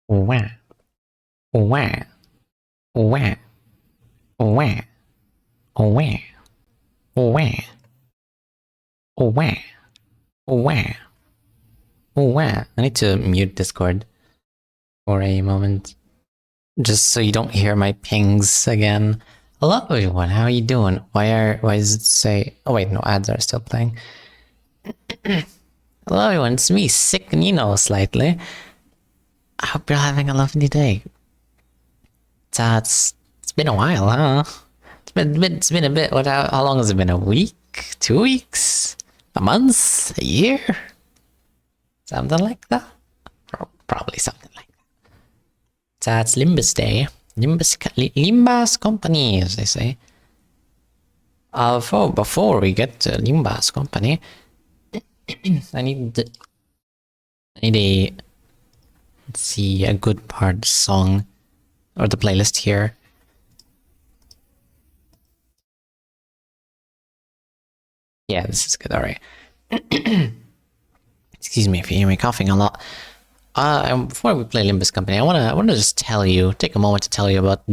Wah, wah, wah, wah, wah, wah, wah, wah, wah. I need to mute Discord for a moment, just so you don't hear my pings again. Hello everyone, how are you doing? Why does it say, oh wait, no, ads are still playing. Hello everyone, it's me, Sick Nino slightly. I hope you're having a lovely day. It's been a while, huh? It's been a bit. How long has it been? A week? 2 weeks? A month? A year? Something like that? Probably something like that. It's Limbaaas Day. Limbaaas Companeeey, as they say. Before we get to Limbaaas Company, I need a, let's see, a good part song, or the playlist here. Yeah, this is good, alright. Excuse me if you hear me coughing a lot. Before we play Limbaaas Company, I wanna just take a moment to tell you about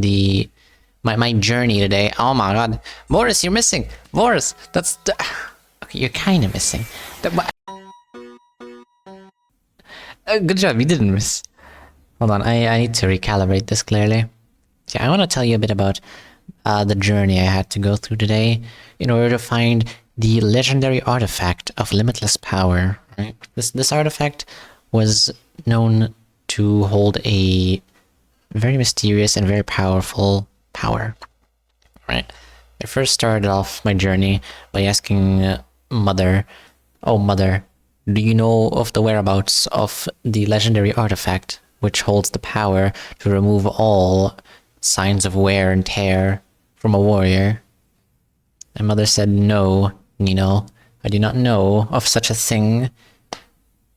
my journey today. Oh my god, Boris, you're missing. Boris, okay, you're kind of missing. Good job, you didn't miss. Hold on, I need to recalibrate this clearly. Yeah, I want to tell you a bit about the journey I had to go through today in order to find the legendary artifact of limitless power. Right? This artifact was known to hold a very mysterious and very powerful power. Right? I first started off my journey by asking Mother, "Oh Mother, do you know of the whereabouts of the legendary artifact which holds the power to remove all signs of wear and tear from a warrior?" My mother said, "No, Nino, I do not know of such a thing."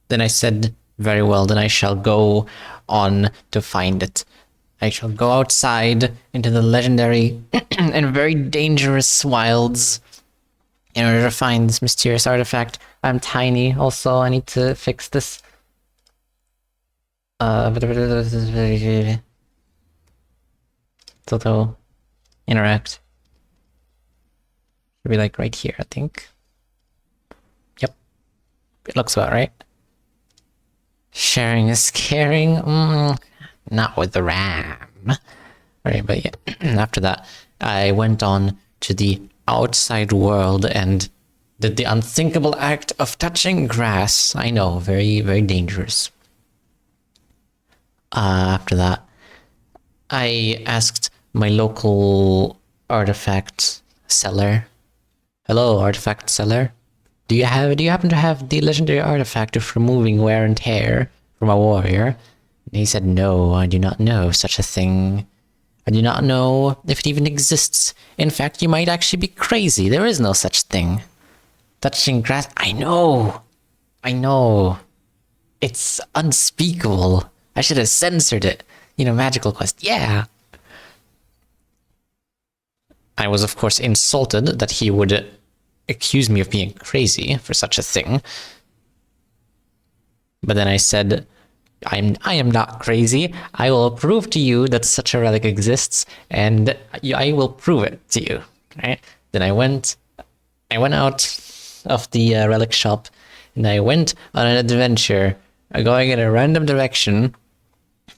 Then I said, "Very well, then I shall go on to find it. I shall go outside into the legendary and very dangerous wilds in order to find this mysterious artifact." I'm tiny, also, I need to fix this. Toto, interact. Should be like right here, I think. Yep. It looks about right. Sharing is caring. Not with the RAM. Alright, but yeah. After that, I went on to the outside world and did the unthinkable act of touching grass. I know, very, very dangerous. After that, I asked my local artifact seller, "Hello, artifact seller. Do you happen to have the legendary artifact of removing wear and tear from a warrior?" And he said, "No, I do not know of such a thing. I do not know if it even exists. In fact, you might actually be crazy. There is no such thing. Touching grass, I know. It's unspeakable. I should have censored it. Magical Quest, yeah." I was, of course, insulted that he would accuse me of being crazy for such a thing. But then I said, I am not crazy. I will prove to you that such a relic exists, and I will prove it to you. Right? Then I went out of the relic shop, and I went on an adventure, going in a random direction,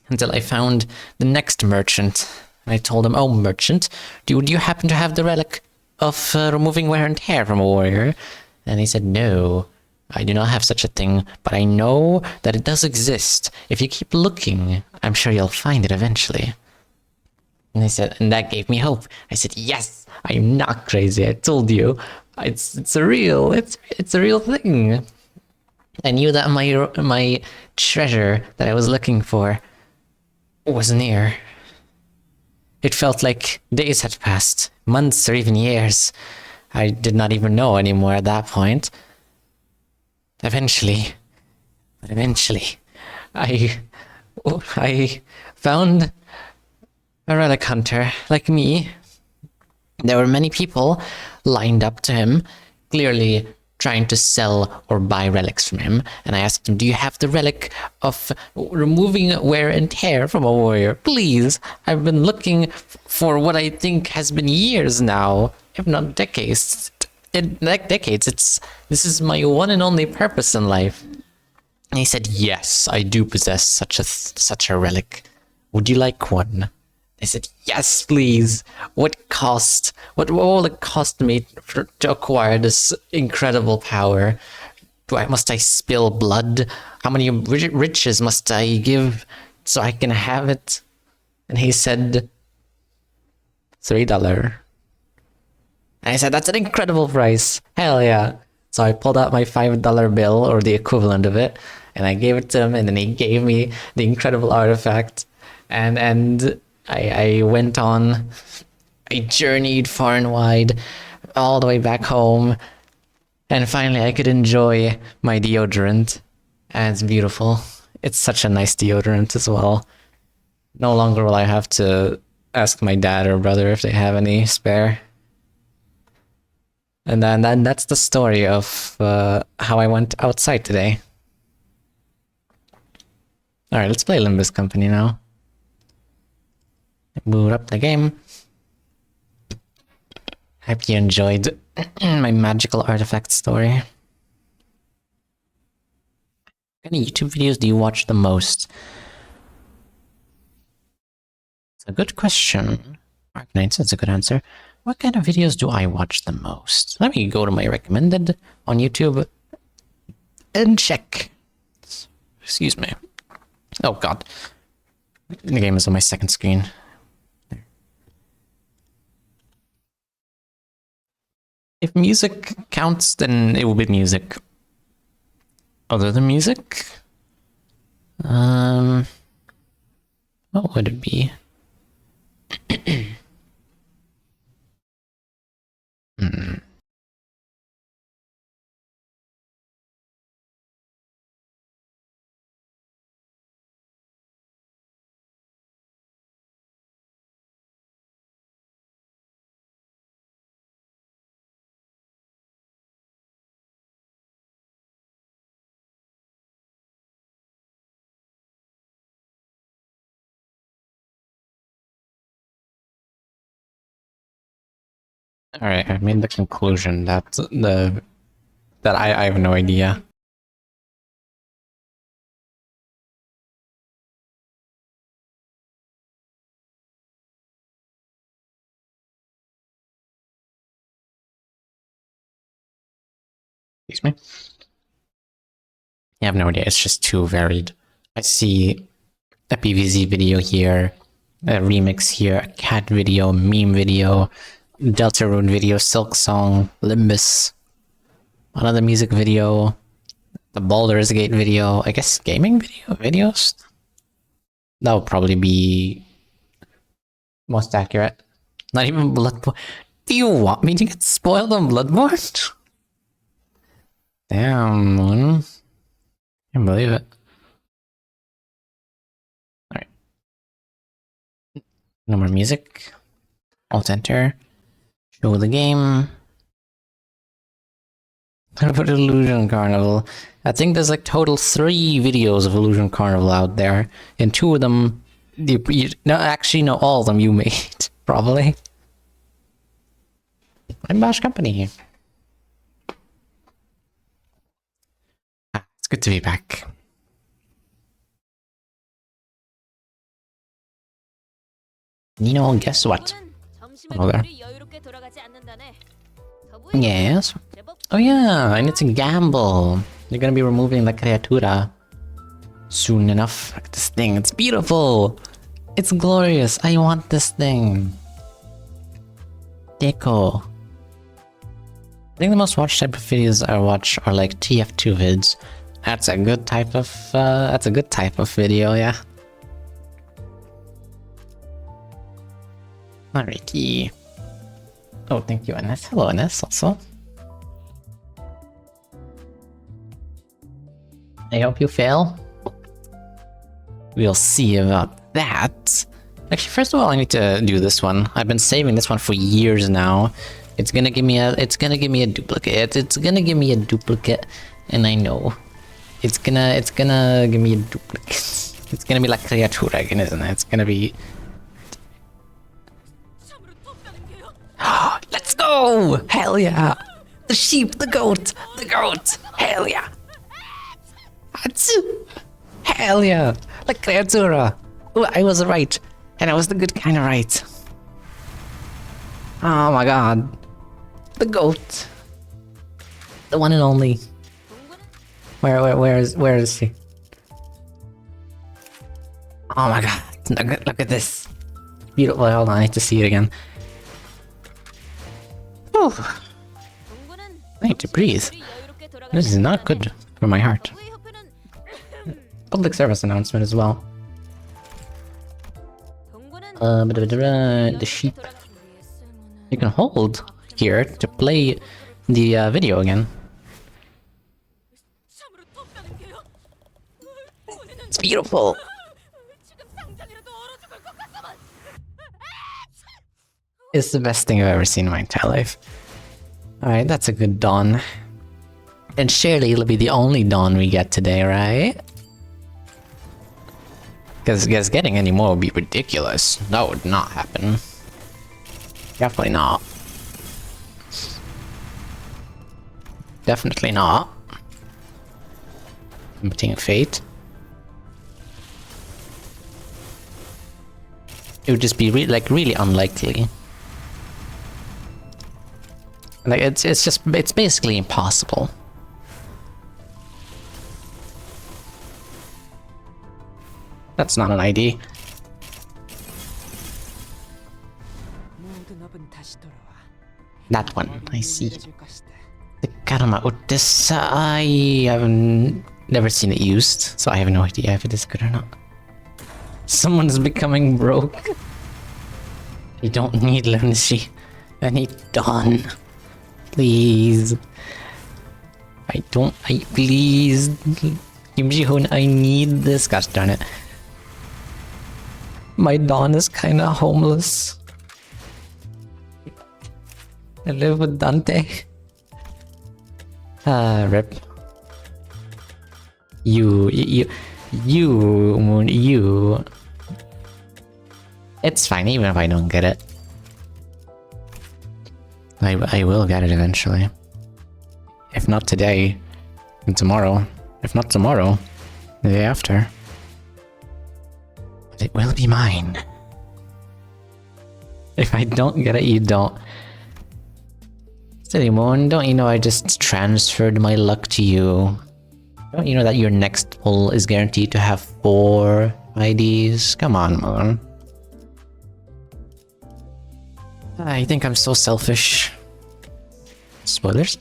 until I found the next merchant. I told him, "Oh, merchant, do you happen to have the relic of removing wear and tear from a warrior?" And he said, "No, I do not have such a thing, but I know that it does exist. If you keep looking, I'm sure you'll find it eventually." And and that gave me hope. I said, "Yes, I'm not crazy. I told you, it's a real thing." I knew that my treasure that I was looking for was near. It felt like days had passed, months or even years. I did not even know anymore at that point. Eventually, I found a relic hunter like me. There were many people lined up to him, clearly trying to sell or buy relics from him, and I asked him, do you have the relic of removing wear and tear from a warrior? Please, I've been looking for what I think has been years now, if not decades. This is my one and only purpose in life. And he said, yes, I do possess such a relic. Would you like one? I said, yes, please. What will it cost me to acquire this incredible power? Must I spill blood? How many riches must I give so I can have it? And he said, $3. And I said, that's an incredible price. Hell yeah. So I pulled out my $5 bill, or the equivalent of it, and I gave it to him, and then he gave me the incredible artifact. And I went on, I journeyed far and wide, all the way back home, and finally I could enjoy my deodorant. And it's beautiful. It's such a nice deodorant as well. No longer will I have to ask my dad or brother if they have any spare. And then that's the story of how I went outside today. Alright, let's play Limbaaas Company now. Boot up the game. Hope you enjoyed my magical artifact story. What kind of YouTube videos do you watch the most? It's a good question. Arknights, that's a good answer. What kind of videos do I watch the most? Let me go to my recommended on YouTube and check. Excuse me. Oh god. The game is on my second screen. If music counts, then it will be music. Other than music? What would it be? Alright, I made the conclusion that I have no idea. Excuse me? I have no idea, it's just too varied. I see a PVZ video here, a remix here, a cat video, a meme video, Deltarune video, Silk Song, Limbaaas, another music video, the Baldur's Gate video, I guess gaming videos? That would probably be most accurate. Not even Bloodborne. Do you want me to get spoiled on Bloodborne? Damn, man. Can't believe it. Alright. No more music. Alt enter. Show the game. What about Illusion Carnival? I think there's like total 3 videos of Illusion Carnival out there, and 2 of them, no, all of them you made, probably. Limbaaas Company. It's good to be back. You know, guess what? Oh, there. Yes. Oh yeah, I need to gamble. They're gonna be removing the Creatura soon enough. Look at this thing, it's beautiful. It's glorious. I want this thing. Deco. I think the most watched type of videos I watch are like TF2 vids. That's a good type of video, yeah. Alrighty. Oh, thank you, Ines. Hello, Ines, also. I hope you fail. We'll see about that. Actually, first of all, I need to do this one. I've been saving this one for years now. It's gonna give me a duplicate. It's gonna give me a duplicate, and I know. It's gonna give me a duplicate. It's gonna be like Creatura again, isn't it? It's gonna be... Let's go! Hell yeah! The sheep, the goat! Hell yeah! Atsu! Hell yeah! Like Creatura! Oh, I was right. And I was the good kind of right. Oh my god. The goat. The one and only. Where is she? Oh my god. Look at this. Beautiful. Hold on, I need to see it again. Whew. I need to breathe. This is not good for my heart. Public service announcement as well. The sheep. You can hold here to play the video again. It's beautiful. It's the best thing I've ever seen in my entire life. Alright, that's a good dawn. And surely it'll be the only dawn we get today, right? Because getting any more would be ridiculous. That would not happen. Definitely not. Definitely not. Limiting fate. It would just be really unlikely. Like it's basically impossible. That's not an ID. That one, I see. The Karma Utessa, I haven't never seen it used, so I have no idea if it is good or not. Someone's becoming broke. I don't need lunacy. I need Dawn. Please. Please. Kim Ji-hoon, I need this. Gosh darn it. My Dawn is kinda homeless. I live with Dante. Rip. You. It's fine, even if I don't get it. I will get it eventually. If not today, then tomorrow. If not tomorrow, the day after. But it will be mine. If I don't get it, you don't. Silly Moon, don't you know I just transferred my luck to you? Don't you know that your next pull is guaranteed to have 4 IDs? Come on, Moon. I think I'm so selfish. Spoilers.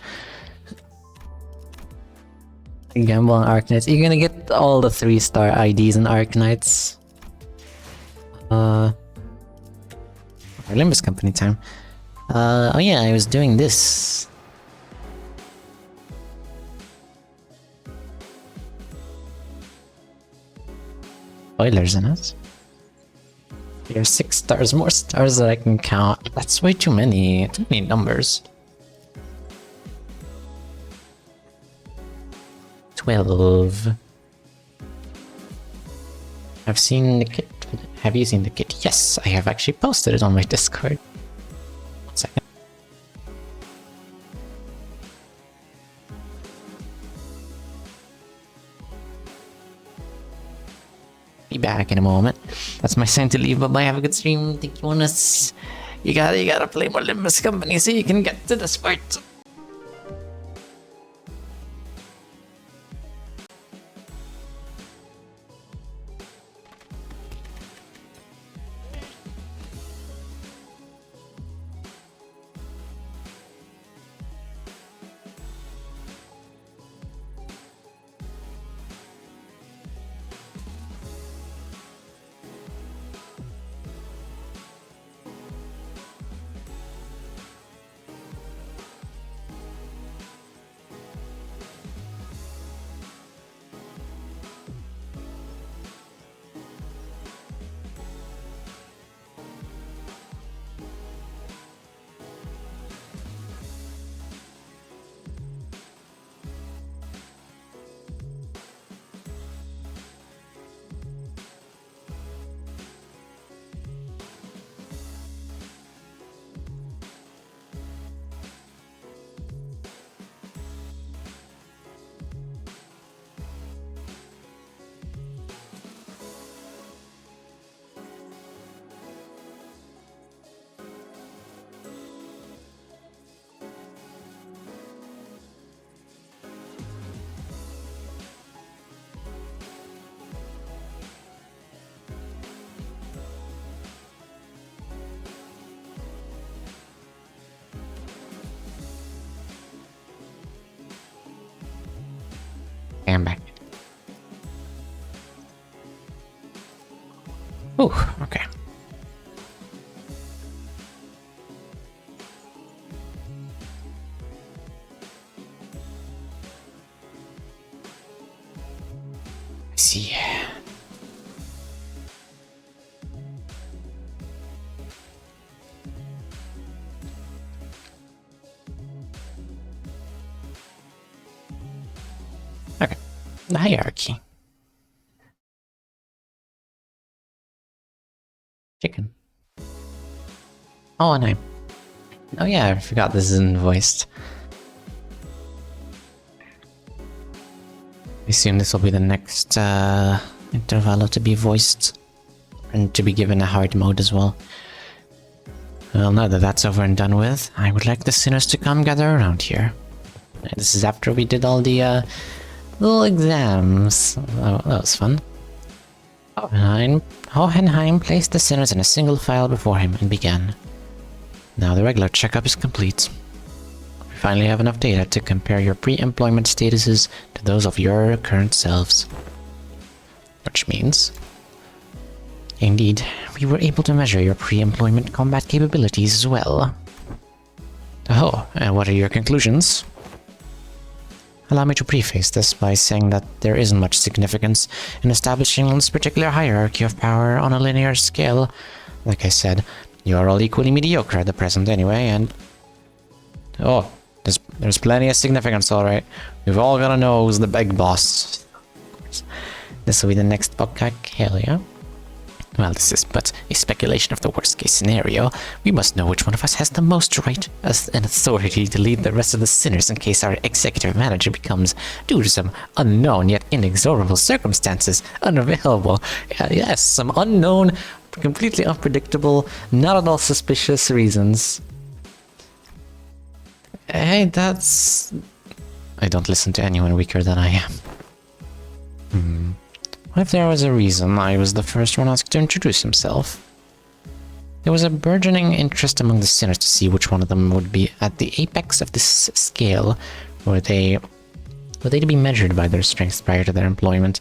Gamble on Arknights. You're gonna get all the 3-star IDs in Arknights. Limbaaas company time. Oh yeah, I was doing this. Spoilers in it. There are 6 stars, more stars that I can count. That's way too many. Too many numbers. 12. I've seen the kit. Have you seen the kit? Yes, I have actually posted it on my Discord. 1 second. Be back in a moment. That's my sign to leave. Bye-bye, have a good stream. Thank you, bonus. You gotta play more Limbaaas Company so you can get to the sport. I'm back. Ooh, okay. I see. Okay, the hierarchy. Chicken. Oh, and oh yeah, I forgot this isn't voiced. I assume this will be the next intervallo to be voiced and to be given a hard mode as well. Well, now that that's over and done with, I would like the sinners to come gather around here. This is after we did all the little exams. Oh, that was fun. Hohenheim placed the sinners in a single file before him and began. Now the regular checkup is complete. We finally have enough data to compare your pre-employment statuses to those of your current selves. Which means... Indeed, we were able to measure your pre-employment combat capabilities as well. Oh, and what are your conclusions? Allow me to preface this by saying that there isn't much significance in establishing this particular hierarchy of power on a linear scale. Like I said, you are all equally mediocre at the present anyway, and... Oh, there's plenty of significance, alright. We've all gotta know who's the big boss. This will be the next Bokak, hell yeah. Well, this is but a speculation of the worst-case scenario. We must know which one of us has the most right as an authority to lead the rest of the sinners in case our executive manager becomes, due to some unknown yet inexorable circumstances, unavailable. Yes, some unknown, completely unpredictable, not at all suspicious reasons. Hey, that's... I don't listen to anyone weaker than I am. If there was a reason I was the first one asked to introduce himself. There was a burgeoning interest among the sinners to see which one of them would be at the apex of this scale, were they to be measured by their strengths prior to their employment.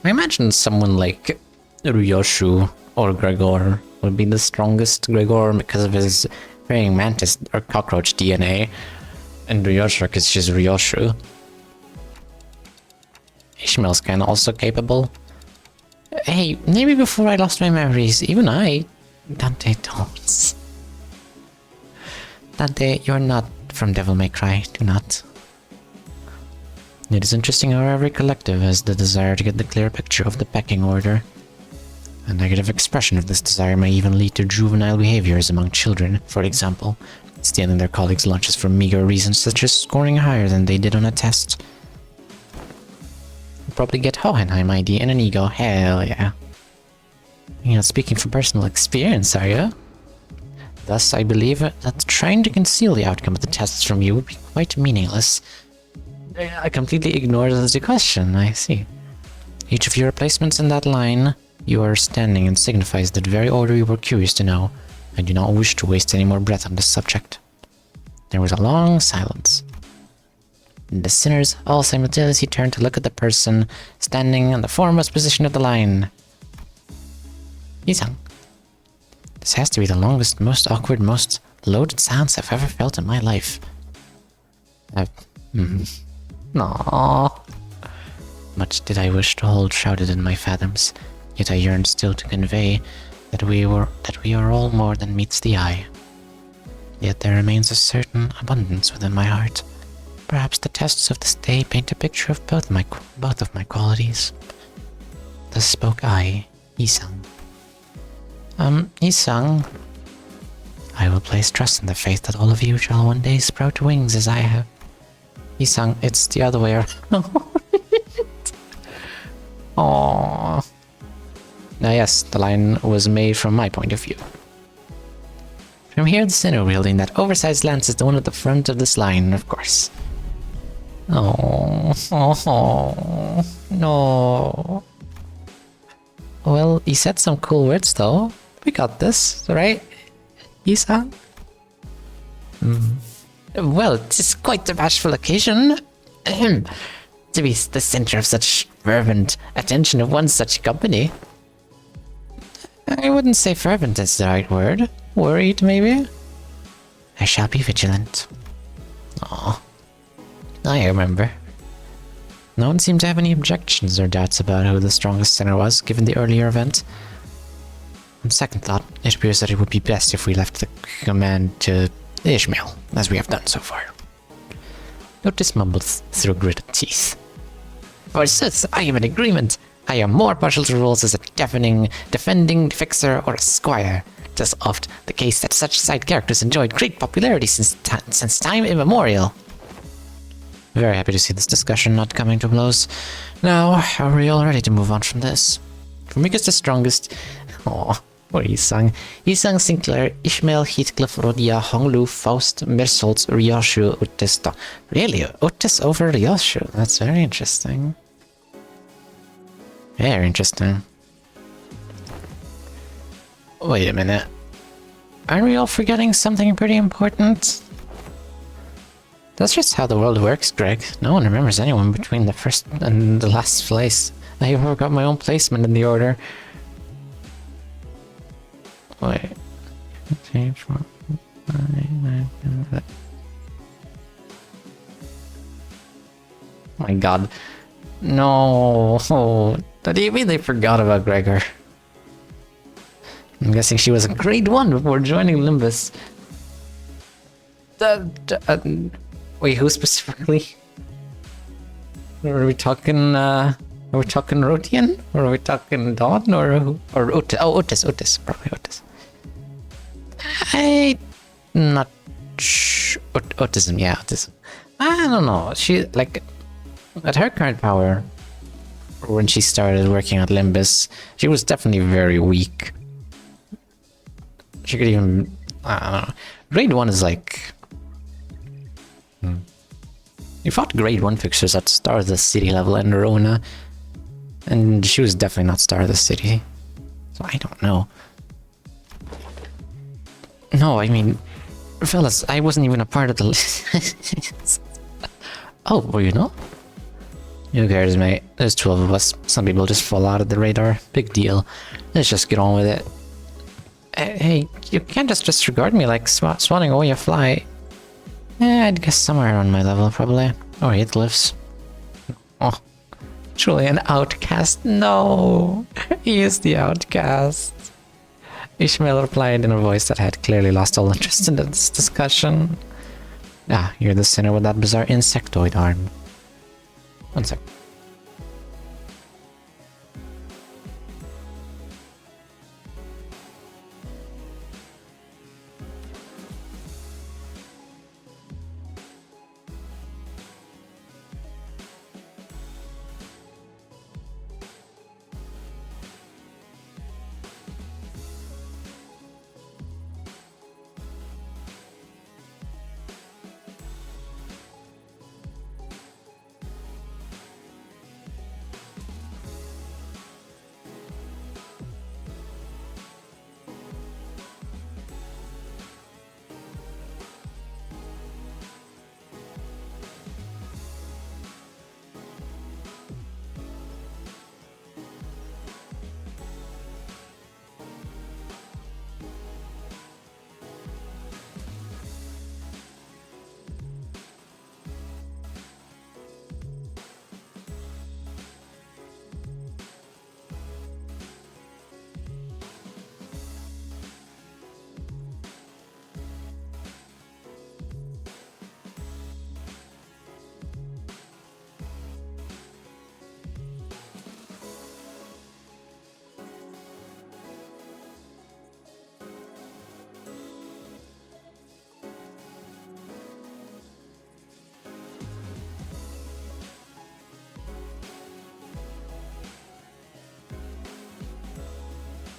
I imagine someone like Ryoshu or Gregor would be the strongest. Gregor because of his praying mantis or cockroach DNA, and Ryoshu because she's Ryoshu. Ishmael's kinda also capable. Hey, maybe before I lost my memories, even I... Dante, don't. Dante, you're not from Devil May Cry, do not. It is interesting how every collective has the desire to get the clear picture of the pecking order. A negative expression of this desire may even lead to juvenile behaviors among children, for example, stealing their colleagues' lunches for meager reasons such as scoring higher than they did on a test. Probably get Hohenheim ID and an ego. Hell yeah. You're not speaking from personal experience, are you? Thus, I believe that trying to conceal the outcome of the tests from you would be quite meaningless. I completely ignored the question, I see. Each of your replacements in that line you are standing in signifies that very order you were curious to know. I do not wish to waste any more breath on this subject. There was a long silence. The sinners all simultaneously turned to look at the person standing in the foremost position of the line. Isang. This has to be the longest, most awkward, most loaded silence I've ever felt in my life. Aww. Much did I wish to hold shrouded in my fathoms, yet I yearned still to convey that we are all more than meets the eye. Yet there remains a certain abundance within my heart. Perhaps the tests of this day paint a picture of both of my qualities. Thus spoke I, Isang. Isang, I will place trust in the faith that all of you shall one day sprout wings as I have. Isang, it's the other way around. Aww. Now yes, the line was made from my point of view. From here, the sinner wielding that oversized lance is the one at the front of this line, of course. Oh, no. Well, he said some cool words though. We got this, right? Isang? Well, it's quite a bashful occasion. to be the center of such fervent attention of one such company. I wouldn't say fervent is the right word. Worried, maybe? I shall be vigilant. Oh, I remember. No one seemed to have any objections or doubts about who the strongest sinner was, given the earlier event. On second thought, it appears that it would be best if we left the command to Ishmael, as we have done so far. Otis mumbled through gritted teeth. Forsooth, I am in agreement. I am more partial to rules as a defending fixer, or a squire. It is oft the case that such side characters enjoyed great popularity since time immemorial. Very happy to see this discussion not coming to blows. Now, are we all ready to move on from this? From weakest to strongest... Oh, what he sung? He sung Sinclair, Ishmael, Heathcliff, Rodia, Honglu, Faust, Mirsolz, Ryoshu, Otis. Really? Otis over Ryoshu? That's very interesting. Very interesting. Wait a minute. Are we all forgetting something pretty important? That's just how the world works, Greg. No one remembers anyone between the first and the last place. I forgot my own placement in the order. Wait. My god. No. What do you mean they forgot about Gregor? I'm guessing she was a grade 1 before joining Limbaaas. Wait, who specifically? Are we talking, Rodian? Or are we talking Dawn? Or who? Or Otis? Oh, Otis. Probably Otis. Not autism, yeah, autism. I don't know. She, like, at her current power, when she started working at Limbaaas, she was definitely very weak. She could even, I don't know. Grade 1 is like... You fought grade 1 fixers at Star of the City level in Rona, and she was definitely not Star of the City. So I don't know. No, I mean, fellas, I wasn't even a part of the list. Oh, were you not? Who cares, mate? There's 12 of us. Some people just fall out of the radar. Big deal. Let's just get on with it. Hey, you can't just disregard me like swatting away a fly. I'd guess somewhere around my level, probably. Or Heathcliff's. Oh, truly an outcast. No, he is the outcast. Ishmael replied in a voice that had clearly lost all interest in this discussion. Ah, you're the sinner with that bizarre insectoid arm. One sec.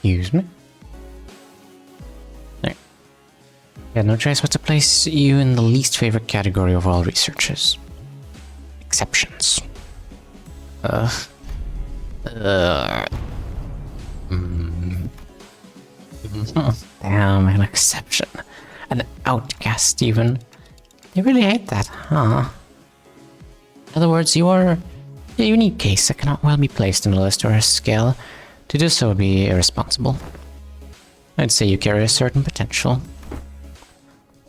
Excuse me? There. I had no choice but to place you in the least favorite category of all researchers. Exceptions. Damn, an exception. An outcast, even. You really hate that, huh? In other words, you are a unique case that cannot well be placed in a list or a scale. To do so would be irresponsible. I'd say you carry a certain potential.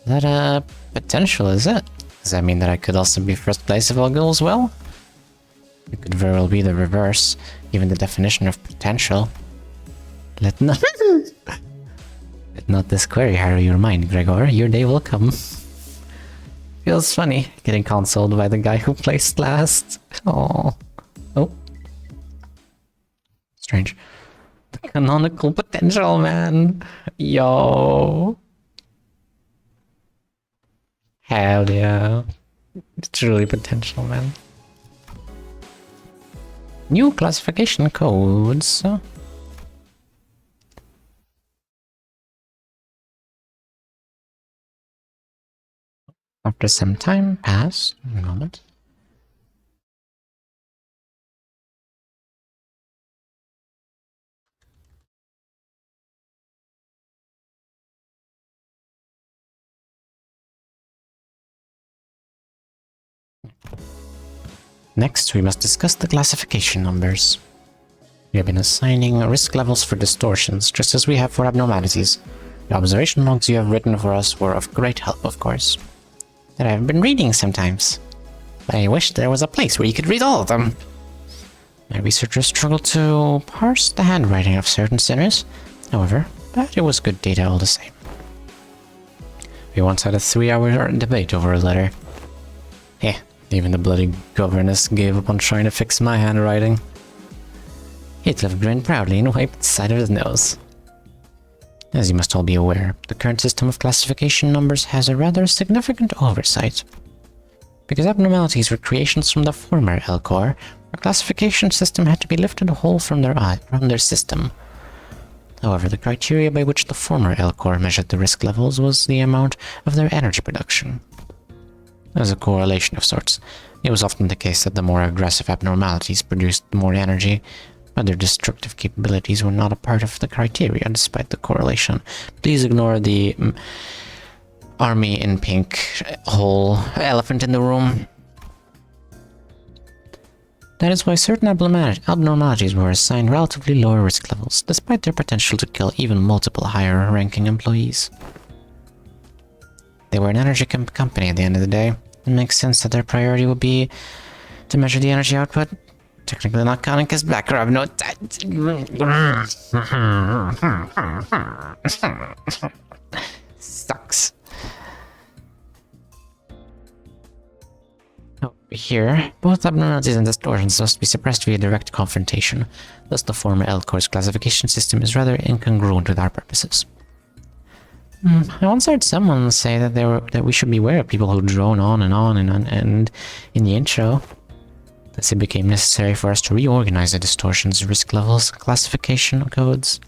That, potential, is it? Does that mean that I could also be first place if all goes well? It could very well be the reverse, given the definition of potential. Let not this query harrow your mind, Gregor. Your day will come. Feels funny, getting consoled by the guy who placed last. Oh. Oh. Strange. The canonical potential, man. Yo. Hell yeah. It's truly potential, man. New classification codes. After some time passed, a moment. Next, we must discuss the classification numbers. We have been assigning risk levels for distortions, just as we have for abnormalities. The observation logs you have written for us were of great help, of course. That I've been reading sometimes. But I wish there was a place where you could read all of them. My researchers struggled to parse the handwriting of certain sinners, however, but it was good data all the same. We once had a 3-hour debate over a letter. Eh, even the bloody governess gave up on trying to fix my handwriting. Heathcliff grinned proudly and wiped the side of his nose. As you must all be aware, the current system of classification numbers has a rather significant oversight. Because abnormalities were creations from the former Elcor, our classification system had to be lifted whole from their system. However, the criteria by which the former Elcor measured the risk levels was the amount of their energy production. As a correlation of sorts, it was often the case that the more aggressive abnormalities produced more energy, but their destructive capabilities were not a part of the criteria despite the correlation. Please ignore the army in pink whole elephant in the room. That is why certain abnormalities were assigned relatively lower risk levels, despite their potential to kill even multiple higher-ranking employees. They were an energy company at the end of the day. It makes sense that their priority would be to measure the energy output. Technically not counting because Blacker have no sucks. Over here, both abnormalities and distortions must be suppressed via direct confrontation. Thus the former Elcor's classification system is rather incongruent with our purposes. I once heard someone say that we should beware of people who drone on and in the intro. Thus it became necessary for us to reorganize the distortions, risk levels, classification codes.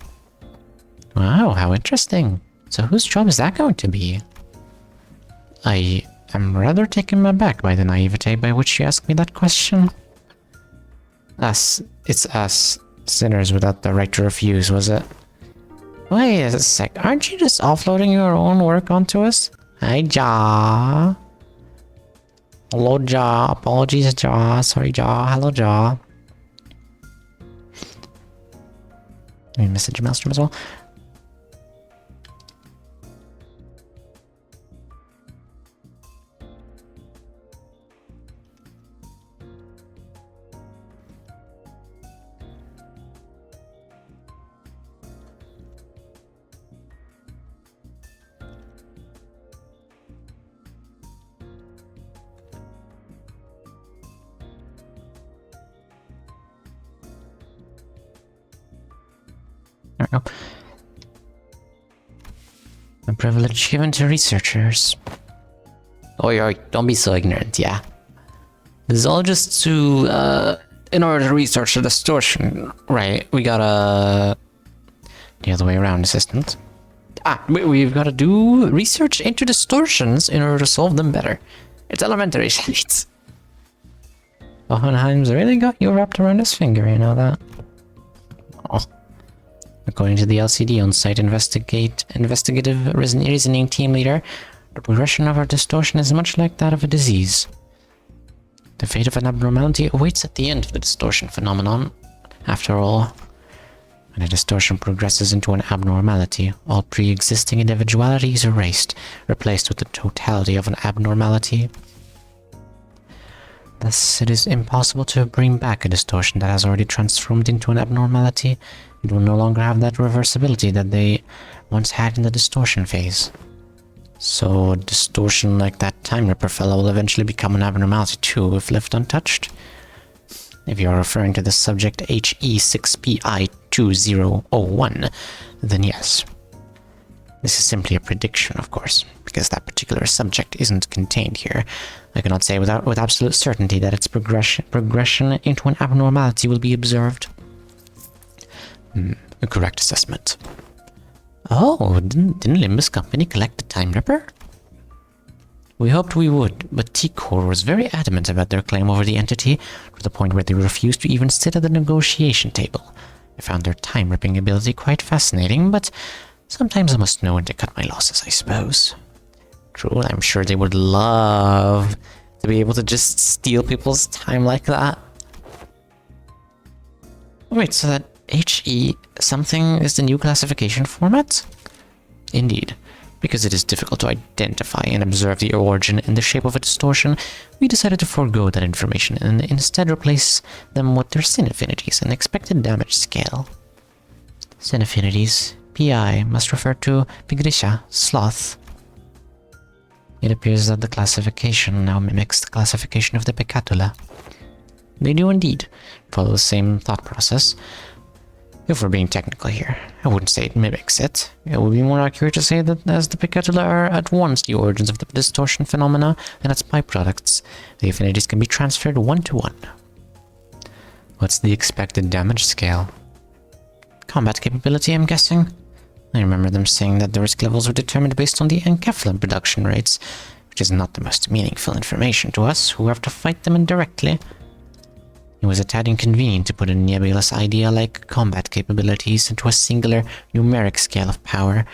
Wow, how interesting. So whose job is that going to be? I am rather taken aback by the naivete by which you asked me that question. Us. It's us. Sinners without the right to refuse, was it? Wait a sec, aren't you just offloading your own work onto us? Hi, Jaw. Hello, Jaw. Apologies, Jaw. Sorry, Jaw. Hello, Jaw. Let me message Maelstrom as well. There we go. A privilege given to researchers. Oi, don't be so ignorant, yeah. This is all just to, in order to research the distortion, right? We gotta... The other way around, assistant. We've gotta do research into distortions in order to solve them better. It's elementary shit. Hohenheim's really got you wrapped around his finger, you know that? Oh. According to the LCD on-site investigative reasoning team leader, the progression of our distortion is much like that of a disease. The fate of an abnormality awaits at the end of the distortion phenomenon. After all, when a distortion progresses into an abnormality, all pre-existing individuality is erased, replaced with the totality of an abnormality. Thus, it is impossible to bring back a distortion that has already transformed into an abnormality. It will no longer have that reversibility that they once had in the distortion phase. So, a distortion like that Time Ripper fellow will eventually become an abnormality too, if left untouched? If you are referring to the subject HE6PI2001, then yes. This is simply a prediction, of course, because that particular subject isn't contained here. I cannot say with absolute certainty that its progression into an abnormality will be observed. A correct assessment. Oh, didn't Limbaaas Company collect the Time Ripper? We hoped we would, but T-Core was very adamant about their claim over the entity, to the point where they refused to even sit at the negotiation table. I found their time-ripping ability quite fascinating, but sometimes I must know when to cut my losses, I suppose. True, I'm sure they would love to be able to just steal people's time like that. Wait, so that HE something is the new classification format? Indeed. Because it is difficult to identify and observe the origin in the shape of a distortion, we decided to forego that information and instead replace them with their sin affinities and expected damage scale. Sin affinities, PI, must refer to Vigrisha, sloth. It appears that the classification now mimics the classification of the Pecatula. They do indeed follow the same thought process. If we're being technical here, I wouldn't say it mimics it. It would be more accurate to say that as the Pecatula are at once the origins of the distortion phenomena and its byproducts, the affinities can be transferred one-to-one. What's the expected damage scale? Combat capability, I'm guessing? I remember them saying that the risk levels were determined based on the enkephalin production rates, which is not the most meaningful information to us who have to fight them indirectly. It was a tad inconvenient to put a nebulous idea like combat capabilities into a singular numeric scale of power.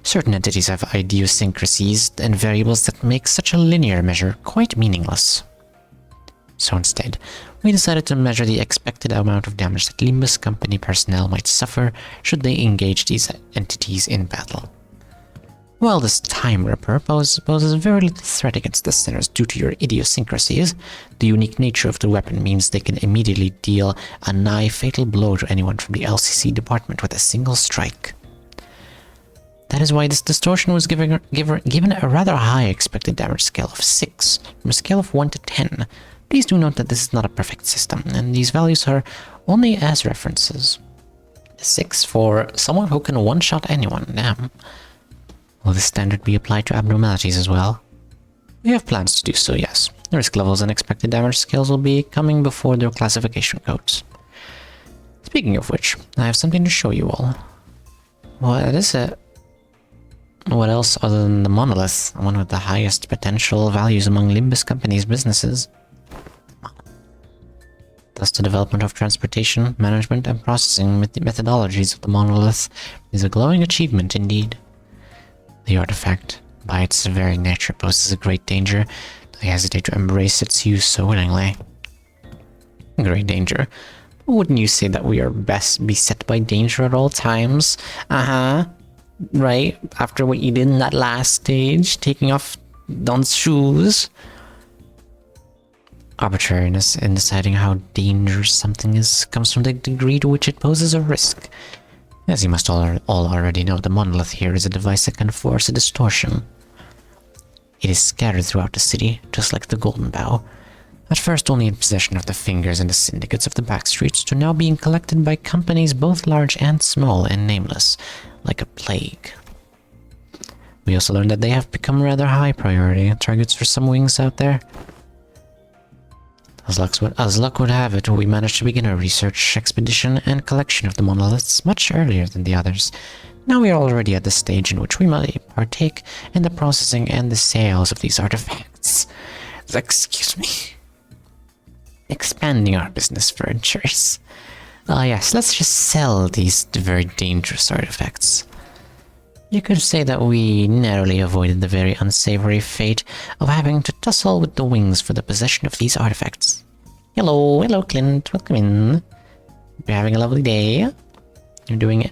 Certain entities have idiosyncrasies and variables that make such a linear measure quite meaningless. So instead, we decided to measure the expected amount of damage that Limbaaas Company personnel might suffer should they engage these entities in battle. While this Time Ripper poses very little threat against the sinners due to your idiosyncrasies, the unique nature of the weapon means they can immediately deal a nigh-fatal blow to anyone from the LCC department with a single strike. That is why this distortion was given a rather high expected damage scale of 6, from a scale of 1 to 10. Please do note that this is not a perfect system, and these values are only as references. 6 for someone who can one-shot anyone, damn. Will this standard be applied to abnormalities as well? We have plans to do so, yes. The risk levels and expected damage scales will be coming before their classification codes. Speaking of which, I have something to show you all. What is it? What else other than the monolith, one with the highest potential values among Limbaaas Company's businesses? Thus, the development of transportation, management, and processing methodologies of the monolith is a glowing achievement indeed. The artifact, by its very nature, poses a great danger. I hesitate to embrace its use so willingly. Great danger? Wouldn't you say that we are best beset by danger at all times? Right? After what you did in that last stage, taking off Don's shoes? Arbitrariness in deciding how dangerous something is comes from the degree to which it poses a risk. As you must all already know, the monolith here is a device that can force a distortion. It is scattered throughout the city, just like the Golden Bough. At first only in possession of the fingers and the syndicates of the back streets, to now being collected by companies both large and small and nameless, like a plague. We also learned that they have become rather high priority targets for some wings out there. As luck would have it, we managed to begin our research expedition and collection of the monoliths much earlier than the others. Now we are already at the stage in which we might partake in the processing and the sales of these artifacts. Excuse me. Expanding our business ventures. Yes, let's just sell these very dangerous artifacts. You could say that we narrowly avoided the very unsavory fate of having to tussle with the wings for the possession of these artifacts. Hello, Clint, welcome in. You're having a lovely day. You're doing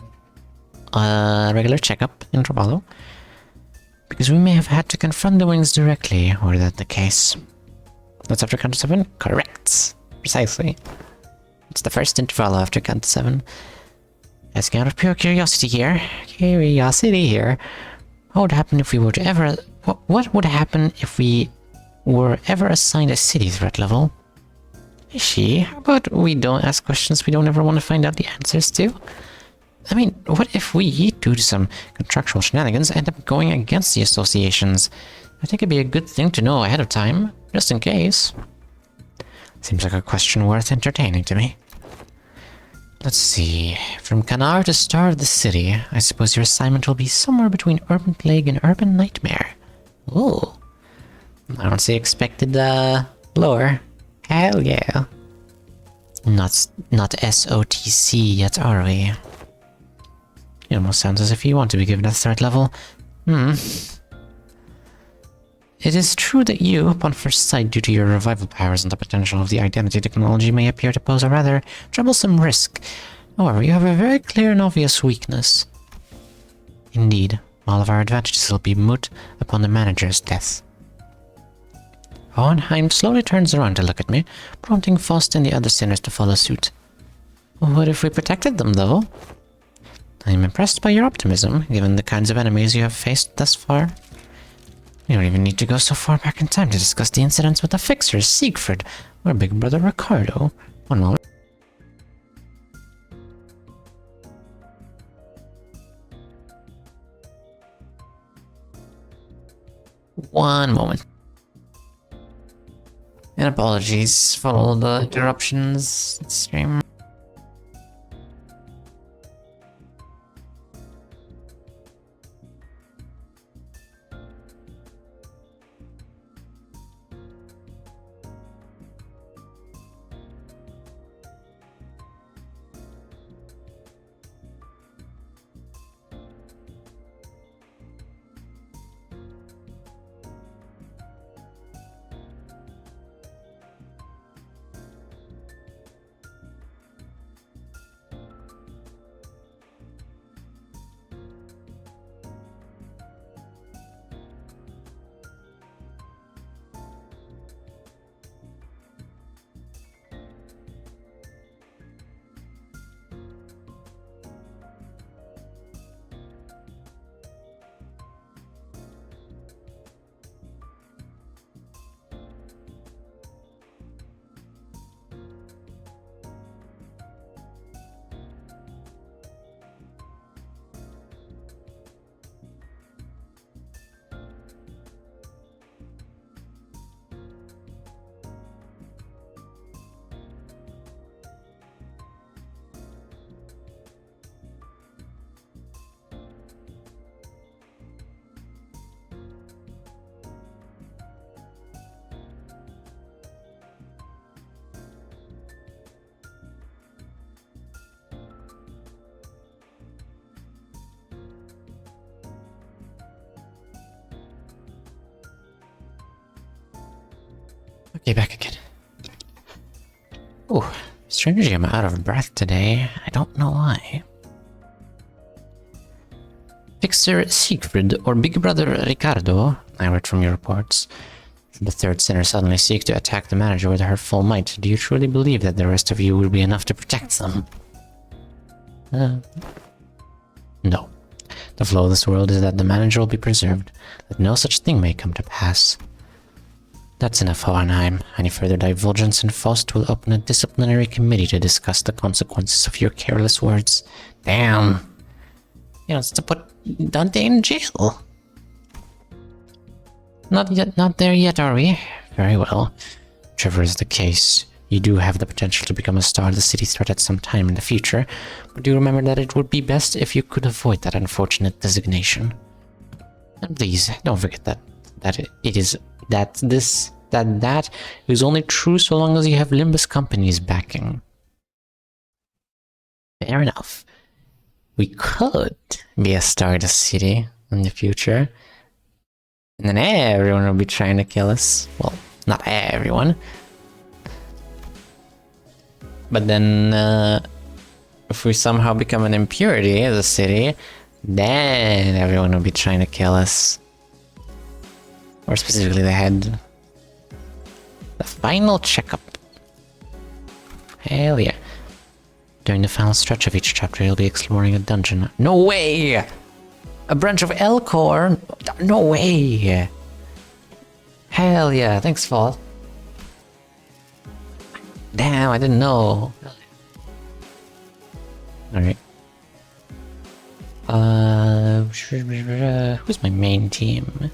a regular checkup in Trapalo. Because we may have had to confront the wings directly, were that the case. That's after count to 7? Correct. Precisely. It's the first interval after count to 7. Asking out of pure curiosity here. What would happen if we were to ever... What would happen if we were ever assigned a city threat level? How about we don't ask questions we don't ever want to find out the answers to? I mean, what if we, due to some contractual shenanigans, end up going against the associations? I think it'd be a good thing to know ahead of time, just in case. Seems like a question worth entertaining to me. Let's see. From Kanar to Star of the City, I suppose your assignment will be somewhere between Urban Plague and Urban Nightmare. Ooh. I don't see expected, lower. Hell yeah. Not SOTC yet, are we? It almost sounds as if you want to be given a threat level. It is true that you, upon first sight, due to your revival powers and the potential of the identity technology, may appear to pose a rather troublesome risk. However, you have a very clear and obvious weakness. Indeed, all of our advantages will be moot upon the manager's death. Hohenheim slowly turns around to look at me, prompting Faust and the other sinners to follow suit. What if we protected them, though? I am impressed by your optimism, given the kinds of enemies you have faced thus far. We don't even need to go so far back in time to discuss the incidents with the fixers, Siegfried, or big brother Ricardo. One moment. One moment. And apologies for all the interruptions in the stream. Okay, back again. Oh, strangely I'm out of breath today. I don't know why. Fixer Siegfried or Big Brother Ricardo, I read from your reports. Should the third sinner suddenly seek to attack the manager with her full might, do you truly believe that the rest of you will be enough to protect them? No. The flow of this world is that the manager will be preserved, that no such thing may come to pass. That's enough, Hohenheim. Any further divulgence and Faust will open a disciplinary committee to discuss the consequences of your careless words. Damn. You know, it's to put Dante in jail. Not there yet, are we? Very well. Whichever is the case, you do have the potential to become a star of the city threat at some time in the future, but do remember that it would be best if you could avoid that unfortunate designation. And please, don't forget that is only true so long as you have Limbaaas Company's backing. Fair enough. we could be a stardust city in the future. And then everyone will be trying to kill us. Well, not everyone. But then, if we somehow become an impurity as a city, then everyone will be trying to kill us. Or specifically the head. The final checkup. Hell yeah. During the final stretch of each chapter, you'll be exploring a dungeon. No way! A branch of Elcor? No way! Hell yeah, thanks, Fall. Damn, I didn't know. Alright. Who's my main team?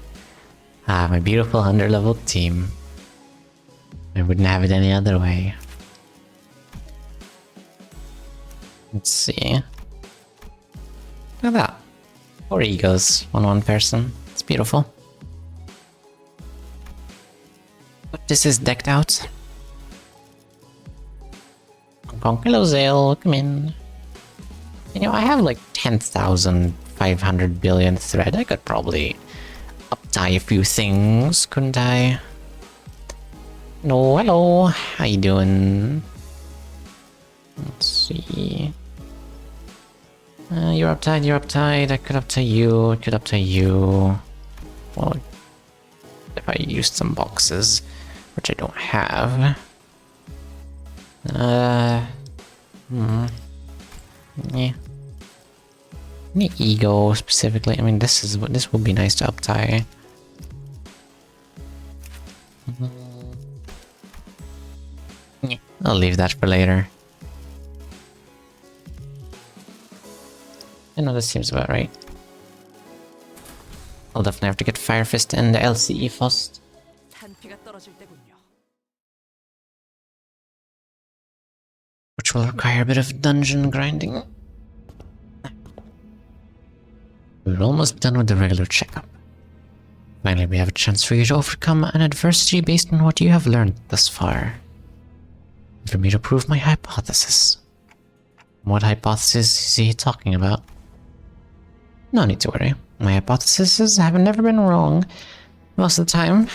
Ah, my beautiful under-leveled team. I wouldn't have it any other way. Let's see. Look at that. 4 egos on one person. It's beautiful. But this is decked out. Hello, Zale. Come in. You know, I have like 10,500 billion thread. I could probably uptie a few things, couldn't I? No, hello. How you doing? Let's see. You're uptight, you're uptight. I could uptie you, I could uptie you. Well, if I used some boxes, which I don't have. Yeah. Any ego specifically? I mean, this would be nice to uptie. Yeah, I'll leave that for later. I know this seems about right. I'll definitely have to get Fire Fist and the LCE first. Which will require a bit of dungeon grinding. We're almost done with the regular checkup. Finally, we have a chance for you to overcome an adversity based on what you have learned thus far. And for me to prove my hypothesis. What hypothesis is he talking about? No need to worry. My hypotheses have never been wrong. Most of the time.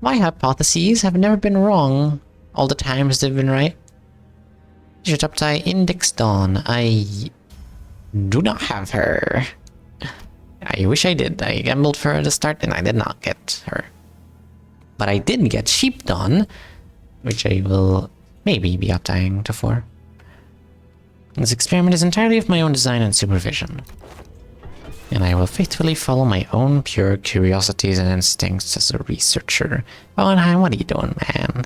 My hypotheses have never been wrong. All the times they've been right. You should uptie Index Dawn. I do not have her. I wish I did. I gambled for her to start and I did not get her. But I did get Sheep Dawn, which I will maybe be uptying to 4. This experiment is entirely of my own design and supervision. And I will faithfully follow my own pure curiosities and instincts as a researcher. Owenheim, what are you doing, man?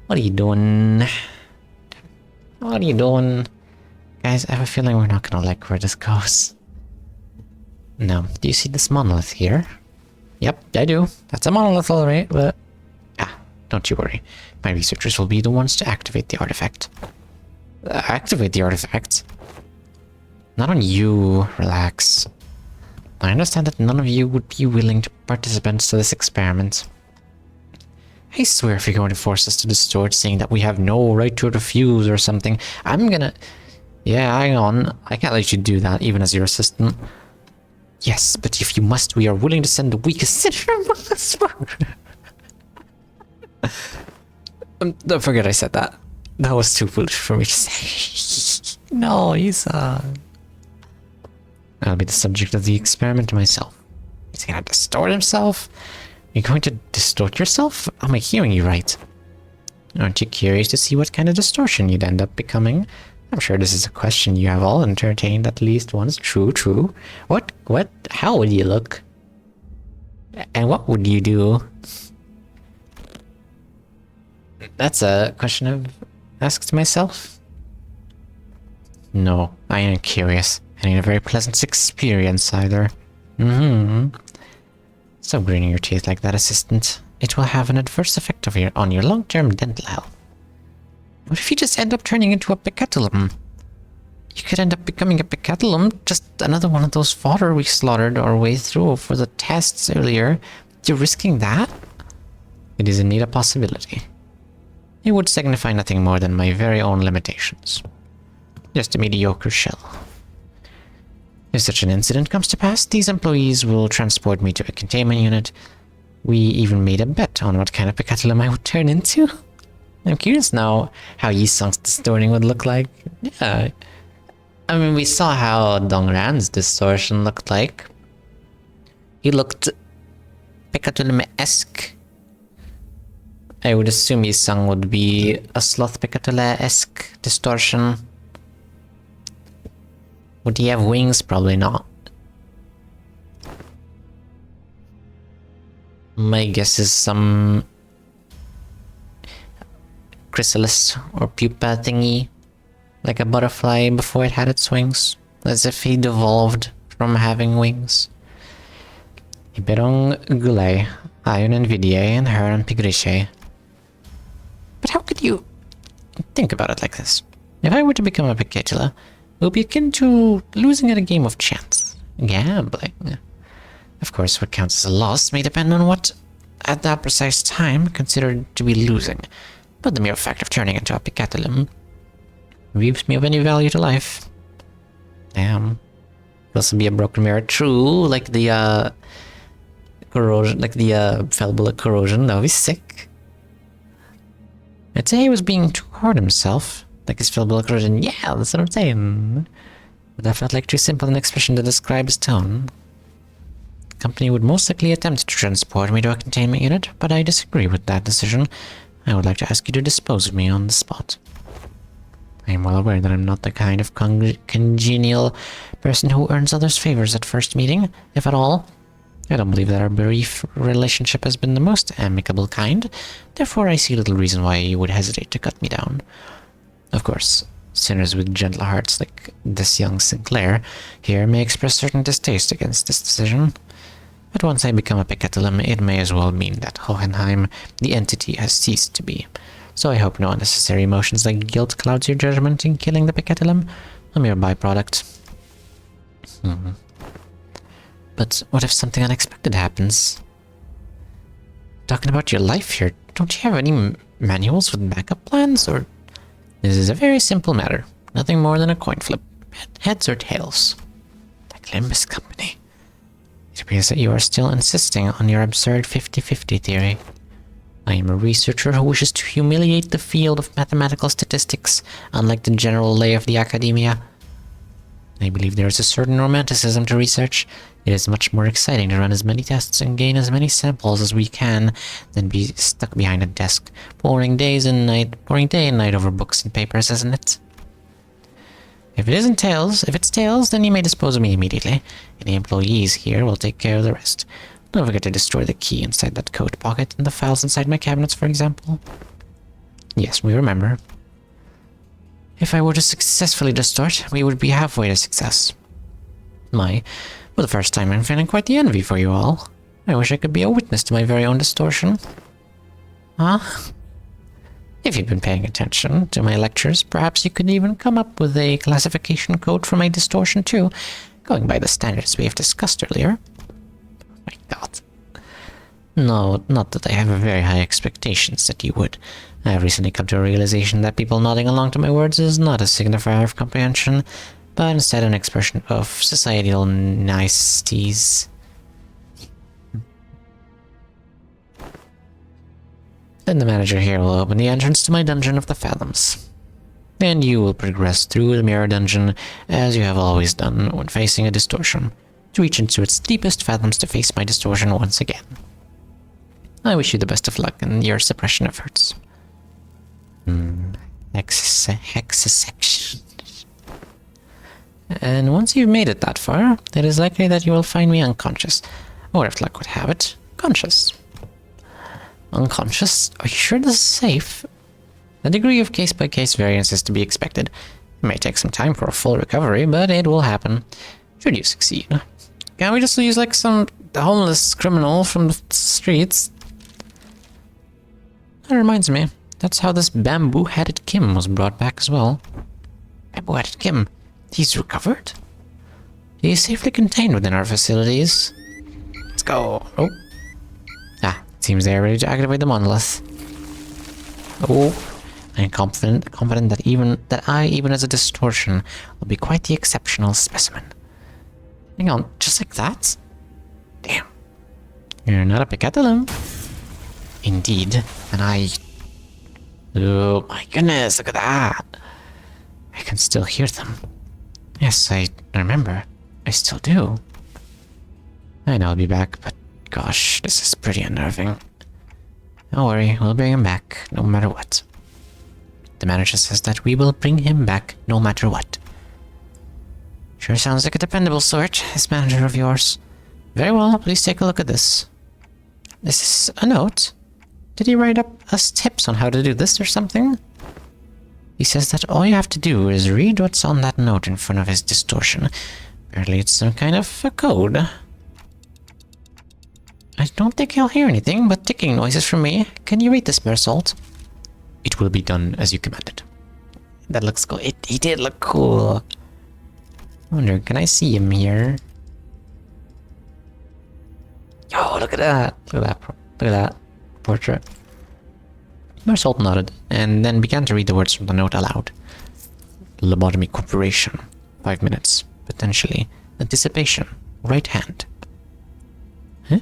What are you doing? What are you doing? Guys, I have a feeling we're not gonna like where this goes. No, do you see this monolith here? Yep, I do. That's a monolith, alright, but... don't you worry. My researchers will be the ones to activate the artifact. Activate the artifact? Not on you, relax. I understand that none of you would be willing to participants to this experiment. I swear if you're going to force us to distort, saying that we have no right to refuse or something, I'm gonna... Yeah, hang on. I can't let you do that, even as your assistant. Yes, but if you must, we are willing to send the weakest sinner among us. Don't forget I said that. That was too foolish for me to say. No, he's I'll be the subject of the experiment myself. He's gonna distort himself? You're going to distort yourself? Am I hearing you right? Aren't you curious to see what kind of distortion you'd end up becoming? I'm sure this is a question you have all entertained at least once. True, true. What, how would you look? And what would you do? That's a question I've asked myself. No, I ain't curious. I ain't a very pleasant experience either. Stop gritting your teeth like that, assistant. It will have an adverse effect on your long-term dental health. What if you just end up turning into a Picatulum? You could end up becoming a Picatulum, just another one of those fodder we slaughtered our way through for the tests earlier. You're risking that? It is indeed a possibility. It would signify nothing more than my very own limitations. Just a mediocre shell. If such an incident comes to pass, these employees will transport me to a containment unit. We even made a bet on what kind of Picatulum I would turn into. I'm curious now how Yisong's distorting would look like. Yeah. I mean, we saw how Dongran's distortion looked like. He looked Picatulum-esque. I would assume Yisong would be a Sloth Picatula-esque distortion. Would he have wings? Probably not. My guess is some chrysalis or pupa thingy, like a butterfly before it had its wings, as if he devolved from having wings. Iberong gulay, ayon and vidye, and her and pigrishe. But how could you think about it like this? If I were to become a Picatula, it would be akin to losing at a game of chance. Gambling. Of course, what counts as a loss may depend on what, at that precise time, considered to be losing. But the mere fact of turning into a Picatulum relieves me of any value to life. Damn. Could also be a broken mirror. True, like the, corrosion, like the fell bullet corrosion. That would be sick. I'd say he was being too hard on himself. Like his fell bullet corrosion. Yeah, that's what I'm saying. But that felt like too simple an expression to describe his tone. The company would most likely attempt to transport me to a containment unit, but I disagree with that decision. I would like to ask you to dispose of me on the spot. I am well aware that I'm not the kind of congenial person who earns others' favors at first meeting, if at all. I don't believe that our brief relationship has been the most amicable kind, therefore I see little reason why you would hesitate to cut me down. Of course, sinners with gentle hearts like this young Sinclair here may express certain distaste against this decision. But once I become a Picatulum, it may as well mean that Hohenheim, the entity, has ceased to be. So I hope no unnecessary emotions like guilt clouds your judgment in killing the Picatulum, a mere byproduct. But what if something unexpected happens? Talking about your life here, don't you have any manuals with backup plans, or... This is a very simple matter, nothing more than a coin flip. Heads or tails? The Limbaaas Company. It appears that you are still insisting on your absurd 50-50 theory. I am a researcher who wishes to humiliate the field of mathematical statistics, unlike the general lay of the academia. I believe there is a certain romanticism to research. It is much more exciting to run as many tests and gain as many samples as we can than be stuck behind a desk, pouring day and night over books and papers, isn't it? If it's tails, then you may dispose of me immediately. Any employees here will take care of the rest. Don't forget to destroy the key inside that coat pocket and the files inside my cabinets, for example. Yes, we remember. If I were to successfully distort, we would be halfway to success. For the first time I'm feeling quite the envy for you all. I wish I could be a witness to my very own distortion. Huh? If you've been paying attention to my lectures, perhaps you could even come up with a classification code for my distortion too, going by the standards we have discussed earlier. Oh my god. No, not that I have very high expectations that you would. I have recently come to a realization that people nodding along to my words is not a signifier of comprehension, but instead an expression of societal niceties. Then the manager here will open the entrance to my dungeon of the Fathoms. And you will progress through the mirror dungeon as you have always done when facing a distortion, to reach into its deepest fathoms to face my distortion once again. I wish you the best of luck in your suppression efforts. Hexasection. And once you've made it that far, it is likely that you will find me unconscious, or if luck would have it, conscious. Unconscious? Are you sure this is safe? A degree of case-by-case variance is to be expected. It may take some time for a full recovery, but it will happen, should you succeed. Can't we just use like some homeless criminal from the streets? That reminds me, that's how this bamboo-headed Kim was brought back as well. Bamboo-headed Kim? He's recovered? He is safely contained within our facilities. Let's go. Oh. Seems they are ready to activate the monolith. Oh. I'm confident that I, even as a distortion, will be quite the exceptional specimen. Hang on, just like that? Damn. You're not a Picatalum. Indeed. And I... Oh my goodness, look at that. I can still hear them. Yes, I remember. I still do. I know I'll be back, but gosh, this is pretty unnerving. Don't worry, we'll bring him back, no matter what. The manager says that we will bring him back, no matter what. Sure sounds like a dependable sort, this manager of yours. Very well, please take a look at this. This is a note. Did he write up us tips on how to do this or something? He says that all you have to do is read what's on that note in front of his distortion. Apparently it's some kind of a code. I don't think he'll hear anything but ticking noises from me. Can you read this, Mersault? It will be done as you commanded. That looks cool. He did look cool. I wonder, can I see him here? Yo, look at that. Look at that. Look at that portrait. Mersault nodded, and then began to read the words from the note aloud. Lobotomy Corporation. 5 minutes. Potentially. Anticipation. Right hand. Huh?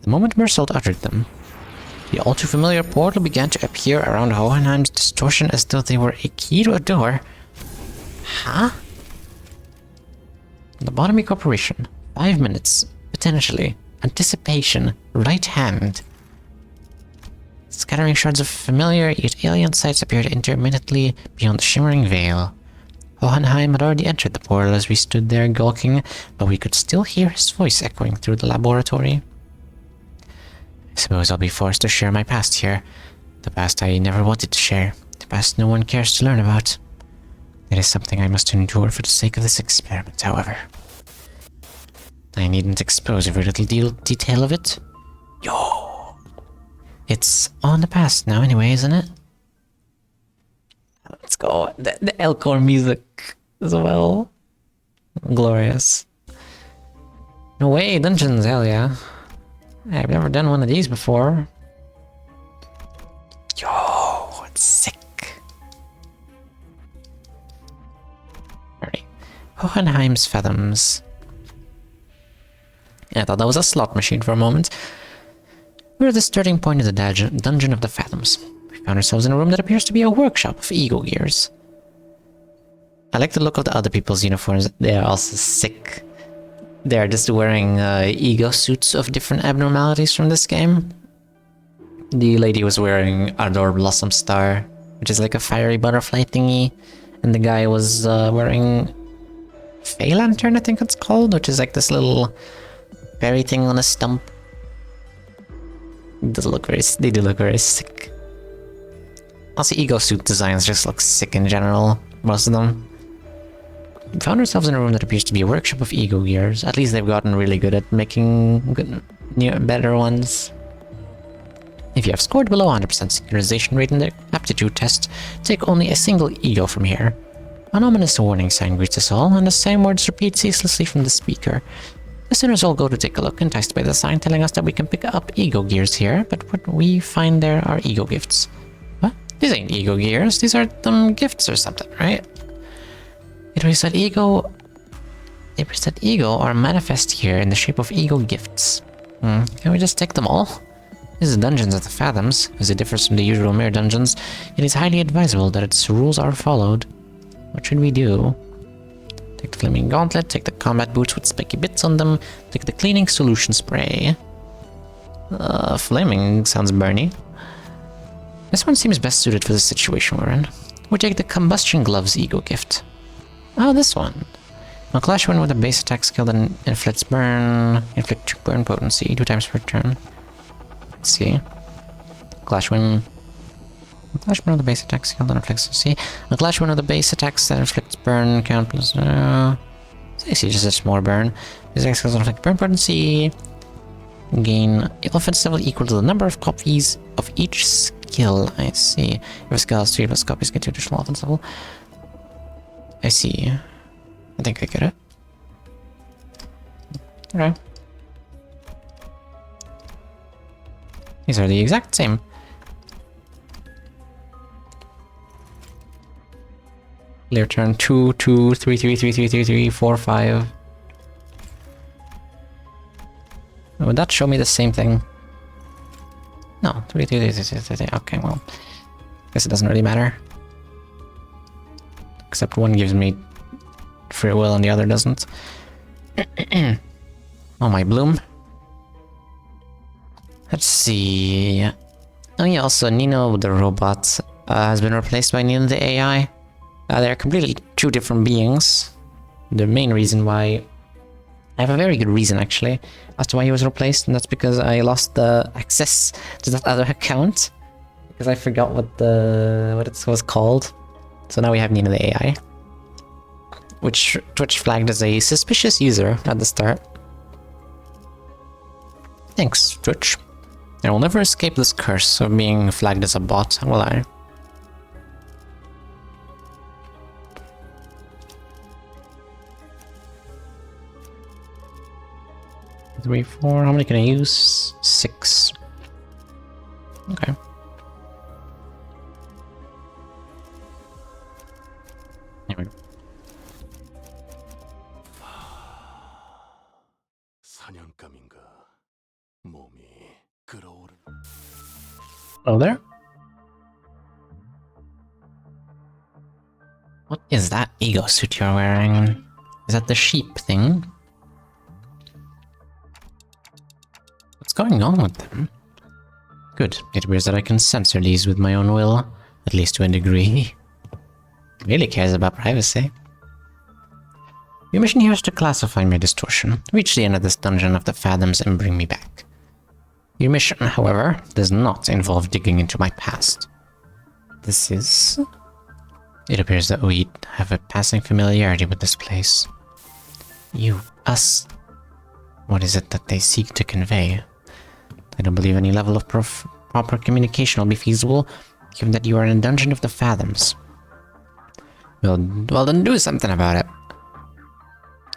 The moment Mersault uttered them, the all-too-familiar portal began to appear around Hohenheim's distortion as though they were a key to a door. Huh? Lobotomy Corporation. 5 minutes. Potentially. Anticipation. Right hand. Scattering shards of familiar yet alien sights appeared intermittently beyond the shimmering veil. Hohenheim had already entered the portal as we stood there gawking, but we could still hear his voice echoing through the laboratory. I suppose I'll be forced to share my past here. The past I never wanted to share. The past no one cares to learn about. It is something I must endure for the sake of this experiment, however. I needn't expose every little detail of it. Yo! It's all in the past now anyway, isn't it? Let's go. The Elcor music as well. Glorious. No way, dungeons, hell yeah. I've never done one of these before. Yo, it's sick. Alright. Hohenheim's Fathoms. Yeah, I thought that was a slot machine for a moment. We're at the starting point of the Dungeon of the Fathoms. We found ourselves in a room that appears to be a workshop of ego gears. I like the look of the other people's uniforms. They are also sick. They're just wearing ego suits of different abnormalities from this game. The lady was wearing Ardor Blossom Star, which is like a fiery butterfly thingy. And the guy was wearing Fey Lantern, I think it's called, which is like this little berry thing on a stump. They do look very sick. Also, ego suit designs just look sick in general, most of them. We found ourselves in a room that appears to be a workshop of ego gears. At least they've gotten really good at making better ones. If you have scored below 100% synchronization rate in the aptitude test, take only a single ego from here. An ominous warning sign greets us all, and the same words repeat ceaselessly from the speaker. As soon as all go to take a look, enticed by the sign telling us that we can pick up ego gears here, but what we find there are ego gifts. What? These ain't ego gears, these are them gifts or something, right? It was that ego are manifest here in the shape of ego gifts. Can we just take them all? This is Dungeons of the Fathoms. As it differs from the usual mere dungeons, it is highly advisable that its rules are followed. What should we do? Take the flaming gauntlet, take the combat boots with spiky bits on them, take the cleaning solution spray. Flaming sounds burny. This one seems best suited for the situation we're in. We take the combustion gloves ego gift. Oh, this one. I'll clash one with a base attack skill that inflicts burn potency 2 times per turn. Let's see. Clash one with the base attack skill that inflicts. See, a clash one of the base attacks that inflicts burn count plus. I see, just a more burn. These attack skills inflict burn potency. Gain offense level equal to the number of copies of each skill. I see. If a skill has 3 plus copies, get 2 additional offense level. I see. I think I get it. Okay. These are the exact same. Clear turn 2, 2, 3, 3, 3, 3, 3, 3, 4, 5. Would that show me the same thing? No. Okay, well. Guess it doesn't really matter. Except one gives me free will and the other doesn't. Oh, my bloom. Let's see. Oh yeah, also Nino the robot has been replaced by Nino the AI. They're completely two different beings. The main reason why... I have a very good reason actually as to why he was replaced, and that's because I lost the access to that other account. Because I forgot what it was called. So now we have Nino the AI. Which Twitch flagged as a suspicious user at the start. Thanks, Twitch. I will never escape this curse of being flagged as a bot, will I? Three, four. How many can I use? 6. Okay. There we go. Hello there. What is that ego suit you're wearing? Is that the sheep thing? What's going on with them? Good. It appears that I can censor these with my own will, at least to a degree. Really cares about privacy. Your mission here is to classify my distortion, reach the end of this dungeon of the fathoms, and bring me back. Your mission, however, does not involve digging into my past. This is... It appears that we have a passing familiarity with this place. You, us... What is it that they seek to convey? I don't believe any level of proper communication will be feasible, given that you are in a dungeon of the fathoms. Well, then do something about it.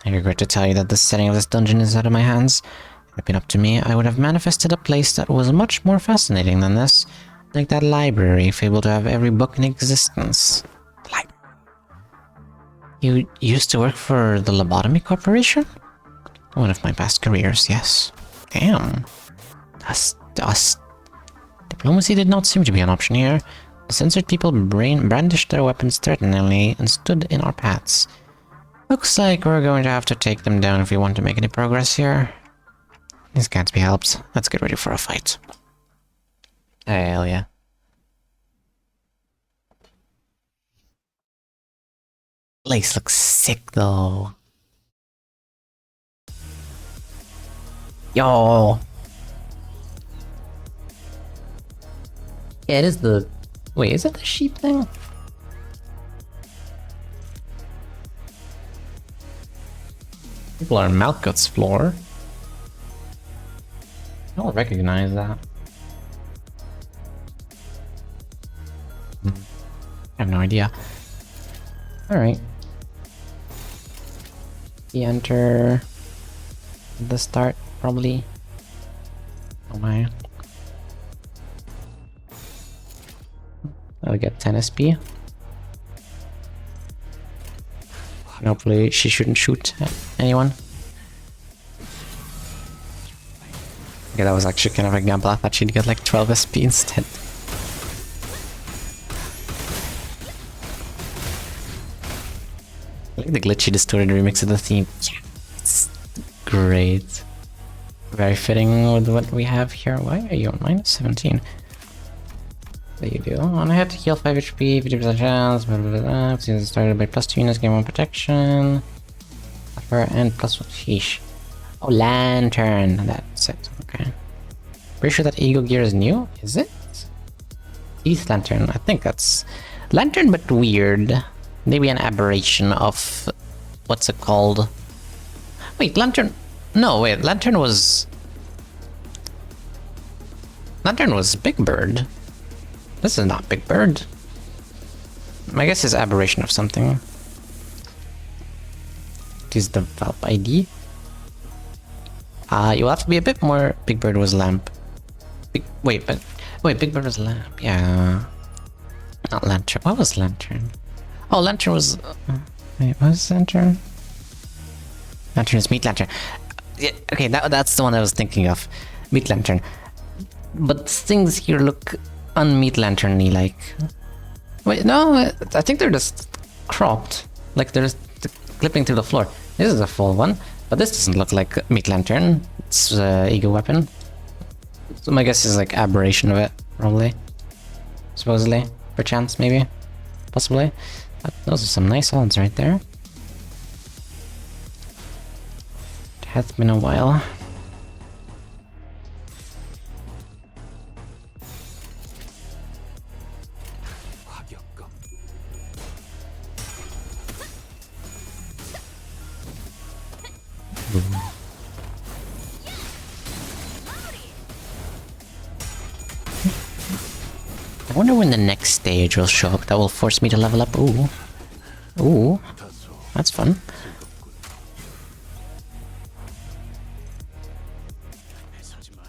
I regret to tell you that the setting of this dungeon is out of my hands. If it had been up to me, I would have manifested a place that was much more fascinating than this. Like that library, fabled to have every book in existence. Library. You used to work for the Lobotomy Corporation? One of my past careers, yes. Damn. Diplomacy did not seem to be an option here. The censored people brandished their weapons threateningly and stood in our paths. Looks like we're going to have to take them down if we want to make any progress here. These can't be helped. Let's get ready for a fight. Hell yeah. Place looks sick though. Yo! Yeah, it is the... Wait, is it the sheep thing? People are on Malkuth's floor. I don't recognize that. I have no idea. Alright. We enter the start, probably. Oh my. I'll get 10 SP. Hopefully she shouldn't shoot at anyone. Okay, that was actually kind of a gamble. I thought she'd get like 12 SP instead. I like the glitchy distorted remix of the theme. Yeah, it's great. Very fitting with what we have here. Why are you on -17? There you do. On a hit, heal 5 HP, 50% chance, blah blah blah. Since it started by +2 units, gain 1 protection. Buffer and +1. Sheesh. Oh, lantern. That's it. Okay. Pretty sure that Eagle gear is new. Is it? Teeth lantern. I think that's lantern, but weird. Maybe an aberration of what's it called? Wait, lantern. No, wait. Lantern was Big Bird. This is not Big Bird. I guess it's aberration of something. It is the Valp ID. You'll have to be a bit more. Big Bird was lamp. Wait, Big Bird was lamp. Yeah. Not lantern. What was lantern? Oh, lantern was. Wait, what was lantern? Lantern is meat lantern. Yeah, okay, that's the one I was thinking of. Meat lantern. But things here look un-meat lantern-y like. Wait, no, I think they're just cropped. Like they're just clipping through the floor. This is a full one, but this doesn't look like meat lantern. It's ego weapon. So my guess is like aberration of it, probably. Supposedly. Perchance, maybe. Possibly. But those are some nice odds right there. It has been a while. I wonder when the next stage will show up that will force me to level up. Ooh. Ooh. That's fun.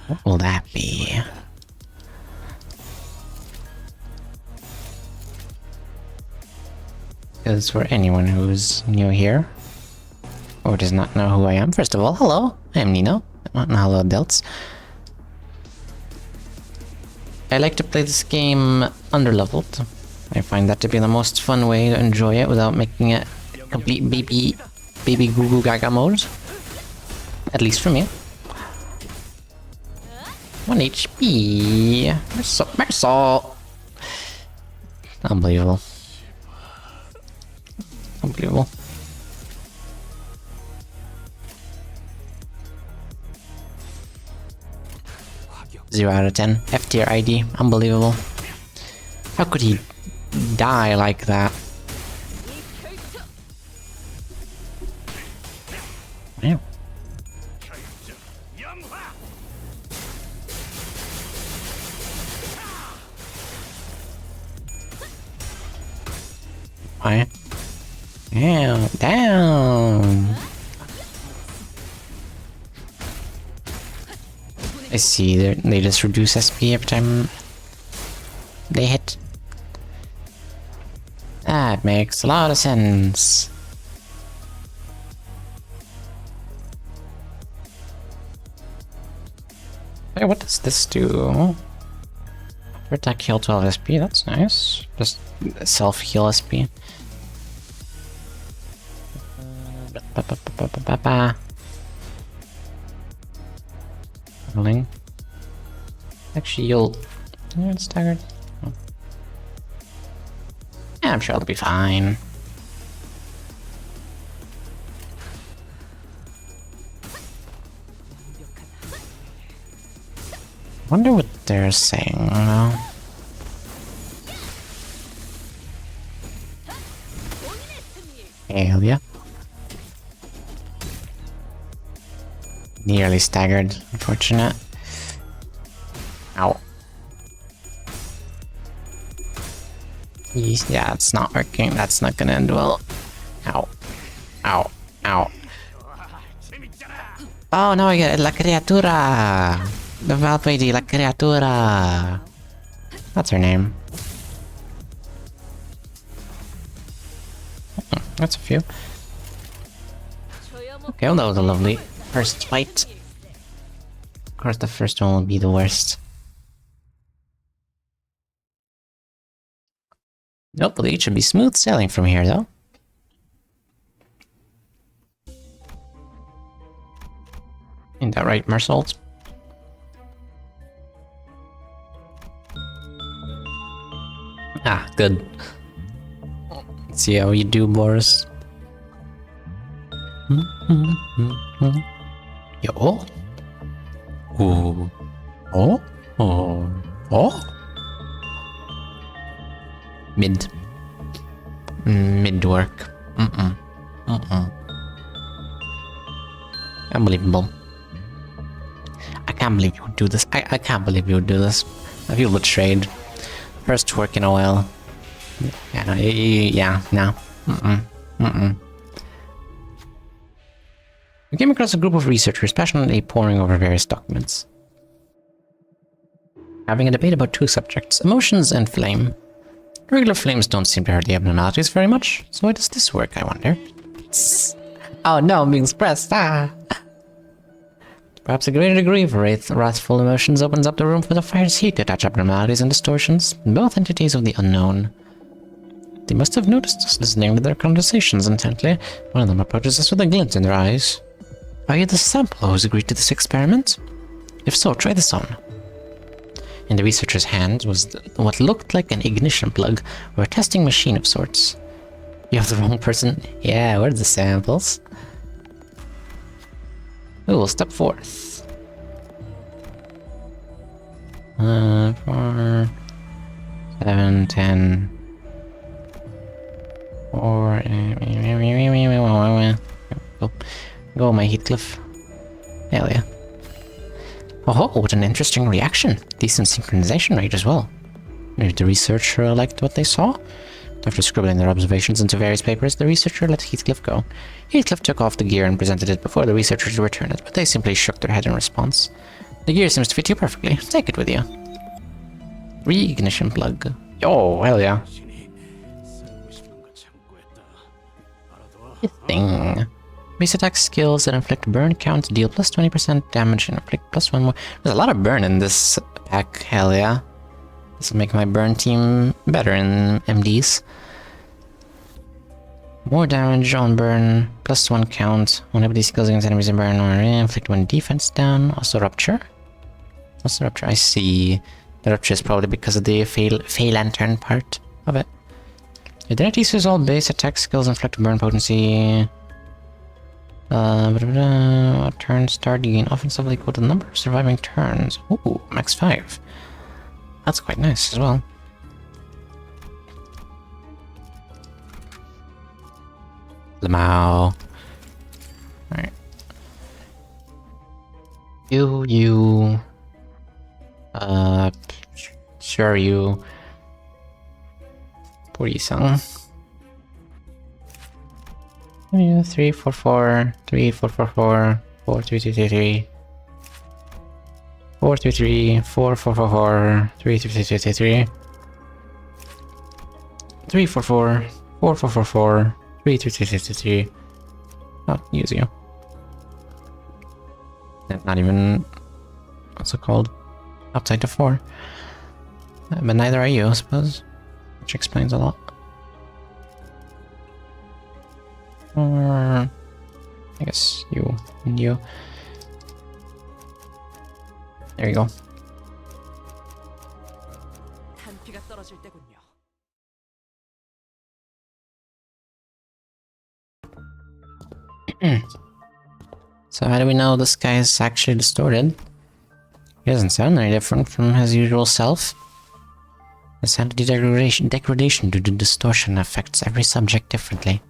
What will that be? Because for anyone who's new here, or does not know who I am, first of all, hello, I'm Nino. Hello, adults. I like to play this game underleveled. I find that to be the most fun way to enjoy it without making it complete baby goo goo gaga mode. At least for me. 1 HP. Mersault. Unbelievable. Unbelievable. 0 out of 10. F tier ID. Unbelievable. How could he die like that? Wow. Why? Down, down. I see, they just reduce SP every time they hit. That makes a lot of sense. Wait, what does this do? Attack heal 12 SP, that's nice. Just self-heal SP. Healing. Actually, you'll... You're staggered. Oh. Yeah, I'm sure it'll be fine. Wonder what they're saying, though. Hell yeah. Nearly staggered, unfortunate. Ow. Yeah, it's not working. That's not gonna end well. Ow. Ow. Ow. Oh, no, I get it. La criatura. The Valpede, la criatura. That's her name. That's a few. Okay, well, that was a lovely first fight. Of course, the first one will be the worst. Hopefully, it should be smooth sailing from here, though. Ain't that right, Mersault? Ah, good. Let's see how you do, Boris. Yo. Oh. Oh. Oh. Oh. Mid. Mid work. Unbelievable. I can't believe you would do this. I can't believe you would do this. I feel betrayed. First work in a while. Yeah, no, yeah, no. We came across a group of researchers passionately poring over various documents. Having a debate about two subjects, emotions and flame. Regular flames don't seem to hurt the abnormalities very much, so why does this work, I wonder? Oh no, I'm being expressed, ah! Perhaps a greater degree of wrathful emotions opens up the room for the fire's heat to touch abnormalities and distortions, both entities of the unknown. They must have noticed us listening to their conversations intently. One of them approaches us with a glint in their eyes. Are you the sample who's agreed to this experiment? If so, try this on. In the researcher's hand was what looked like an ignition plug or a testing machine of sorts. You have the wrong person. Yeah, we're the samples. Who will step forth? 4, 7, 10. 4. Go, my Heathcliff. Hell yeah. Oh, what an interesting reaction. Decent synchronization rate as well. Maybe the researcher liked what they saw? After scribbling their observations into various papers, the researcher let Heathcliff go. Heathcliff took off the gear and presented it before the researchers to return it, but they simply shook their head in response. The gear seems to fit you perfectly. Take it with you. Re-ignition plug. Oh, hell yeah. Thing. Base attack skills that inflict burn count, deal plus 20% damage and inflict plus 1 more. There's a lot of burn in this pack, hell yeah. This will make my burn team better in MDs. More damage on burn, plus 1 count. On ability skills against enemies in burn or inflict 1 defense down. Also rupture. What's the rupture? I see. The rupture is probably because of the Fey Lantern part of it. Identities is all base attack skills inflict burn potency. Turn start, you gain offensively equal to the number of surviving turns. Ooh, max 5. That's quite nice as well. Lamau. Alright. You. Sure you. Puri-san. 3, 4, 4, 3, 4, 4, 4, 4, 3, 3, 3, 3, 4, 3, 3, 4, 4, 4, 4, 3, 3, 3, 3, 3, 3, 4, 4, 4, 4, 4, 4, 3, 3, 3, 3, 3. Oh, use you. Not even, what's it called? Outside the 4. But neither are you, I suppose. Which explains a lot. Or I guess you and you. There you go. So how do we know this guy is actually distorted? He doesn't sound any different from his usual self. The sanity degradation due to distortion affects every subject differently.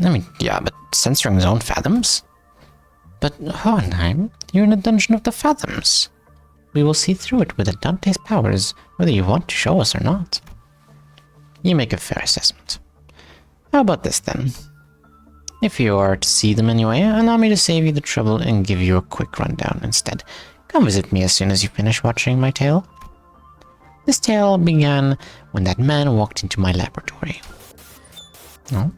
I mean, yeah, but censoring his own fathoms? But, Hohenheim, you're in a dungeon of the fathoms. We will see through it with Dante's powers, whether you want to show us or not. You make a fair assessment. How about this, then? If you are to see them anyway, allow me to save you the trouble and give you a quick rundown instead. Come visit me as soon as you finish watching my tale. This tale began when that man walked into my laboratory. Oh?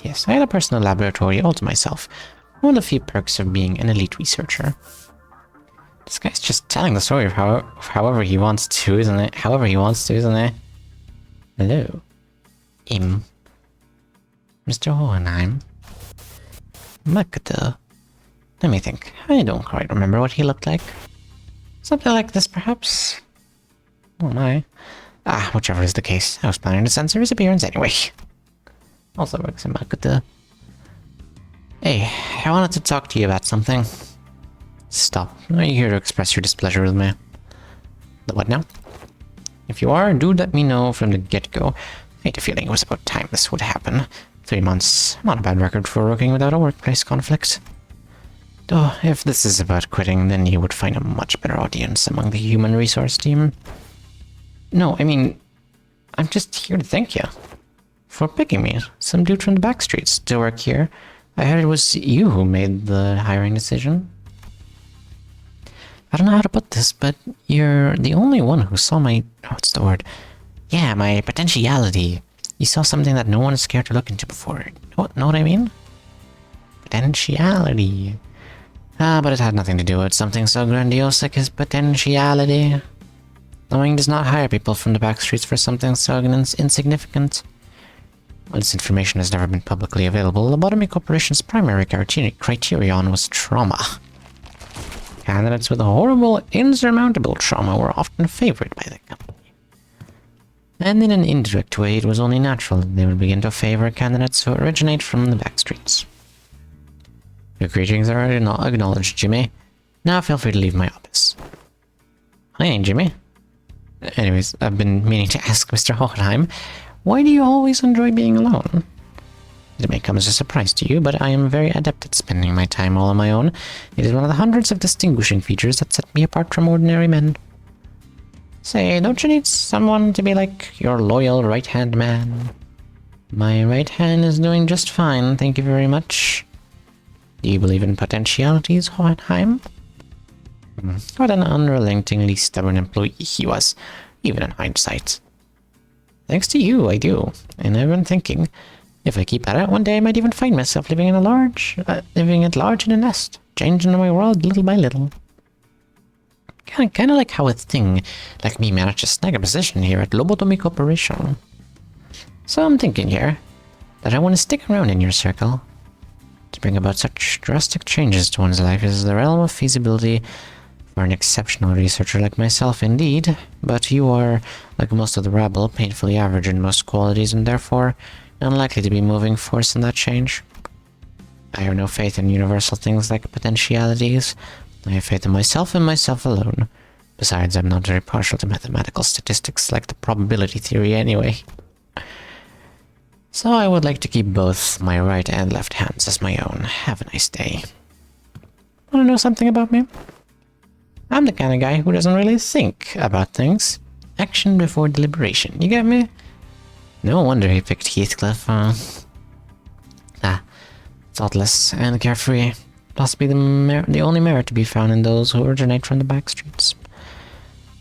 Yes, I had a personal laboratory all to myself. One of the few perks of being an elite researcher. This guy's just telling the story of however he wants to, isn't it? However he wants to, isn't it? Hello. Mr. Hohenheim. Makata. Let me think. I don't quite remember what he looked like. Something like this, perhaps? Oh my. Ah, whichever is the case. I was planning to censor his appearance anyway. Also works in Makata. Hey, I wanted to talk to you about something. Stop. Are you here to express your displeasure with me? The what now? If you are, do let me know from the get-go. I had a feeling it was about time this would happen. 3 months, not a bad record for working without a workplace conflict. Though, if this is about quitting, then you would find a much better audience among the human resource team. No, I mean, I'm just here to thank you for picking me. Some dude from the back streets to work here. I heard it was you who made the hiring decision. I don't know how to put this, but you're the only one who saw my... what's the word? Yeah, my potentiality. You saw something that no one is scared to look into before. Know what I mean? Potentiality. But it had nothing to do with something so grandiose like his potentiality. Knowing does not hire people from the back streets for something so insignificant. While this information has never been publicly available, Lobotomy Corporation's primary criterion was trauma. Candidates with horrible, insurmountable trauma were often favored by the company. And in an indirect way, it was only natural that they would begin to favor candidates who originate from the back streets. Your greetings are acknowledged, Jimmy. Now feel free to leave my office. Hi, Jimmy. Anyways, I've been meaning to ask Mr. Hohenheim, why do you always enjoy being alone? It may come as a surprise to you, but I am very adept at spending my time all on my own. It is one of the hundreds of distinguishing features that set me apart from ordinary men. Say, don't you need someone to be like your loyal right-hand man? My right hand is doing just fine, thank you very much. Do you believe in potentialities, Hohenheim? What an unrelentingly stubborn employee he was, even in hindsight. Thanks to you, I do. And I've been thinking, if I keep at it, one day I might even find myself living at large in a nest, changing my world little by little. Kind of like how a thing like me managed to snag a position here at Lobotomy Corporation. So I'm thinking here that I want to stick around in your circle. To bring about such drastic changes to one's life is the realm of feasibility for an exceptional researcher like myself indeed, but you are, like most of the rabble, painfully average in most qualities and therefore unlikely to be moving force in that change. I have no faith in universal things like potentialities. I have faith in myself and myself alone. Besides, I'm not very partial to mathematical statistics like the probability theory anyway. So I would like to keep both my right and left hands as my own. Have a nice day. Want to know something about me? I'm the kind of guy who doesn't really think about things. Action before deliberation, you get me? No wonder he picked Heathcliff. Thoughtless and carefree. Possibly the only merit to be found in those who originate from the back streets.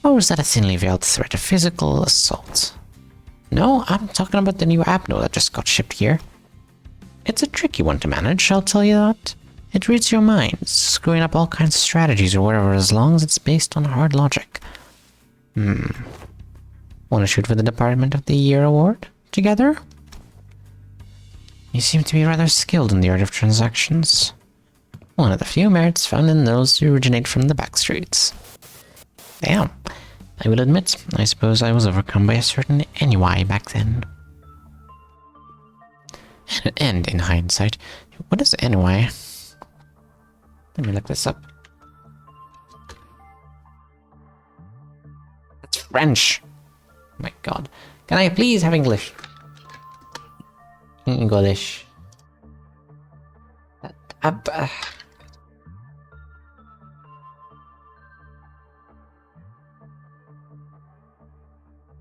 Or is that a thinly veiled threat of physical assault? No, I'm talking about the new Abno that just got shipped here. It's a tricky one to manage, I'll tell you that. It reads your minds, screwing up all kinds of strategies or whatever as long as it's based on hard logic. Want to shoot for the Department of the Year award? Together? You seem to be rather skilled in the art of transactions. One of the few merits found in those who originate from the back streets. Damn. I will admit, I suppose I was overcome by a certain NY back then. And in hindsight, what is NY? Let me look this up. That's French. Oh my god. Can I please have English? English.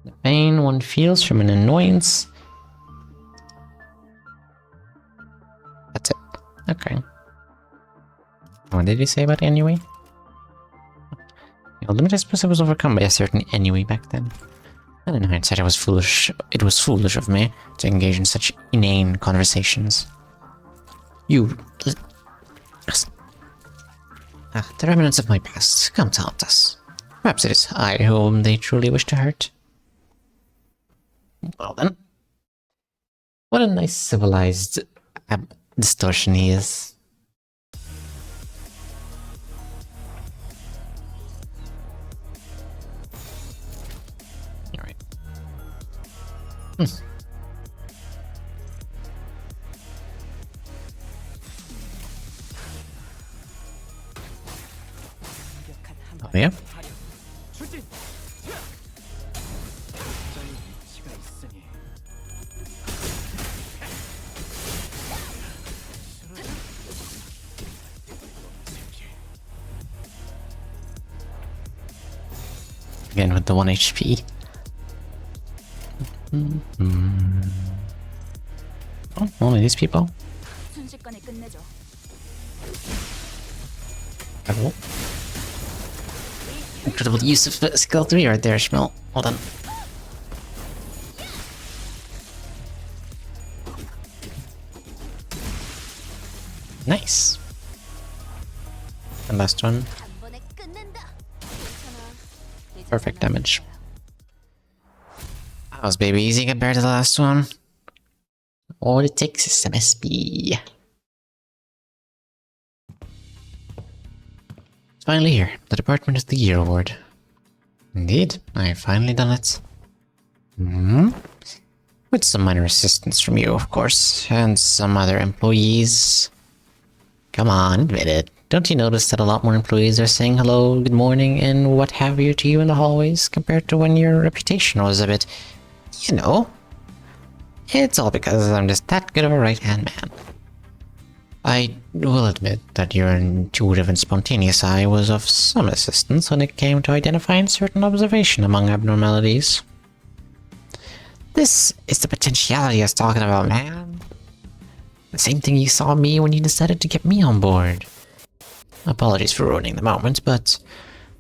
The pain one feels from an annoyance. That's it. Okay. What did he say about anyway? The ultimate, I suppose I was overcome by a certain anyway back then. And in hindsight, I was foolish. It was foolish of me to engage in such inane conversations. The remnants of my past come to haunt us. Perhaps it is I whom they truly wish to hurt. Well then. What a nice civilized distortion he is. Alright. Oh yeah? Again with the 1 HP. Oh, only these people. Oh. Incredible use of skill 3 right there, Schmel. Hold on. Nice. last one. Perfect damage. That was baby easy compared to the last one. All it takes is some SP. It's finally here, the Department of the Year award. Indeed, I've finally done it. With some minor assistance from you, of course, and some other employees. Come on, admit it. Don't you notice that a lot more employees are saying hello, good morning, and what have you to you in the hallways compared to when your reputation was a bit, you know? It's all because I'm just that good of a right-hand man. I will admit that your intuitive and spontaneous eye was of some assistance when it came to identifying certain observation among abnormalities. This is the potentiality I was talking about, man. The same thing you saw me when you decided to get me on board. Apologies for ruining the moment, but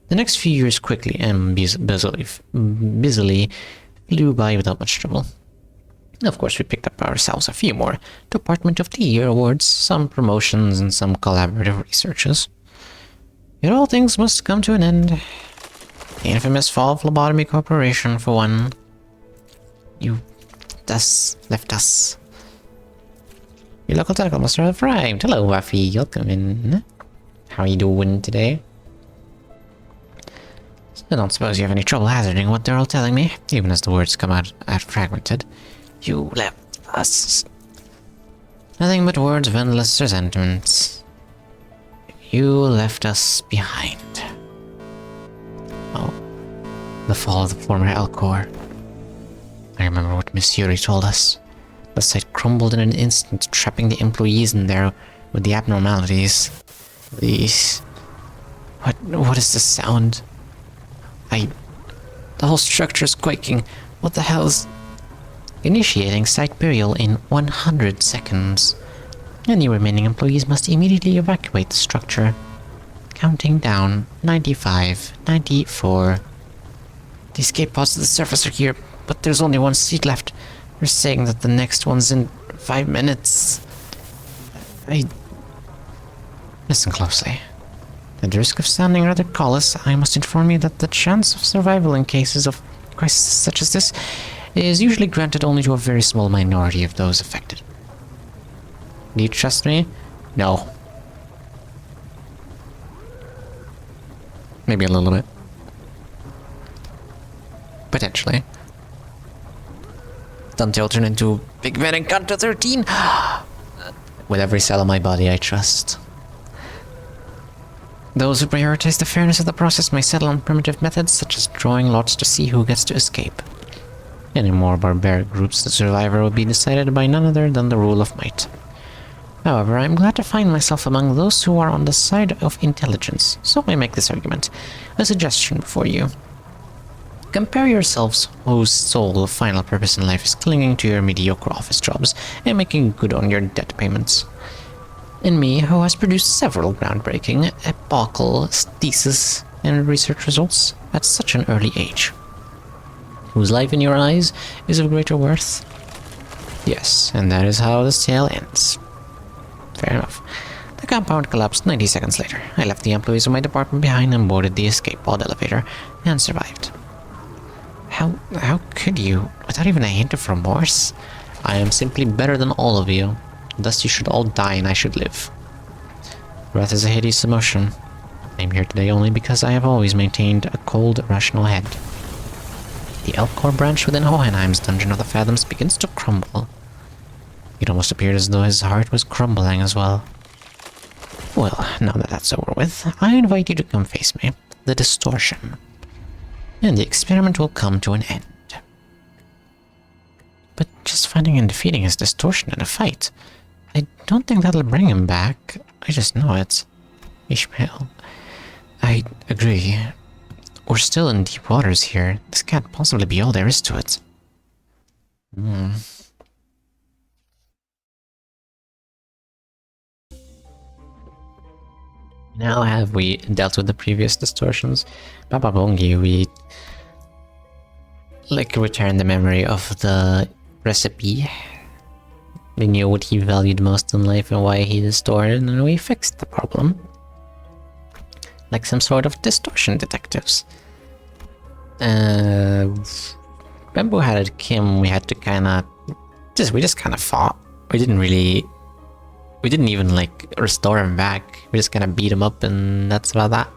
the next few years quickly and busily flew by without much trouble. Of course, we picked up ourselves a few more Department of the Year awards, some promotions, and some collaborative researches. Yet all things must come to an end. The infamous fall of Lobotomy Corporation, for one. You thus left us. Your local telecom must have arrived. Hello, Waffy. Welcome in. How are you doing today? I don't suppose you have any trouble hazarding what they're all telling me, even as the words come out fragmented. You left us. Nothing but words of endless resentment. You left us behind. Oh, the fall of the former Elcor. I remember what Miss Yuri told us. The site crumbled in an instant, trapping the employees in there with the abnormalities. These... What is this sound? The whole structure is quaking. What the hell's... Initiating site burial in 100 seconds. Any remaining employees must immediately evacuate the structure. Counting down. 95, 94. The escape pods to the surface are here, but there's only one seat left. They're saying that the next one's in 5 minutes. Listen closely. At the risk of sounding rather callous, I must inform you that the chance of survival in cases of crisis such as this is usually granted only to a very small minority of those affected. Do you trust me? No. Maybe a little bit. Potentially. Until turn into Big Man Encanto 13! With every cell of my body, I trust. Those who prioritize the fairness of the process may settle on primitive methods such as drawing lots to see who gets to escape. In more barbaric groups, the survivor will be decided by none other than the rule of might. However, I am glad to find myself among those who are on the side of intelligence, so I make this argument, a suggestion before you. Compare yourselves whose sole final purpose in life is clinging to your mediocre office jobs and making good on your debt payments. And me, who has produced several groundbreaking, epochal theses and research results at such an early age. Whose life in your eyes is of greater worth? Yes, and that is how this tale ends. Fair enough. The compound collapsed 90 seconds later. I left the employees of my department behind and boarded the escape pod elevator, and survived. How could you, without even a hint of remorse? I am simply better than all of you. Thus you should all die and I should live. Wrath is a hideous emotion. I am here today only because I have always maintained a cold, rational head. The Elcor branch within Hohenheim's Dungeon of the Fathoms begins to crumble. It almost appeared as though his heart was crumbling as well. Well, now that that's over with, I invite you to come face me, the distortion. And the experiment will come to an end. But just finding and defeating his distortion in a fight, I don't think that'll bring him back. I just know it. Ishmael. I agree. We're still in deep waters here. This can't possibly be all there is to it. Now have we dealt with the previous distortions? Papa Bongi, we return the memory of the recipe. We knew what he valued most in life and why he distorted, and we fixed the problem. like some sort of distortion detectives. Remember we had Kim, we had to we just kind of fought. We didn't even like restore him back. We just kind of beat him up, and that's about that.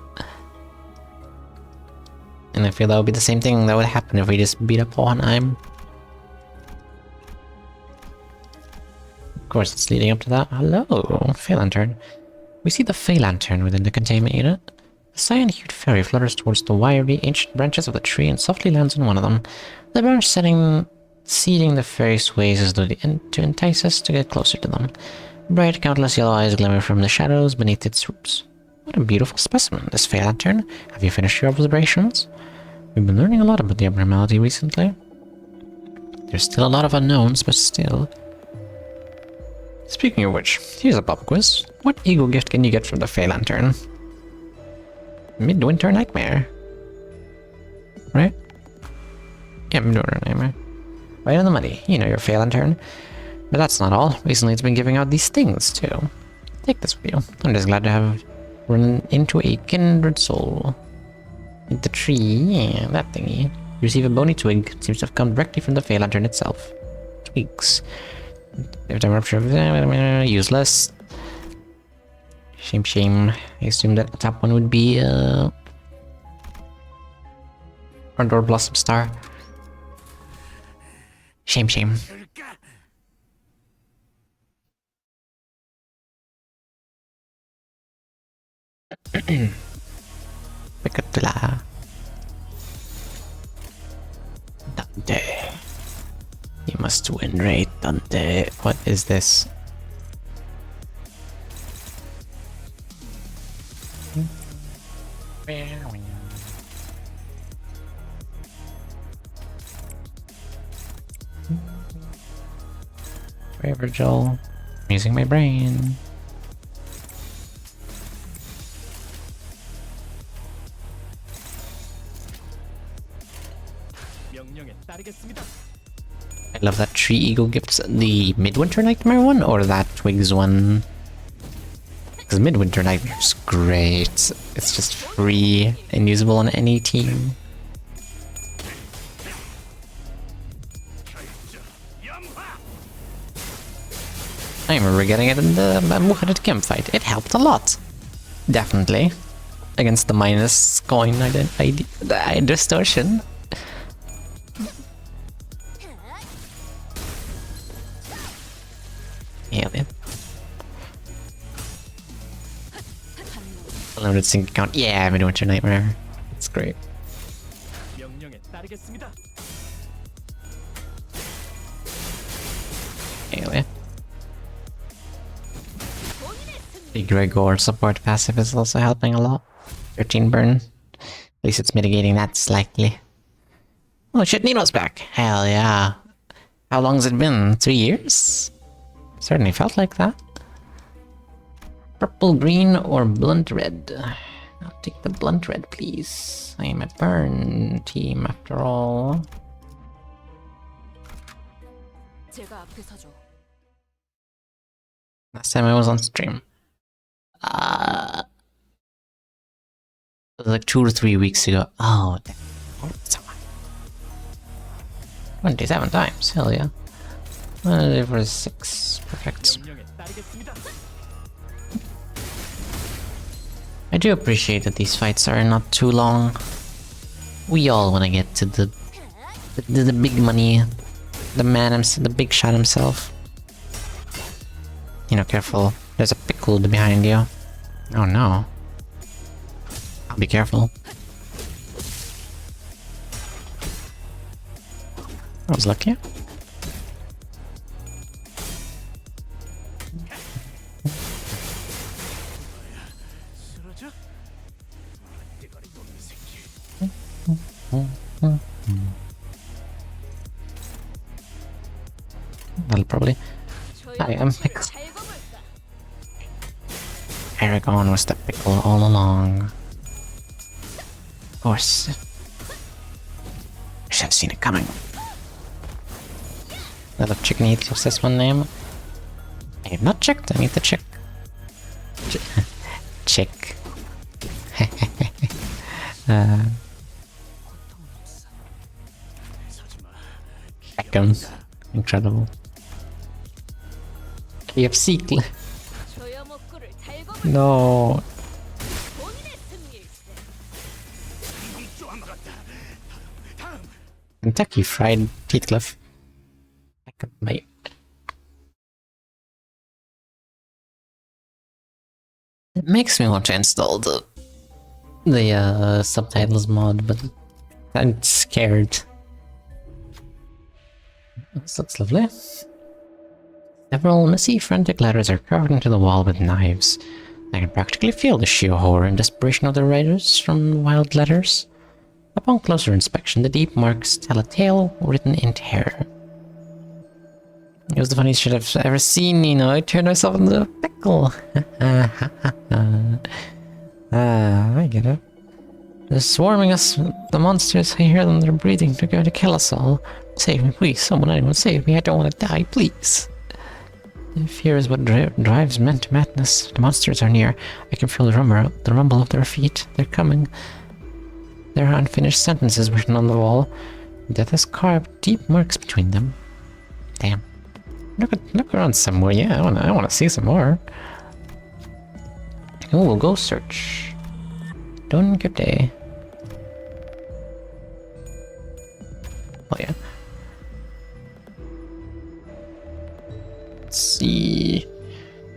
And I feel that would be the same thing that would happen if we just beat up Hohenheim. Of course, it's leading up to that. Hello, Fey Lantern. We see the Fey Lantern within the containment unit. The cyan-hued fairy flutters towards the wiry, ancient branches of the tree and softly lands on one of them. The branch seeding the fairy sways as though to entice us to get closer to them. Bright, countless yellow eyes glimmer from the shadows beneath its roots. What a beautiful specimen, this Fey Lantern. Have you finished your observations? We've been learning a lot about the abnormality recently. There's still a lot of unknowns, but still. Speaking of which, here's a pop quiz. What ego gift can you get from the Fey Lantern? Midwinter Nightmare. Right? Yeah, Midwinter Nightmare. Right on the money. You know your Fey Lantern. But that's not all. Recently it's been giving out these things, too. Take this with you. I'm just glad to have run into a kindred soul. In the tree, yeah, that thingy. You receive a bony twig. It seems to have come directly from the Fey Lantern itself. Twigs. Lifetime rupture of useless. Shame. I assume that the top one would be Front Blossom Star. Shame. Picatula. Dante. You must win, right, Dante? What is this? Very Virgil. I'm using my brain. I love that Tree Eagle gifts the Midwinter Nightmare one or that Twigs one. Because Midwinter Nightmare is great. It's just free and usable on any team. I remember getting it in the Muhammad Kim fight. It helped a lot. Definitely. Against the minus coin distortion. Yeah, man. Unlimited sync account. Yeah, Midwinter Nightmare. It's great. Anyway. The Gregor support passive is also helping a lot. 13 burn. At least it's mitigating that slightly. Oh shit, Nino's back! Hell yeah. How long's it been? 3 years? Certainly felt like that. Purple, green, or blunt red? I'll take the blunt red, please. I am a burn team after all. Last time I was on stream. It was like 2 or 3 weeks ago. Oh, damn. 27 times, hell yeah. For 6, perfect. I do appreciate that these fights are not too long. We all want to get to the big money, the man himself, the big shot himself. You know, careful. There's a pickle behind you. Oh no. I'll be careful. I was lucky. That'll probably... I am pickle. Aragon was the pickle all along. Of course. I should have seen it coming. I love chicken eats. What's this one name? I have not checked. I need to check. Check. Beckham. Incredible. KFC. No. Kentucky Fried Heathcliff. Beckham, mate. It makes me want to install the subtitles mod, but I'm scared. This looks lovely. Several messy, frantic letters are carved into the wall with knives. I can practically feel the sheer horror and desperation of the writers from the wild letters. Upon closer inspection, the deep marks tell a tale written in terror. It was the funniest shit I've ever seen, you know, I turned myself into a pickle. I get it. They're swarming us, the monsters, I hear them, they're breathing, they're going to kill us all. Save me, please, someone, anyone, save me, I don't want to die, please. Fear is what drives men to madness. The monsters are near. I can feel the rumble of their feet. They're coming. There are unfinished sentences written on the wall. Death has carved deep marks between them. Damn. Look around somewhere. Yeah, I wanna see some more. Oh, we'll go search. Don Quixote. Oh yeah. Let's see.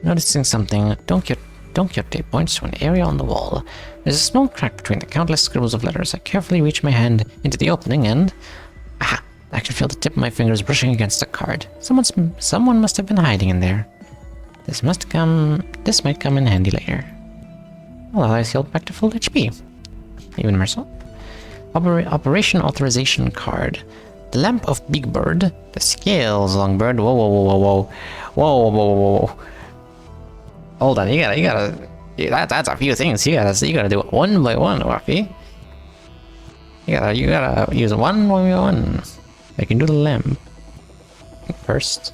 Noticing something. Don Quixote points to an area on the wall. There's a small crack between the countless scribbles of letters. I carefully reach my hand into the opening and... Aha! I can feel the tip of my fingers brushing against a card. Someone must have been hiding in there. This might come in handy later. Well, I healed back to full HP. Even myself. Operation Authorization Card. The Lamp of Big Bird. The Scales Longbird. Whoa, whoa, whoa, whoa, whoa. Whoa, whoa, whoa, whoa. Hold on, you gotta... That's a few things. You gotta do it one by one, Waffy. You gotta use one by one. I can do the lamp first.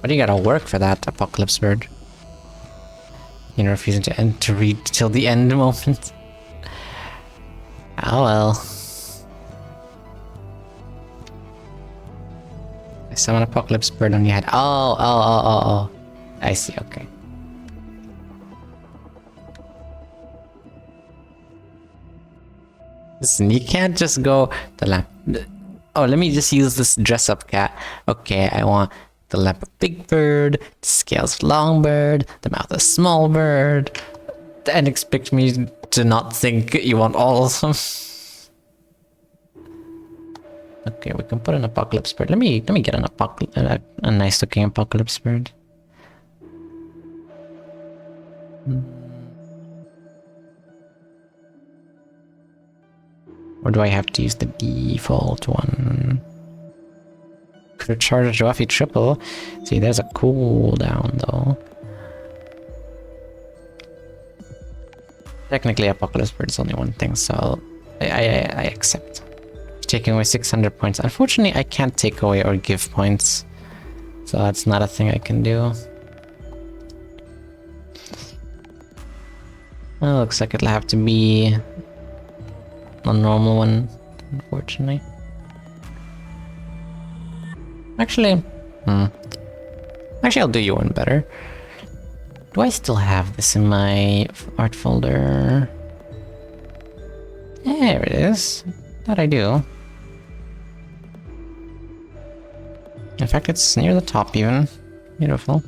But you gotta work for that, Apocalypse Bird. You know, refusing to read till the end moment. Oh well. I summon Apocalypse Bird on your head. Oh. I see, okay. Listen, you can't just go the lamp. Oh, let me just use this dress up cat. Okay, I want the lamp of Big Bird, the scales of Long Bird, the mouth of Small Bird, and expect me to not think you want all of them. Okay, we can put an Apocalypse Bird. Let me get a nice looking Apocalypse Bird. Or do I have to use the default one? Could charge a Waffy triple. See, there's a cooldown though. Technically, Apocalypse Bird is only one thing, so I accept. Taking away 600 points. Unfortunately, I can't take away or give points, so that's not a thing I can do. Well, looks like it'll have to be a normal one, unfortunately. Actually, I'll do you one better. Do I still have this in my art folder? There it is. That I do. In fact, it's near the top even. Beautiful.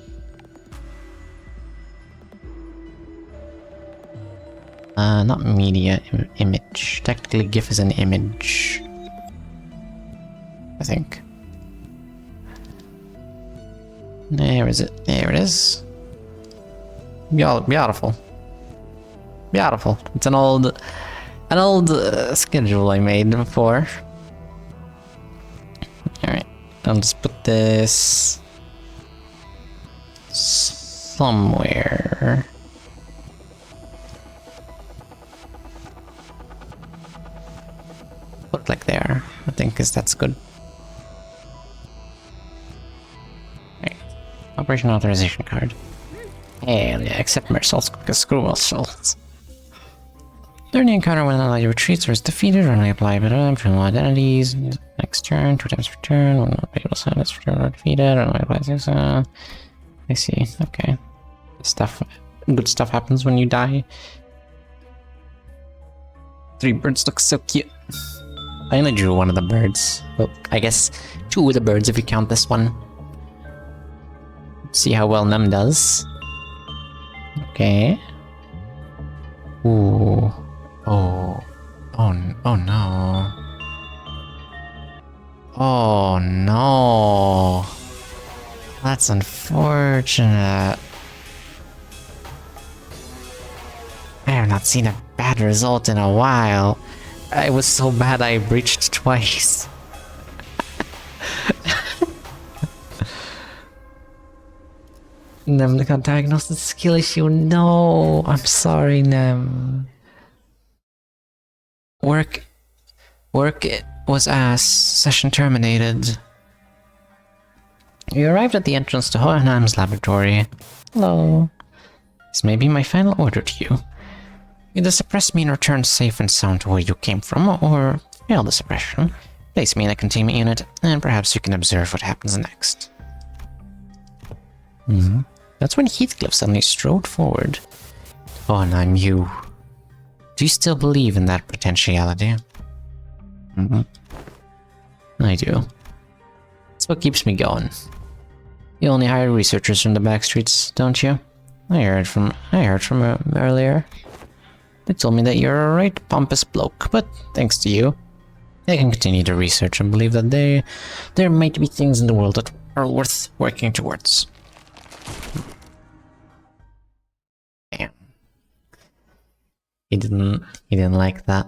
Not media, image. Technically, GIF is an image. I think. There is it. There it is. Beautiful. Beautiful. It's an old schedule I made before. Alright. I'll just put this somewhere. Put it like there, I think, because that's good. Right. Operation Authorization Card. Hell yeah, except Mersal's because screw Mersal's. During the encounter, when an ally retreats or is defeated, only apply a bit of them from identities. Next turn, 2 times return, when not able to sign this return or defeated, only apply 6. I see, okay. Good stuff happens when you die. 3 birds look so cute. I only drew one of the birds. Well, I guess 2 of the birds if you count this one. See how well Nem does. Okay. Ooh. Oh no. Oh no. That's unfortunate. I have not seen a bad result in a while. It was so bad I breached twice. Nem got diagnosed with a skill issue. No, I'm sorry, Nem. Work was asked. Session terminated. You arrived at the entrance to Hohenheim's laboratory. Hello. This may be my final order to you. Either suppress me and return safe and sound to where you came from, or fail the suppression. Place me in a containment unit, and perhaps you can observe what happens next. That's when Heathcliff suddenly strode forward. Hohenheim, you... Do you still believe in that potentiality? I do. It's what keeps me going. You only hire researchers from the back streets, don't you? I heard from earlier. They told me that you're a right pompous bloke, but thanks to you, I can continue to research and believe that there might be things in the world that are worth working towards. Damn. He didn't like that.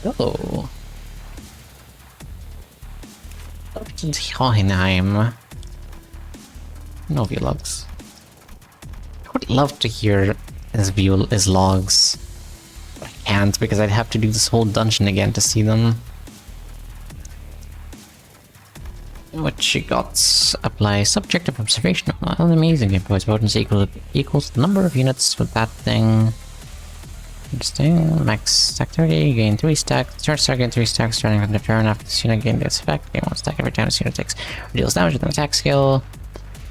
Oh. Hohenheim. No vlogs. I would love to hear his logs. I can't because I'd have to do this whole dungeon again to see them. What she got? Apply subjective observation. Well, amazing. Employs potency equals the number of units with that thing. Interesting. Max stack 30, gain 3 stacks. Start gain 3 stacks starting from the turn after this unit gain this effect. Gain 1 stack every time this unit takes or deals damage with an attack skill.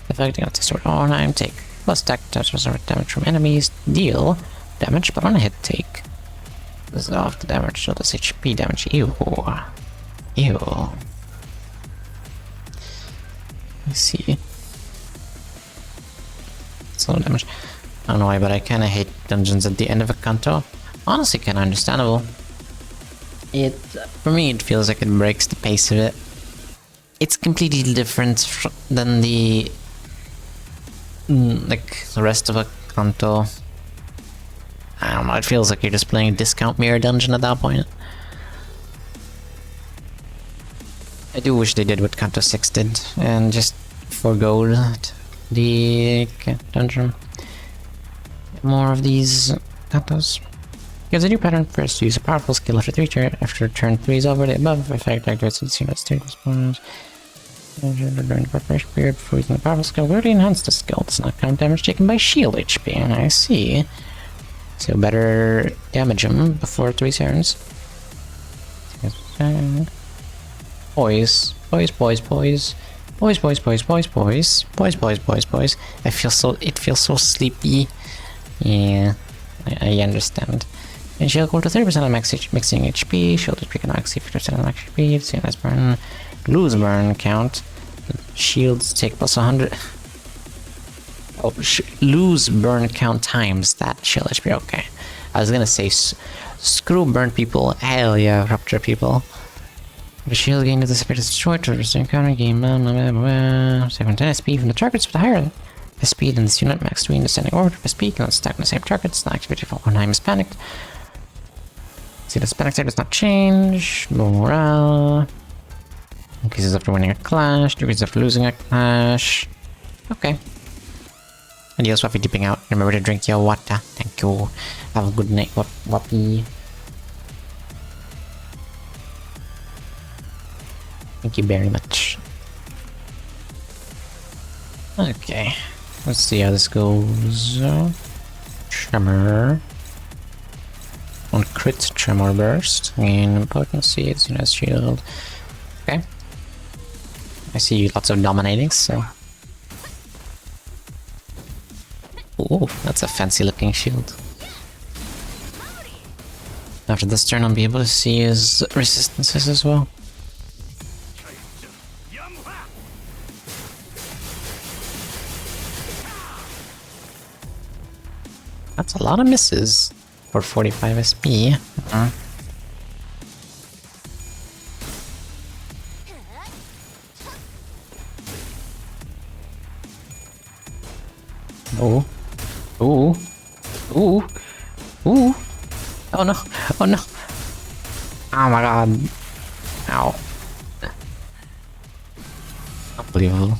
Effect against the sword Hohenheim. Take plus stack damage from enemies. Deal damage, but on a hit take. This is off the damage, so this HP damage. Ew. Ew. Let's see. Slow damage. I don't know why, but I kinda hate dungeons at the end of a canto. Honestly, kinda understandable. For me, it feels like it breaks the pace of it. It's completely different than the rest of a canto. I don't know, it feels like you're just playing a discount mirror dungeon at that point. I do wish they did what Canto 6 did, and just forgo the dungeon. More of these cantos. Gives a new pattern. First, use a powerful skill after turn 3 is over. The above effect activates its unit state response. During the preparation period before using the powerful skill, we already enhanced the skill. Does not count damage taken by shield HP. I see. So better damage him before 3 turns. Boys. It feels so sleepy. Yeah, I understand. And shield equal to 30% of mixing HP. Shield HP can max 50% of max HP. Same as burn. Lose burn count. Shields take plus 100. Oh, lose burn count times that shield HP. Okay. I was gonna say screw burn people. Hell yeah, rupture people. The shield gain is dissipated destroyed to the encounter game. 710 SP from the targets with the higher speed in this unit. Max 3 in descending order for speed. Cannot stack on the same targets. Not activated if Hohenheim is panicked. See, the panic state does not change. Low morale. Increases after winning a clash. Decreases after losing a clash. Okay. And you'll also be dipping out. Remember to drink your water. Thank you. Have a good night, Wappy. Thank you very much. Okay, let's see how this goes. Tremor. On crit, Tremor Burst. And potency, it's shield. Okay. I see lots of dominating, so... Ooh, that's a fancy looking shield. After this turn, I'll be able to see his resistances as well. That's a lot of misses for 45 SP. Oh. Ooh. Ooh. Ooh. Oh no. Oh no. Oh my god. Ow. Unbelievable.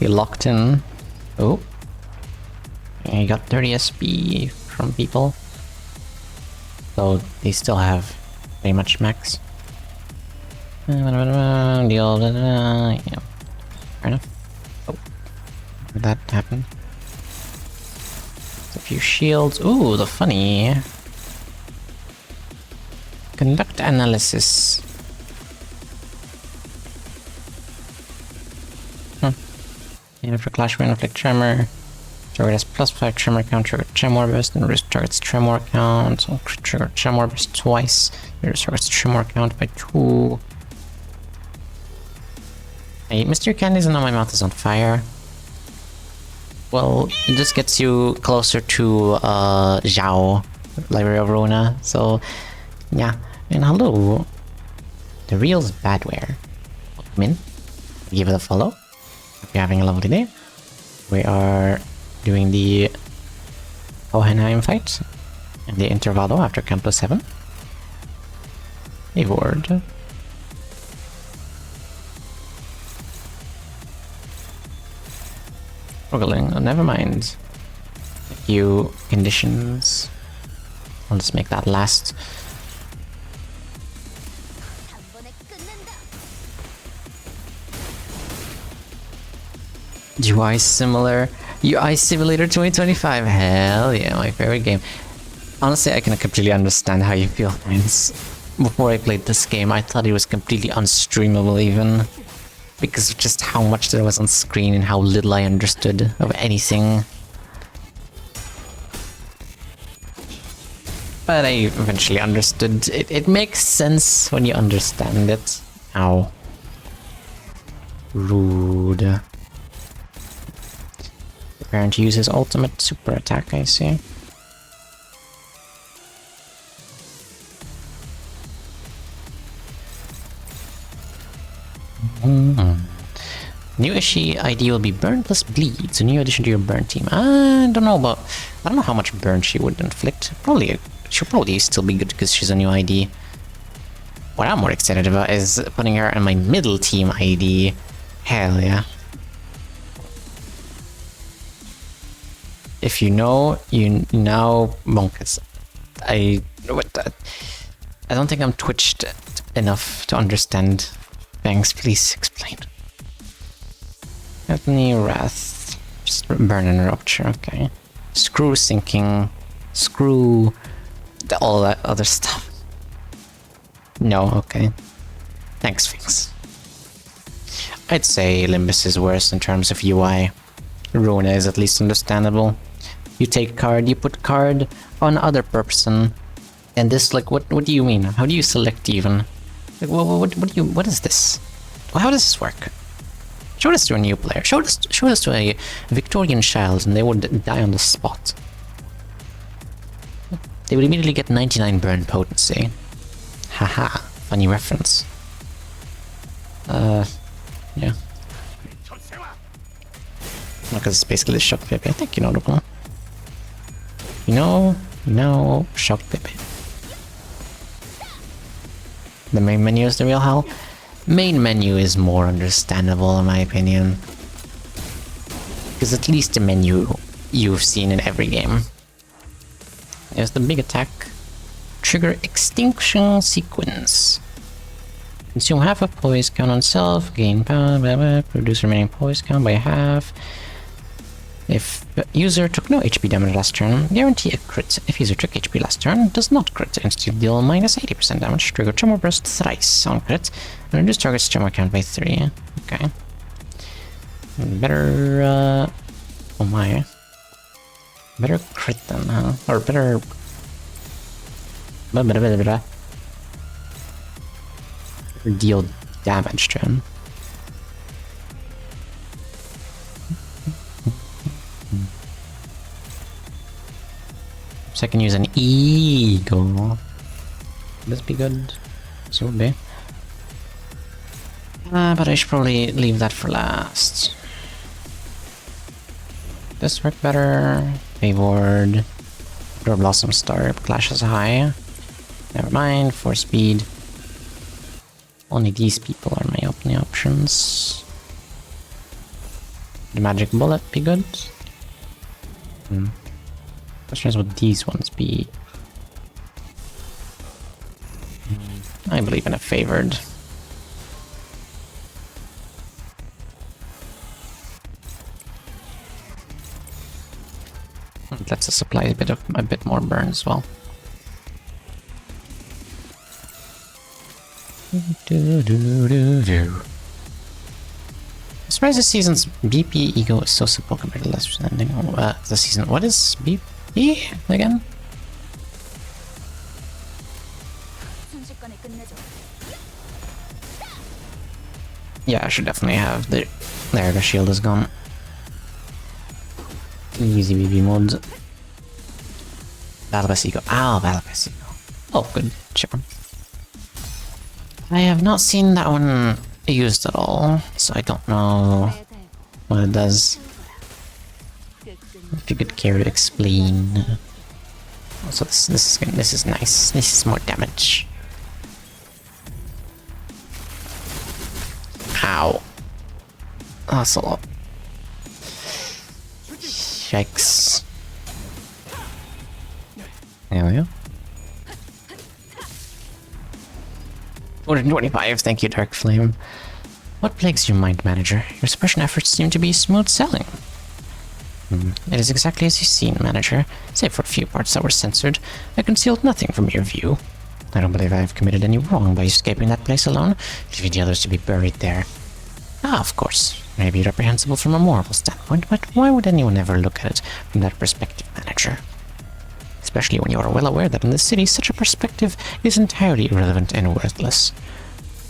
He locked in. Oh. He got 30 SP from people. So they still have pretty much max. Yeah. Fair enough. Oh. Did that happen? A few shields. Ooh, the funny. Conduct analysis. After Clash Wind, inflict Tremor. Target has +5 Tremor count, trigger Tremor Burst, and reduce target's Tremor count. So trigger Tremor Burst twice. Reduce target's Tremor count by 2. Hey, Mr. Candies, and now my mouth is on fire. Well, it just gets you closer to Zhao, Library of Rona. So, yeah. And hello, the Real's Badware. Welcome in. Give it a follow. Hope you're having a lovely day. We are doing the Hohenheim fight and the Intervalo after Camp 7. A ward. Struggling. Oh, never mind. A few conditions. I'll just make that last. UI similar. UI Simulator 2025. Hell yeah, my favorite game. Honestly, I can completely understand how you feel, friends. Before I played this game, I thought it was completely unstreamable even. Because of just how much there was on screen and how little I understood of anything. But I eventually understood. It makes sense when you understand it. Ow. Rude. Preparing to use his ultimate super attack, I see. New Ishi ID will be burn plus bleed, so new addition to your burn team. I don't know how much burn she would inflict. She'll probably still be good because she's a new ID. What I'm more excited about is putting her in my middle team ID. Hell yeah. If you know, you now, Monkus. I don't think I'm twitched enough to understand. Thanks, please explain. Ethny Wrath. Just burn and rupture, okay. Screw sinking. Screw all that other stuff. No, okay. Thanks, Sphinx. I'd say Limbaaas is worse in terms of UI. Runa is at least understandable. You take card, you put card on other person. And this, like, what do you mean? How do you select even? Like, what is this? Well, how does this work? Show this to a new player. Show this to a Victorian child and they would die on the spot. They would immediately get 99 burn potency. Haha, funny reference. Yeah. Because it's basically the shock Pepe. I think you know the one. You know, shock Pepe. The main menu is the real hell. Main menu is more understandable in my opinion. Because at least the menu you've seen in every game. There's the big attack. Trigger extinction sequence. Consume half of poise count on self, gain power, blah, blah, reduce remaining poise count by half. If user took no HP damage last turn, guarantee a crit. If user took HP last turn, does not crit, instead deal minus 80% damage, trigger Tremor Burst thrice on crit, and reduce target's Tremor count by 3. Okay. Better, oh my. Better crit then, huh? Or better... Better deal damage to him. So I can use an ego. Would this be good? This would be. But I should probably leave that for last. This work better. Favored. Door Blossom Star clashes high. Never mind. 4 speed. Only these people are my only options. The Magic Bullet be good. Question is, would these ones be? I believe in a favored. Let's supply a bit more burn as well. I'm surprised this season's BP ego is so simple compared to last ending. The season. What is BP again? Yeah, I should definitely have the. There, the shield is gone. Easy BB mode. Battle Pass ego. Ah, Battle Pass ego. Oh, good. Sure. I have not seen that one used at all, so I don't know what it does. If you could care to explain. Also, this is nice. This is more damage. Ow. That's a lot. Yikes. There we go. 225, thank you, Dark Flame. What plagues you, Mind Manager? Your suppression efforts seem to be smooth sailing. It is exactly as you've seen, Manager. Save for a few parts that were censored, I concealed nothing from your view. I don't believe I have committed any wrong by escaping that place alone, leaving the others to be buried there. Ah, of course. It may be reprehensible from a moral standpoint, but why would anyone ever look at it from that perspective, Manager? Especially when you are well aware that in this city such a perspective is entirely irrelevant and worthless.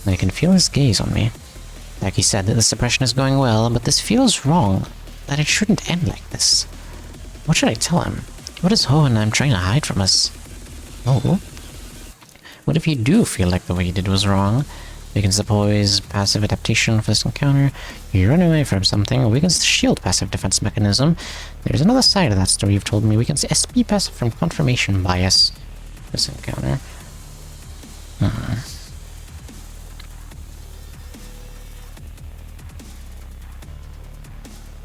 I can feel his gaze on me. Like he said that the suppression is going well, but this feels wrong. That it shouldn't end like this. What should I tell him? What is Hohenheim trying to hide from us? Oh? What if you do feel like the way you did was wrong? Weakens the poise, passive adaptation for this encounter. You run away from something, weakens the shield passive defense mechanism. There's another side of that story you've told me. Weakens SP passive from confirmation bias. This encounter.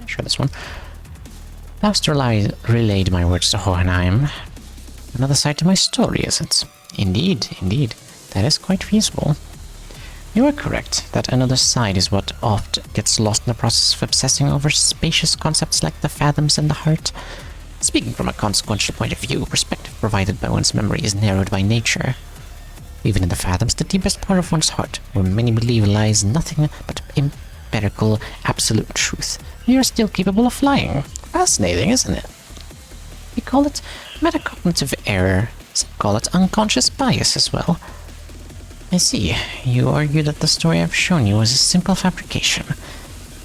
Sure, this one. Last relayed my words to Hohenheim. Another side to my story, is it? Indeed, indeed. That is quite feasible. You are correct, that another side is what oft gets lost in the process of obsessing over spacious concepts like the fathoms and the heart. Speaking from a consequential point of view, perspective provided by one's memory is narrowed by nature. Even in the fathoms, the deepest part of one's heart, where many believe lies nothing but empirical, absolute truth, you are still capable of flying. Fascinating, isn't it? We call it metacognitive error. Some call it unconscious bias as well. I see. You argue that the story I've shown you is a simple fabrication.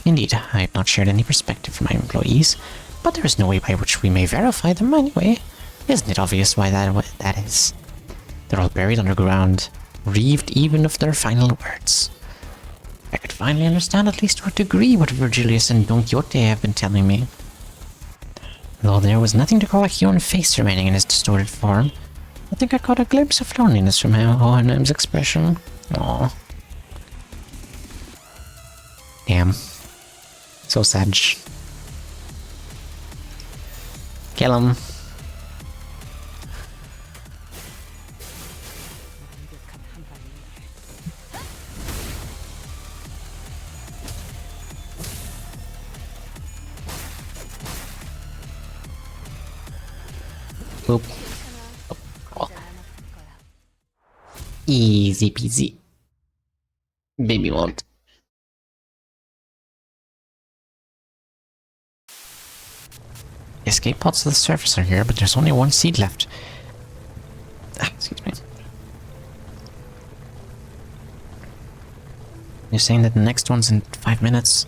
Indeed, I have not shared any perspective from my employees, but there is no way by which we may verify them anyway. Isn't it obvious why that is? They're all buried underground, reaved even of their final words. I could finally understand at least to a degree what Virgilius and Don Quixote have been telling me. Though there was nothing to call a human face remaining in his distorted form, I think I caught a glimpse of loneliness from Hohenheim's expression. Aww. Damn. So sad. Kill him. Boop. Oh, cool. Easy peasy. Baby won't. Escape pods to the surface are here, but there's only one seed left. Excuse me. You're saying that the next one's in 5 minutes?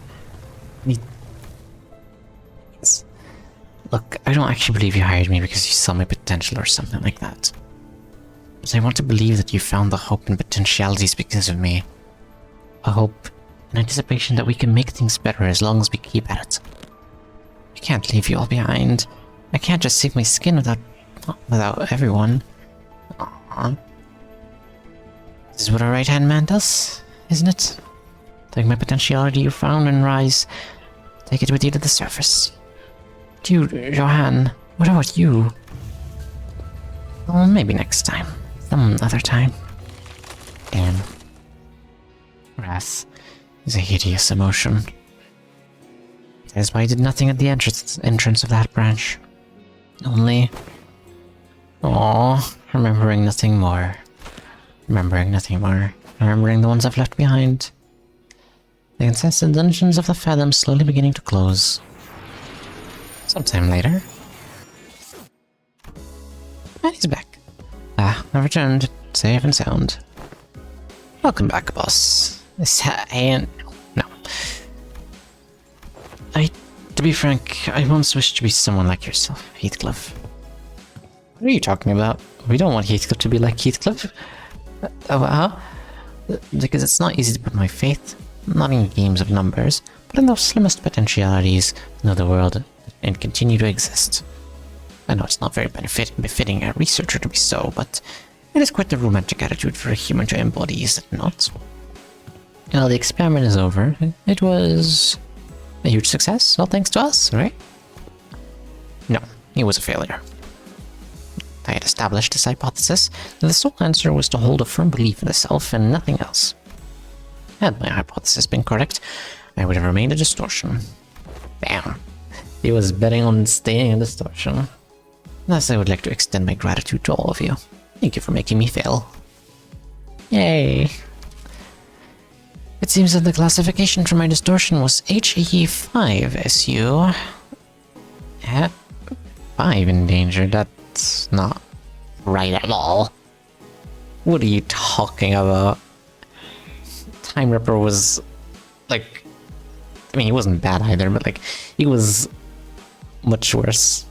Yes. Look, I don't actually believe you hired me because you saw my potential or something like that. But I want to believe that you found the hope and potentialities because of me. A hope in anticipation that we can make things better as long as we keep at it. I can't leave you all behind. I can't just save my skin without everyone. Aww. This is what a right-hand man does, isn't it? Take my potentiality you found and rise. Take it with you to the surface. Dude, Johan, what about you? Well, maybe next time. Some other time. Damn. Wrath is a hideous emotion. That is why I did nothing at the entrance of that branch. Only... Aww, remembering nothing more. Remembering nothing more. Remembering the ones I've left behind. I can sense the dungeons of the Fathom slowly beginning to close. Sometime later. And he's back. I've returned, safe and sound. Welcome back, boss. No. To be frank, I once wished to be someone like yourself, Heathcliff. What are you talking about? We don't want Heathcliff to be like Heathcliff. Because it's not easy to put my faith, not in games of numbers, but in those slimmest potentialities to know the world and continue to exist. I know it's not very befitting a researcher to be so, but it is quite the romantic attitude for a human to embody, is it not? Well, the experiment is over. It was a huge success, all thanks to us, right? No, it was a failure. I had established this hypothesis that the sole answer was to hold a firm belief in the self and nothing else. Had my hypothesis been correct, I would have remained a distortion. Damn. He was betting on staying a distortion. Thus, I would like to extend my gratitude to all of you. Thank you for making me fail. Yay. It seems that the classification for my distortion was HE5SU. 5 in danger, that's not right at all. What are you talking about? Time Ripper was, like... I mean, he wasn't bad either, but, like, he was much worse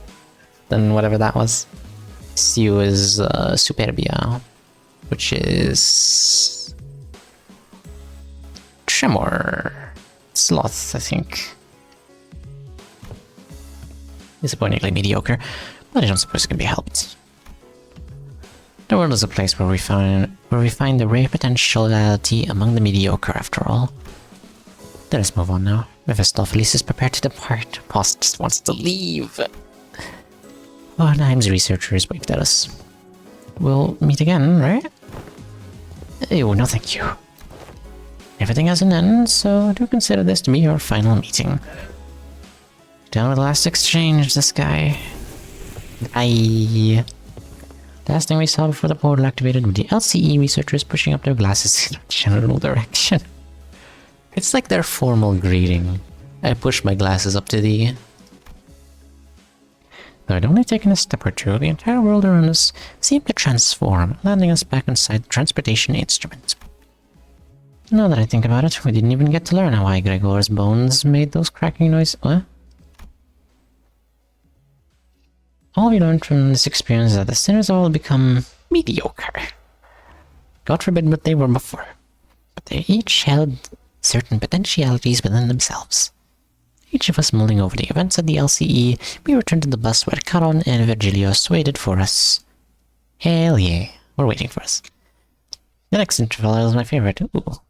than whatever that was. SU is, Superbia, which is... Tremor. Sloth, I think. Disappointingly mediocre, but I don't suppose it can be helped. The world is a place where we find the rare potentiality among the mediocre, after all. Let us move on now. Mephistopheles is prepared to depart. Boss just wants to leave. Nheim's researchers waved at us. We'll meet again, right? Oh, no thank you. Everything has an end, so do consider this to be your final meeting. Done with the last exchange, this guy. Last thing we saw before the portal activated were the LCE researchers pushing up their glasses in a general direction. It's like their formal greeting. I push my glasses up to thee. Though I'd only taken a step or two, the entire world around us seemed to transform, landing us back inside the transportation instrument. Now that I think about it, we didn't even get to learn how Gregor's bones made those cracking noises. What? All we learned from this experience is that the sinners have all become mediocre. God forbid what they were before. But they each held certain potentialities within themselves. Each of us mulling over the events at the LCE, we returned to the bus where Caron and Virgilius waited for us. Hell yeah, we're waiting for us. The next interval is my favorite. Ooh.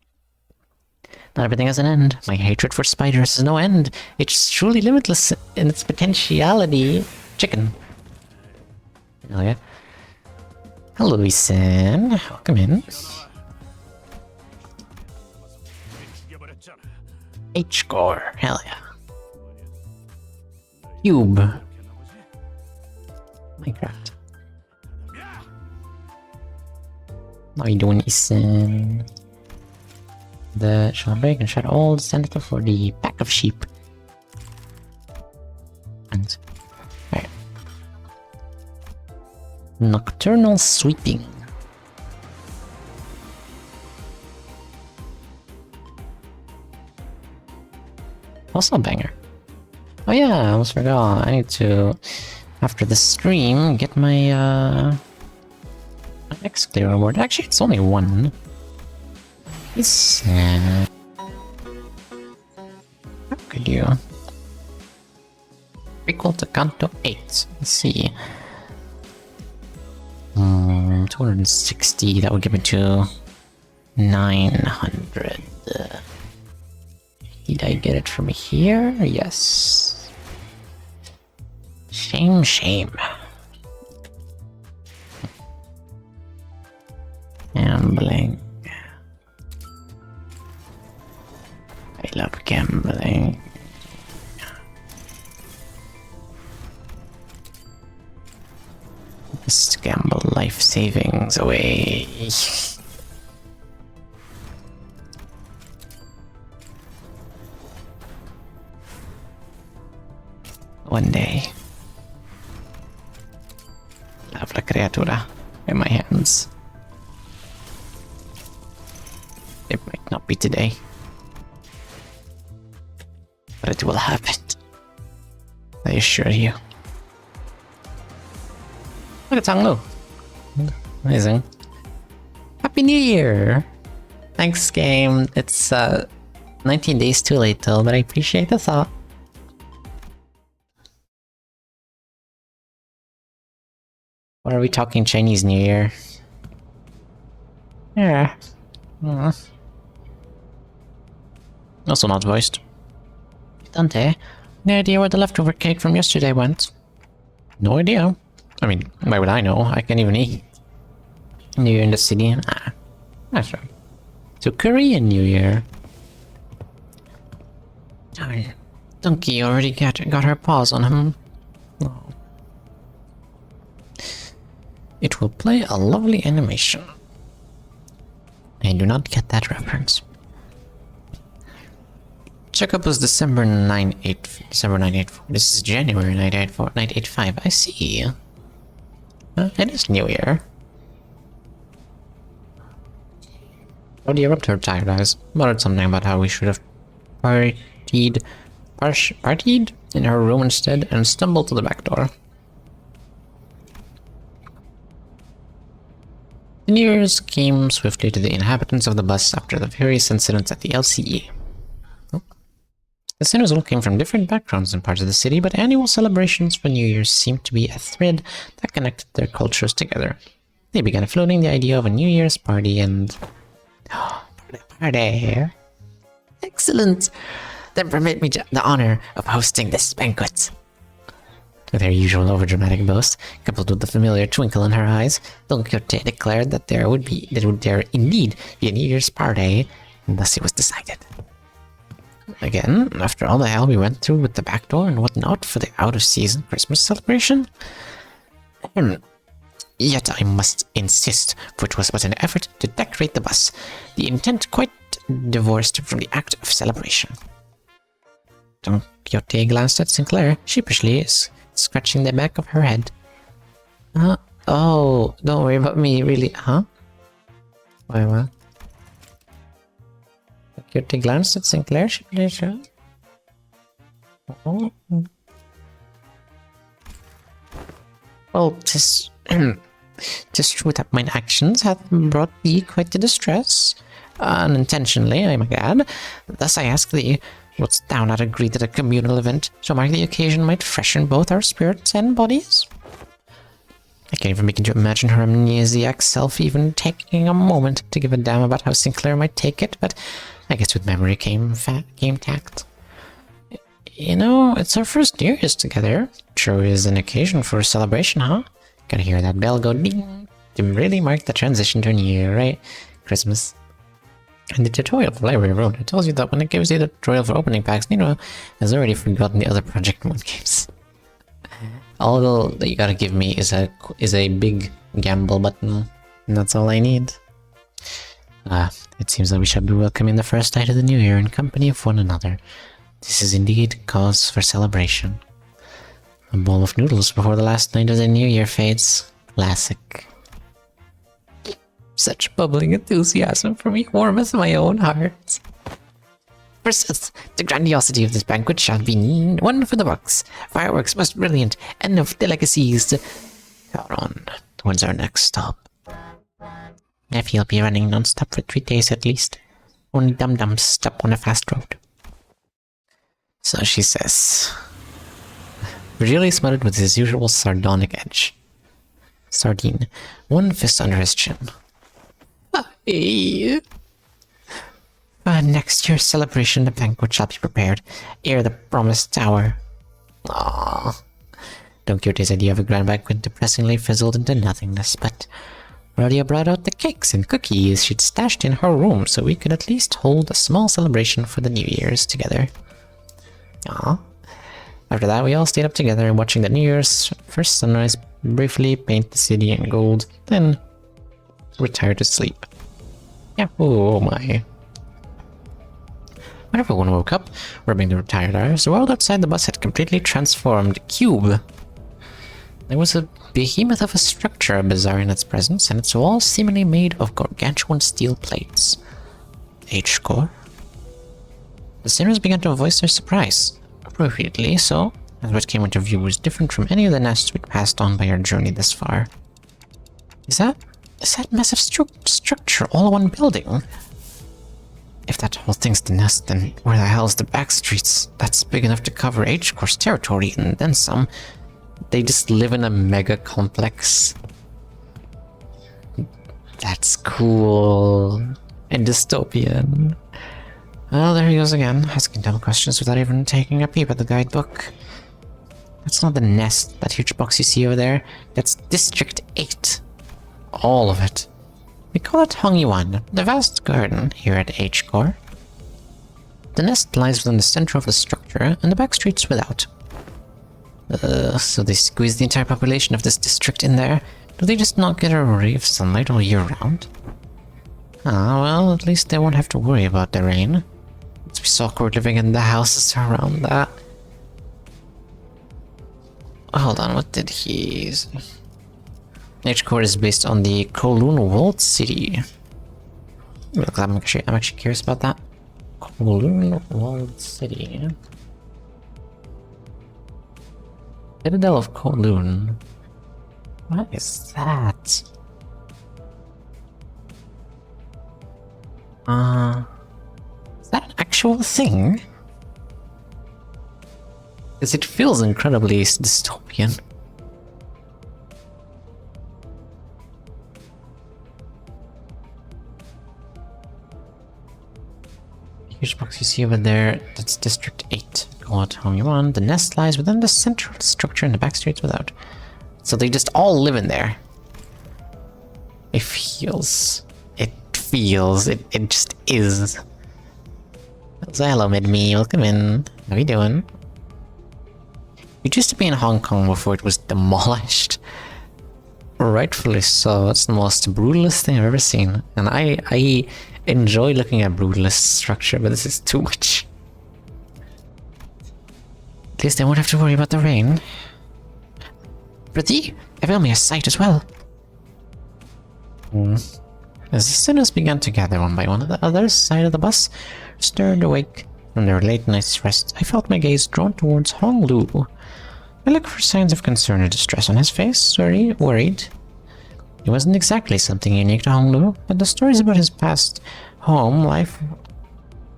Not everything has an end. My hatred for spiders has no end. It's truly limitless in its potentiality. Chicken. Hell yeah. Hello, Isan. Welcome in. H-core. Hell yeah. Cube. Minecraft. How you doing, Ethan? The shall break and shut all the senator for the pack of sheep. And right. Nocturnal sweeping. Also a banger. Oh yeah, I almost forgot. I need to, after the stream, get my next clear reward. Actually, it's only one. It's how could you? Equal to Kanto 8. Let's see. 260. That would give me to 900. Did I get it from here? Yes. Shame, shame. Gambling. I love gambling. Just gamble life savings away. One day. I'll have la criatura in my hands. It might not be today. But it will happen. I assure you. Look at Tanglo. Amazing. Happy New Year! Thanks, game. It's 19 days too late though, but I appreciate the thought. Or are we talking Chinese New Year? Yeah. Also not voiced. Dante, any idea where the leftover cake from yesterday went? No idea. I mean, why would I know? I can't even eat. New Year in the city? Ah, that's right. So Korean New Year. Darn. Donkey already got her paws on him. Oh. It will play a lovely animation. I do not get that reference. Checkup was December 984. This is January 985. I see. It is New Year. Oh, the eruptor tired eyes muttered something about how we should have partied in her room instead and stumbled to the back door. The New Year's came swiftly to the inhabitants of the bus after the various incidents at the LCE. The sinners all came from different backgrounds and parts of the city, but annual celebrations for New Year's seemed to be a thread that connected their cultures together. They began floating the idea of a New Year's party and... Party! Excellent! Then permit me the honor of hosting this banquet. With her usual overdramatic boast, coupled with the familiar twinkle in her eyes, Don Quixote declared that there would indeed be a New Year's party, and thus it was decided. Again, after all the hell we went through with the back door and whatnot for the out-of-season Christmas celebration? Yet I must insist, for it was but an effort to decorate the bus, the intent quite divorced from the act of celebration. Don Quixote glanced at Sinclair, sheepishly, scratching the back of her head. Oh, don't worry about me, really, huh? Why, what? Quixote glanced at Sinclair, sheepishly. Oh. Well, 'tis true that mine actions hath brought thee quite to distress. Unintentionally, I might add. Thus I ask thee, wouldst thou not agree that a communal event to mark the occasion might freshen both our spirits and bodies? I can't even begin to imagine her amnesiac self even taking a moment to give a damn about how Sinclair might take it, but I guess with memory came tact. You know, it's our first New Year's together. Sure is an occasion for a celebration, huh? Gotta hear that bell go ding to really mark the transition to a new year, right? Christmas. And the tutorial for Library Road, it tells you that when it gives you the tutorial for opening packs, Nino has already forgotten the other Project Moon games. All that you gotta give me is a big gamble button, and that's all I need. It seems that we shall be welcoming the first night of the new year in company of one another. This is indeed cause for celebration. A bowl of noodles before the last night of the new year fades. Classic. Such bubbling enthusiasm for me warmeth my own heart. Persist, the grandiosity of this banquet shall be one for the books. Fireworks most brilliant, and of delicacies to count on towards our next stop. If you'll be running non-stop for 3 days at least. Only dum-dums stop on a fast road. So she says. Virgilio smuttered with his usual sardonic edge. Sardine, one fist under his chin. Next year's celebration, the banquet shall be prepared, ere the promised hour. Aww. Don Quixote's idea of a grand banquet depressingly fizzled into nothingness, but Rodia brought out the cakes and cookies she'd stashed in her room so we could at least hold a small celebration for the New Year's together. Aww. After that, we all stayed up together watching the New Year's first sunrise briefly paint the city in gold, then retired to sleep. Yeah, oh my. When everyone woke up, rubbing their tired eyes, the world outside the bus had completely transformed. Cube. There was a behemoth of a structure bizarre in its presence, and its walls seemingly made of gargantuan steel plates. H-core? The sinners began to voice their surprise. Appropriately so, as what came into view was different from any of the nests we'd passed on by our journey this far. Is that massive structure all one building? If that whole thing's the nest, then where the hell's the back streets? That's big enough to cover H-Core's territory, and then some. They just live in a mega complex. That's cool. And dystopian. Well, there he goes again, asking dumb questions without even taking a peep at the guidebook. That's not the nest, that huge box you see over there. That's District 8. All of it. We call it Hongyuan, the vast garden here at H-Core. The nest lies within the center of the structure, and the back streets without. So they squeeze the entire population of this district in there? Do they just not get a ray of sunlight all year round? Ah, well, at least they won't have to worry about the rain. It's so awkward living in the houses around that. Hold on, what did he... H-Core is based on the Kowloon Walled City. Look, I'm actually curious about that. Kowloon Walled City. Citadel of Kowloon. What is that? Is that an actual thing? Because it feels incredibly dystopian. Huge box you see over there, that's District 8. Call it home you want. The nest lies within the central structure and the back streets without. So they just all live in there. It feels. It just is. So hello, Mid-Me, welcome in. How you doing? It used to be in Hong Kong before it was demolished. Rightfully so, it's the most brutalist thing I've ever seen. And I enjoy looking at brutalist structure, but this is too much. At least I won't have to worry about the rain. Pretty, I found me a site as well. As the sinners began to gather one by one, the other side of the bus stirred awake from their late night's rest. I felt my gaze drawn towards Hong Lu. I looked for signs of concern or distress on his face, worried. It wasn't exactly something unique to Hong Lu, but the stories about his past home life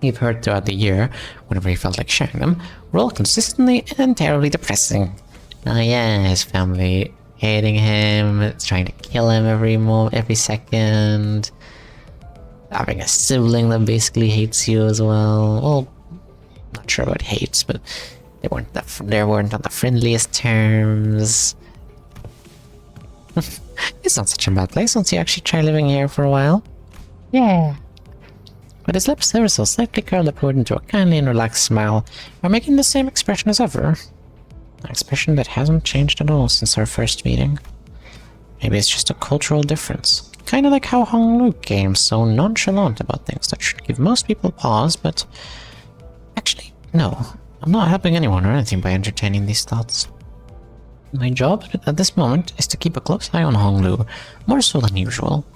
we've heard throughout the year, whenever he felt like sharing them, were all consistently and terribly depressing. Oh yeah, his family hating him, trying to kill him every second. Having a sibling that basically hates you as well. Well, not sure about hates, but they weren't on the friendliest terms. It's not such a bad place once you actually try living here for a while. Yeah. But his lips ever so slightly curled upward into a kindly and relaxed smile, while making the same expression as ever. An expression that hasn't changed at all since our first meeting. Maybe it's just a cultural difference. kind of like how Honglu came so nonchalant about things that should give most people pause, but actually, no. I'm not helping anyone or anything by entertaining these thoughts. My job at this moment is to keep a close eye on Honglu, more so than usual.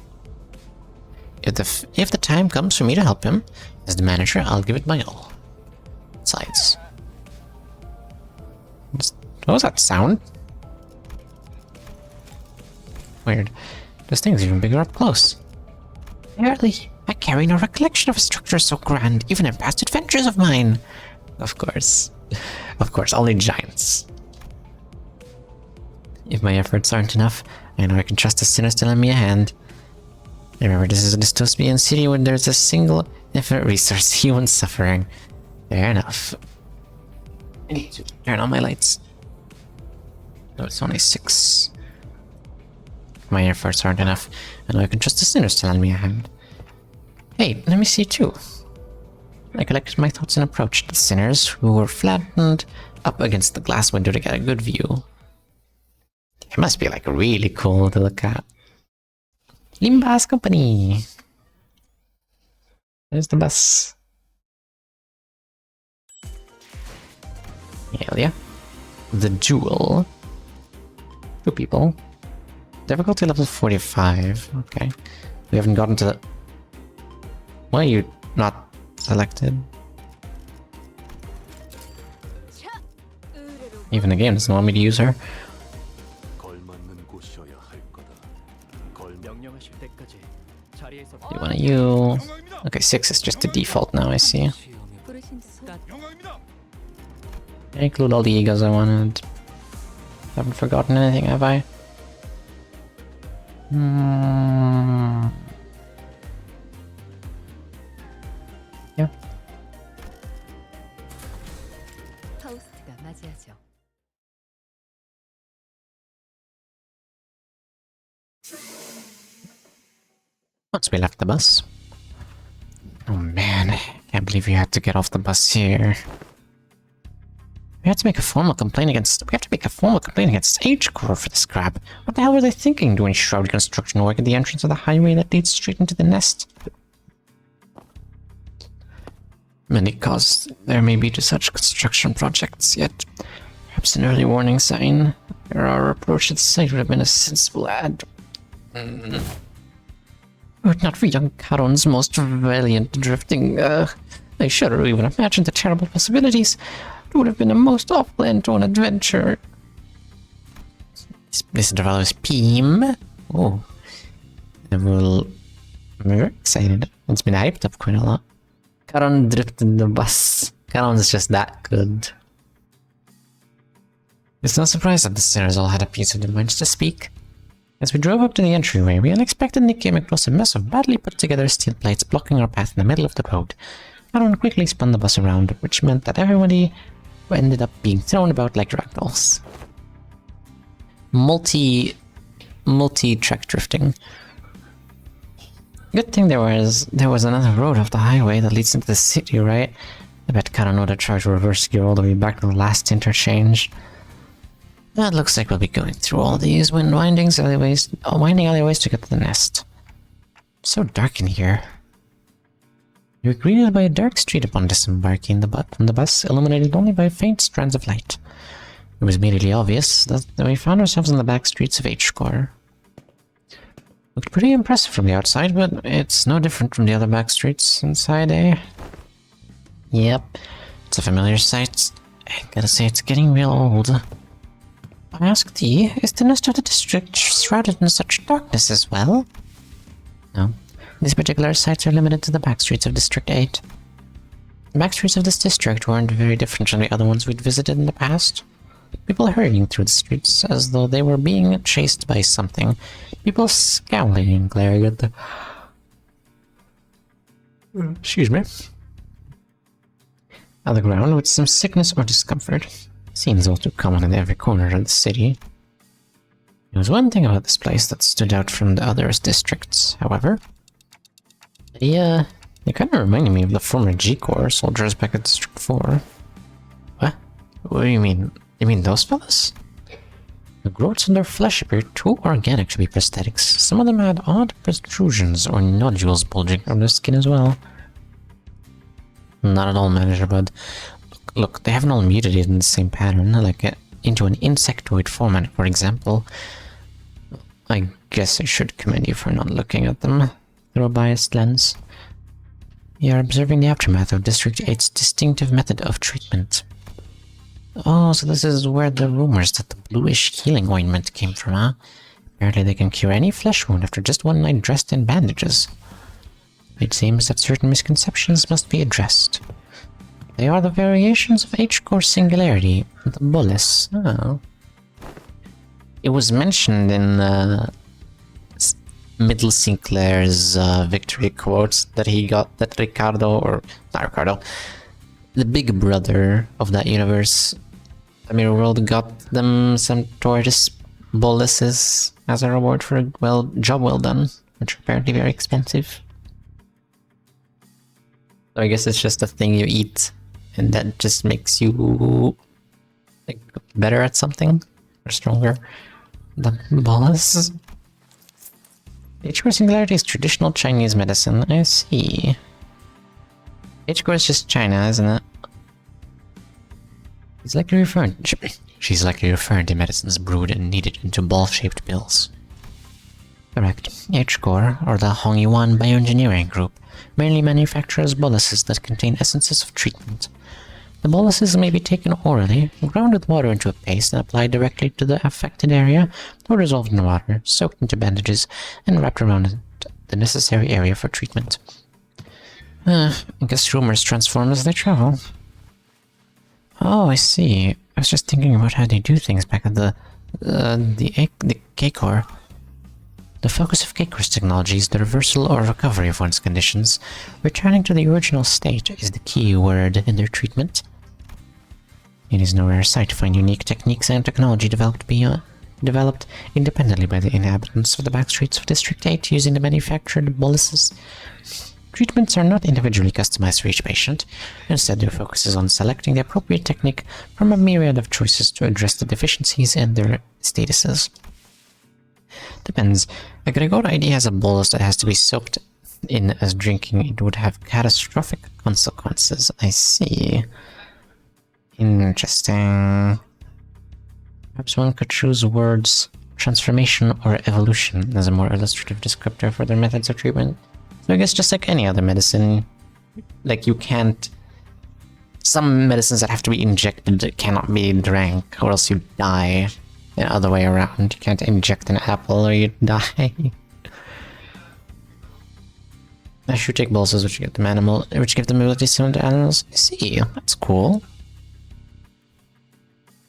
If the time comes for me to help him, as the manager, I'll give it my all. Besides... What was that sound? Weird. This thing's even bigger up close. Barely. I carry no recollection of a structure so grand, even in past adventures of mine. Of course. Of course, only giants. If my efforts aren't enough, I know I can trust the sinners to lend me a hand. Remember, this is a dystopian city where there's a single infinite resource, human suffering. Fair enough. I need to turn on my lights. No, it's only 6. My efforts aren't enough. I know I can trust the sinners to lend me a hand. Hey, let me see too. I collected my thoughts and approached the sinners, who were flattened up against the glass window to get a good view. It must be like really cool to look at. Limbaaas Companeeey. There's the bus. Hell yeah. The Jewel. 2 people. Difficulty level 45. Okay. We haven't gotten to the... Why are you not selected? Even the game doesn't want me to use her. You want you... Okay, 6 is just the default now, I see. I include all the egos I wanted. Haven't forgotten anything, have I? Yeah. Once we left the bus. Oh man, I can't believe we had to get off the bus here. We have to make a formal complaint against H-Core for this crap. What the hell were they thinking doing shroud construction work at the entrance of the highway that leads straight into the nest? Many causes there may be to such construction projects, yet perhaps an early warning sign. Our approach to the site would have been a sensible ad. Would not for young Charon's most valiant drifting, I shudder to even imagine the terrible possibilities. It would have been a most awful end to an adventure. Listen to fellows Peem. Oh. I'm very excited. It's been hyped up quite a lot. Charon drifted the bus. Charon's just that good. It's no surprise that the sinners all had a piece of their minds to speak. As we drove up to the entryway, we unexpectedly came across a mess of badly put together steel plates blocking our path in the middle of the road. Charon quickly spun the bus around, which meant that everybody ended up being thrown about like ragdolls. Multi-track drifting. Good thing there was another road off the highway that leads into the city, right? I bet Charon would have tried to reverse gear all the way back to the last interchange. That looks like we'll be going through all these winding alleyways to get to the nest. It's so dark in here. We were greeted by a dark street upon disembarking from the bus, illuminated only by faint strands of light. It was immediately obvious that we found ourselves in the back streets of H-Core. Looked pretty impressive from the outside, but it's no different from the other back streets inside, eh? Yep, it's a familiar sight. I gotta say, it's getting real old. I ask thee, is the nest of the district shrouded in such darkness as well? No. These particular sites are limited to the back streets of District 8. The back streets of this district weren't very different from the other ones we'd visited in the past. People hurrying through the streets as though they were being chased by something. People scowling and glaring at the... Excuse me. On the ground with some sickness or discomfort. Seems all too common in every corner of the city. There was one thing about this place that stood out from the other districts, however. They kind of reminded me of the former G-Corps soldiers back at District 4. What? What do you mean? You mean those fellas? The growths on their flesh appear too organic to be prosthetics. Some of them had odd protrusions or nodules bulging from their skin as well. Not at all manageable, but look, they haven't all mutated in the same pattern, like into an insectoid format, for example. I guess I should commend you for not looking at them through a biased lens. You are observing the aftermath of District 8's distinctive method of treatment. Oh, so this is where the rumors that the bluish healing ointment came from, huh? Apparently they can cure any flesh wound after just one night dressed in bandages. It seems that certain misconceptions must be addressed. They are the variations of H-core singularity, the bolus. Oh. It was mentioned in Middle Sinclair's victory quotes that he got that Ricardo, or not Ricardo, the big brother of that universe, the Mirror World, got them some tortoise boluses as a reward for a job well done, which are apparently very expensive. So I guess it's just a thing you eat, and that just makes you like better at something or stronger. The bolus. H-core singularity is traditional Chinese medicine. I see. H-core is just China, isn't it? She's likely referring to medicines brewed and kneaded into ball-shaped pills. Correct. H-core, or the Hongyuan Bioengineering Group, mainly manufactures boluses that contain essences of treatment. The boluses may be taken orally, ground with water into a paste and applied directly to the affected area, or dissolved in water, soaked into bandages, and wrapped around the necessary area for treatment. I guess rumors transform as they travel. Oh, I see. I was just thinking about how they do things back at the K-Core. The focus of K-Core's technology is the reversal or recovery of one's conditions. Returning to the original state is the key word in their treatment. It is no rare sight to find unique techniques and technology developed independently by the inhabitants of the backstreets of District 8 using the manufactured boluses. Treatments are not individually customized for each patient. Instead, their focus is on selecting the appropriate technique from a myriad of choices to address the deficiencies in their statuses. Depends. A Gregor ID has a bolus that has to be soaked in as drinking. It would have catastrophic consequences. I see. Interesting. Perhaps one could choose words transformation or evolution as a more illustrative descriptor for their methods of treatment. So I guess just like any other medicine, like you can't... Some medicines that have to be injected cannot be drank, or else you die. The other way around, you can't inject an apple or you die. I should take boluses which give them abilities similar to animals. I see, that's cool.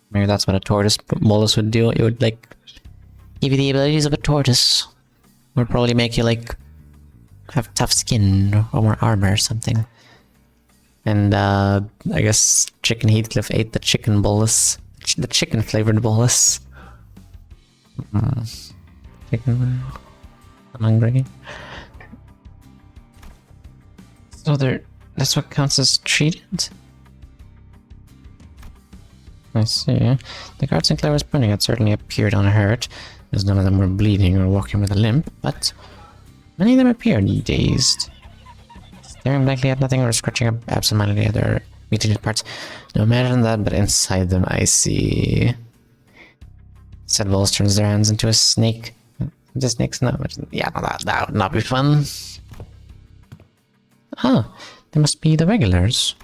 Maybe that's what a tortoise bolus would do. It would like give you the abilities of a tortoise. It would probably make you like have tough skin or more armor or something. And I guess Chicken Heathcliff ate the chicken bolus, the chicken flavored bolus. Chicken. I'm hungry. So that's what counts as treated? I see. The guard Sinclair was pointing at certainly appeared unhurt, as none of them were bleeding or walking with a limp, but many of them appeared dazed, staring blankly at nothing or scratching up absentmindedly at their mutilated parts. No, imagine that, but inside them I see... Said Vols turns their hands into a snake. The snake's not much. Yeah, no, that would not be fun. Ah, they must be the regulars.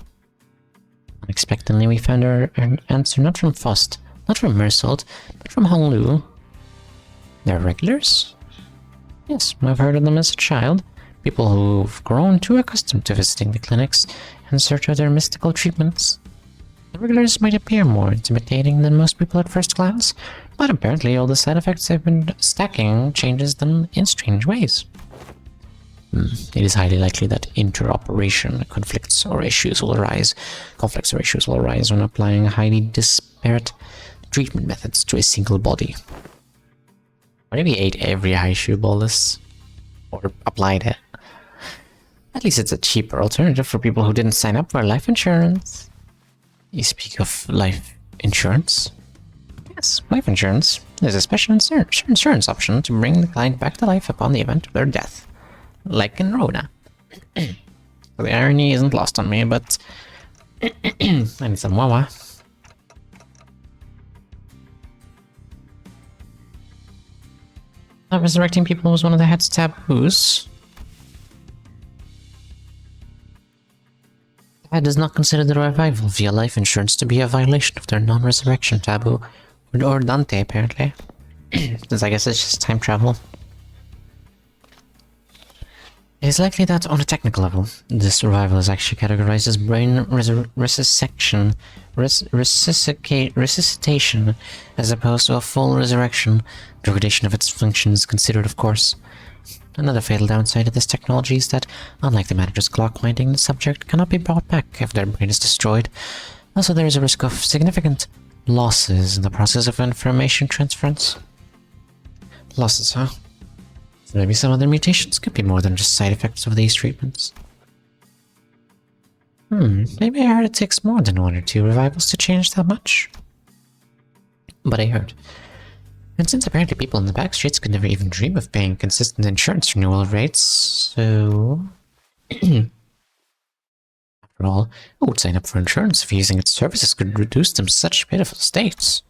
Unexpectedly, we found our answer not from Faust, not from Mersault, but from Honglu. They're regulars? Yes, I've heard of them as a child. People who've grown too accustomed to visiting the clinics in search of their mystical treatments. The regulars might appear more intimidating than most people at first glance, but apparently all the side effects they've been stacking changes them in strange ways. It is highly likely that interoperation conflicts or issues will arise when applying highly disparate treatment methods to a single body. What if he ate every Haishu bolus? Or applied it? At least it's a cheaper alternative for people who didn't sign up for life insurance. You speak of life insurance? Yes, life insurance is a special insurance option to bring the client back to life upon the event of their death. Like in Rona. The irony isn't lost on me, but I need some wawa. Not resurrecting people was one of the head's taboos. The head does not consider the revival via life insurance to be a violation of their non-resurrection taboo, or Dante apparently. Since I guess it's just time travel. It is likely that, on a technical level, this revival is actually categorized as brain resuscitation, as opposed to a full resurrection. Degradation of its function is considered, of course. Another fatal downside of this technology is that, unlike the manager's clock winding, the subject cannot be brought back if their brain is destroyed. Also, there is a risk of significant losses in the process of information transference. Losses, huh? Maybe some other mutations could be more than just side effects of these treatments. Maybe I heard it takes more than 1 or 2 revivals to change that much. But I heard. And since apparently people in the back streets could never even dream of paying consistent insurance renewal rates, so... After all, who would sign up for insurance if using its services could reduce them to such pitiful states?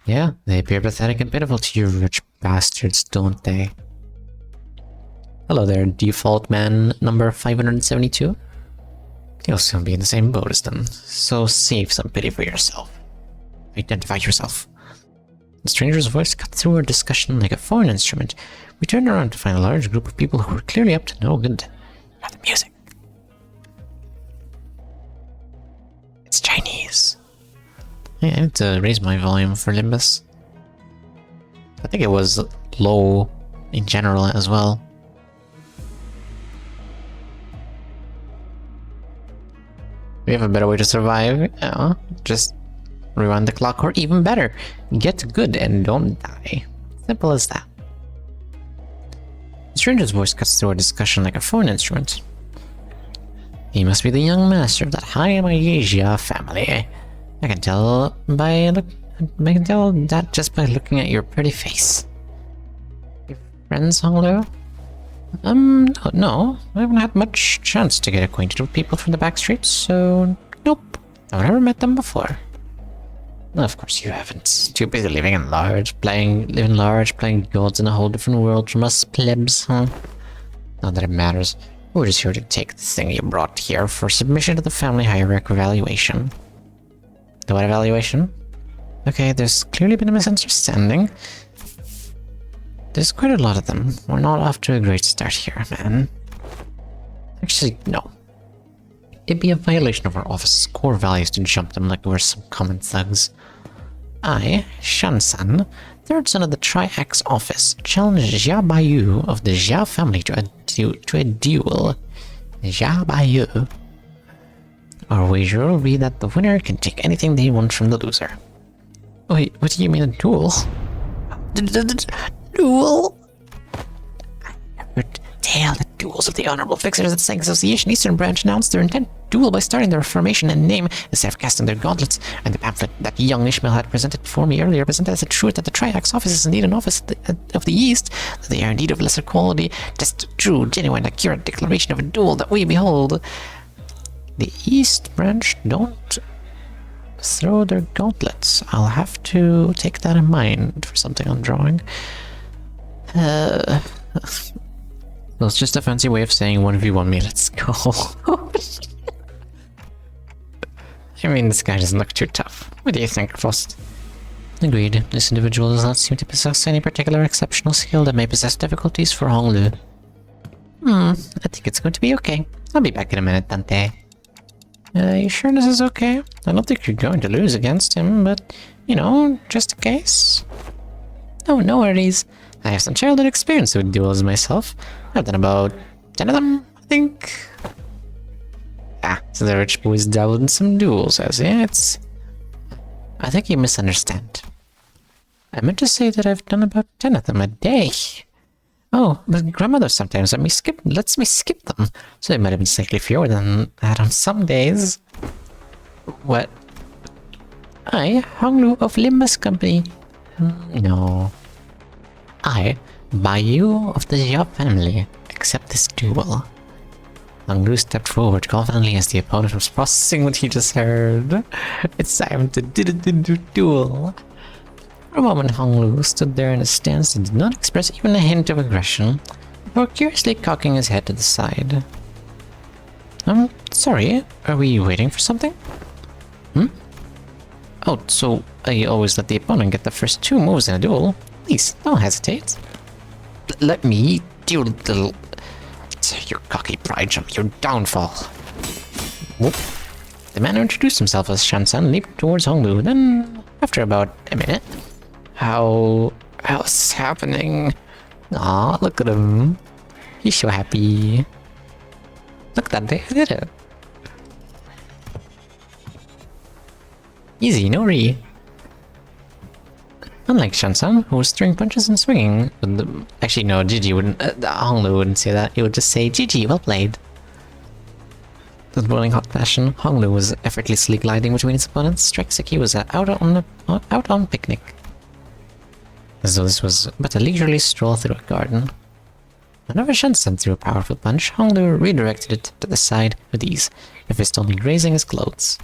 Yeah, they appear pathetic and pitiful to you rich bastards, don't they? Hello there, default man number 572. You'll soon be in the same boat as them, so save some pity for yourself. Identify yourself. The stranger's voice cut through our discussion like a foreign instrument. We turned around to find a large group of people who were clearly up to no good. Not the music. It's Chinese. I need to raise my volume for Limbaaas. I think it was low in general as well. We have a better way to survive. Just rewind the clock, or even better, get good and don't die. Simple as that. The stranger's voice cuts through our discussion like a foreign instrument. He must be the young master of that high Malaysia family. I can tell that just by looking at your pretty face. Your friends, Honglu? No. I haven't had much chance to get acquainted with people from the back streets, so nope. I've never met them before. No, of course you haven't. Too busy living large, playing gods in a whole different world from us plebs, huh? Not that it matters. We're just here to take the thing you brought here for submission to the family hierarchy evaluation. The what evaluation? Okay, there's clearly been a misunderstanding. There's quite a lot of them. We're not off to a great start here, man. Actually, no. It'd be a violation of our office's core values to jump them like we're some common thugs. I, Shan-san, third son of the Tri-Axe office, challenged Jia Baiyu of the Jia family to a duel. Jia Baiyu. Our wager will be that the winner can take anything they want from the loser. Wait, what do you mean a duel? Duel? I heard tale that duels of the Honorable Fixers at Sang Association Eastern Branch announced their intent to duel by starting their formation and name instead of casting their gauntlets, and the pamphlet that young Ishmael had presented before me earlier presented as a truth that the Triax office is indeed an office of the East, that they are indeed of lesser quality, just a true, genuine, accurate declaration of a duel that we behold. The East Branch don't throw their gauntlets. I'll have to take that in mind for something I'm drawing. Well, it's just a fancy way of saying 1v1 me, let's go. I mean, this guy doesn't look too tough. What do you think, Frost? Agreed. This individual does not seem to possess any particular exceptional skill that may possess difficulties for Honglu. I think it's going to be okay. I'll be back in a minute, Dante. You sure this is okay? I don't think you're going to lose against him, but, you know, just in case. Oh, no worries. I have some childhood experience with duels myself. I've done about 10 of them, I think. So the rich boy's dabbled in some duels, has he? I think you misunderstand. I meant to say that I've done about 10 of them a day. Oh, but grandmother sometimes lets me skip them, so it might have been slightly fewer than that on some days. What? I, Honglu of Limbaaas Company. No. I, Bayou of the Job family, accept this duel. Honglu stepped forward confidently as the opponent was processing what he just heard. It's time to duel. For a moment, Honglu stood there in a stance and did not express even a hint of aggression, before curiously cocking his head to the side. Sorry, are we waiting for something? Oh, so I always let the opponent get the first 2 moves in a duel. Please, don't hesitate. Let me deal with the... Your cocky pride jump, your downfall. Whoop. The man who introduced himself as Shansan leaped towards Honglu, then, after about a minute... How's this happening? Aw, look at him. He's so happy. Look at that, they did it. Easy, no re. Unlike Shansan, who was throwing punches and swinging. Actually, no, Gigi wouldn't. Honglu wouldn't say that. He would just say, Gigi, well played. With boiling hot passion, Honglu was effortlessly gliding between his opponents. Strexeki was out on picnic. As though this was but a leisurely stroll through a garden. Whenever Shansan threw a powerful punch, Honglu redirected it to the side with ease, the fist only grazing his clothes.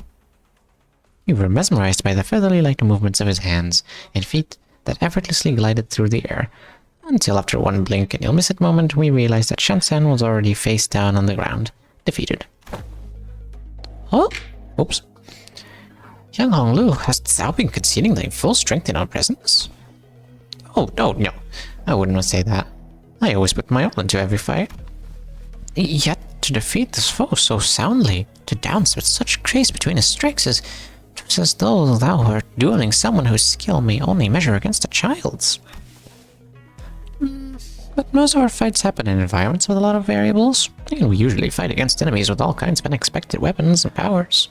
We were mesmerized by the featherly light movements of his hands and feet that effortlessly glided through the air, until after one blink and you'll miss it moment, we realized that Shansan was already face down on the ground, defeated. Oh, oops. Young Honglu, hast thou been concealing thy full strength in our presence? Oh, no, I wouldn't say that. I always put my all into every fight. Yet, to defeat this foe so soundly, to dance with such grace between his strikes is just as though thou wert dueling someone whose skill may only measure against a child's. But most of our fights happen in environments with a lot of variables, and we usually fight against enemies with all kinds of unexpected weapons and powers.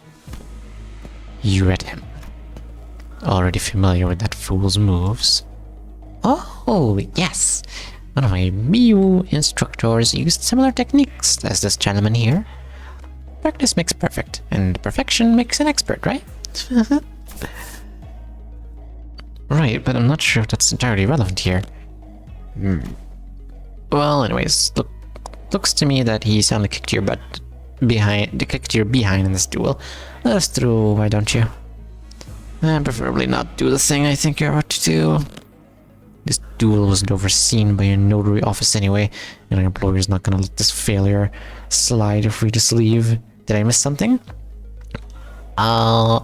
You read him. Already familiar with that fool's moves? Oh, yes. One of my Miu instructors used similar techniques as this gentleman here. Practice makes perfect, and perfection makes an expert, right? Right, but I'm not sure if that's entirely relevant here. Well, anyways, looks to me that he sounded kicked your behind in this duel. Let us through, why don't you? And preferably not do the thing I think you're about to do. This duel wasn't overseen by a notary office anyway, and our employer's not gonna let this failure slide if we just leave. Did I miss something? I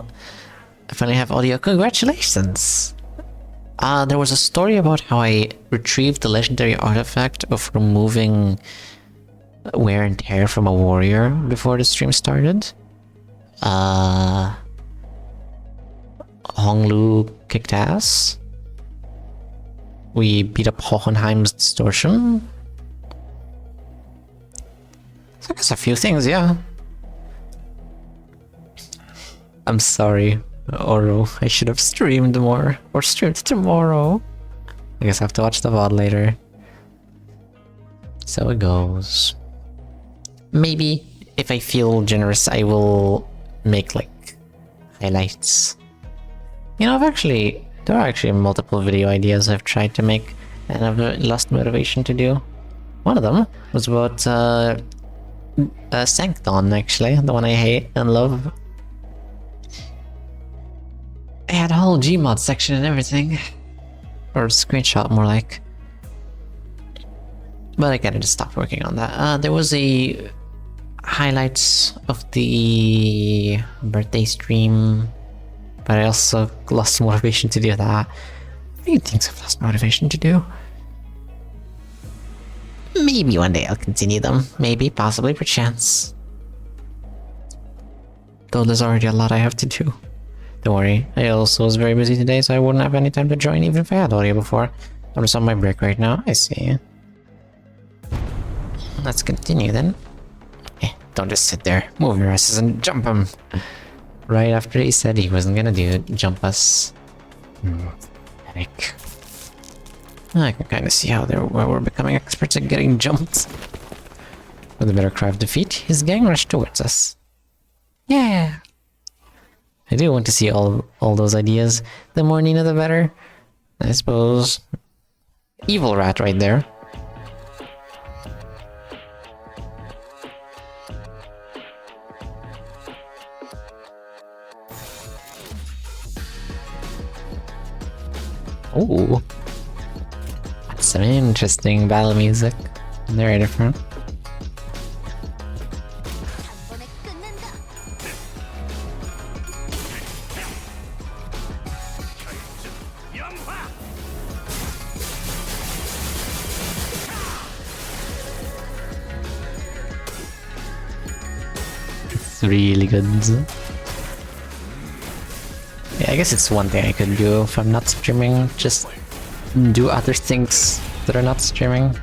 finally have audio. Congratulations! There was a story about how I retrieved the legendary artifact of removing wear and tear from a warrior before the stream started. Honglu kicked ass. We beat up Hohenheim's distortion. So I guess a few things, yeah. I'm sorry, Oro. I should have streamed more. Or streamed tomorrow. I guess I have to watch the VOD later. So it goes. Maybe, if I feel generous, I will make, like, highlights. You know, there are actually multiple video ideas I've tried to make and I've lost motivation to do. One of them was about Sancton, actually, the one I hate and love. I had a whole Gmod section and everything. Or screenshot, more like. But I kinda just stopped working on that. There was a highlights of the birthday stream, but I also lost motivation to do that. A few things I've lost motivation to do. Maybe one day I'll continue them. Maybe, possibly, perchance. Though there's already a lot I have to do. Don't worry, I also was very busy today, so I wouldn't have any time to join even if I had audio before. I'm just on my break right now, I see. Let's continue then. Don't just sit there. Move your asses and jump him. Right after he said he wasn't gonna do it, jump us. Heck. I can kind of see how we're becoming experts at getting jumped. With a better cry of defeat, his gang rushed towards us. Yeah. I do want to see all those ideas. The more Nina, the better. I suppose. Evil rat right there. Oh, that's some interesting battle music. Very different. It's really good. Yeah, I guess it's one thing I could do if I'm not streaming, just do other things that are not streaming.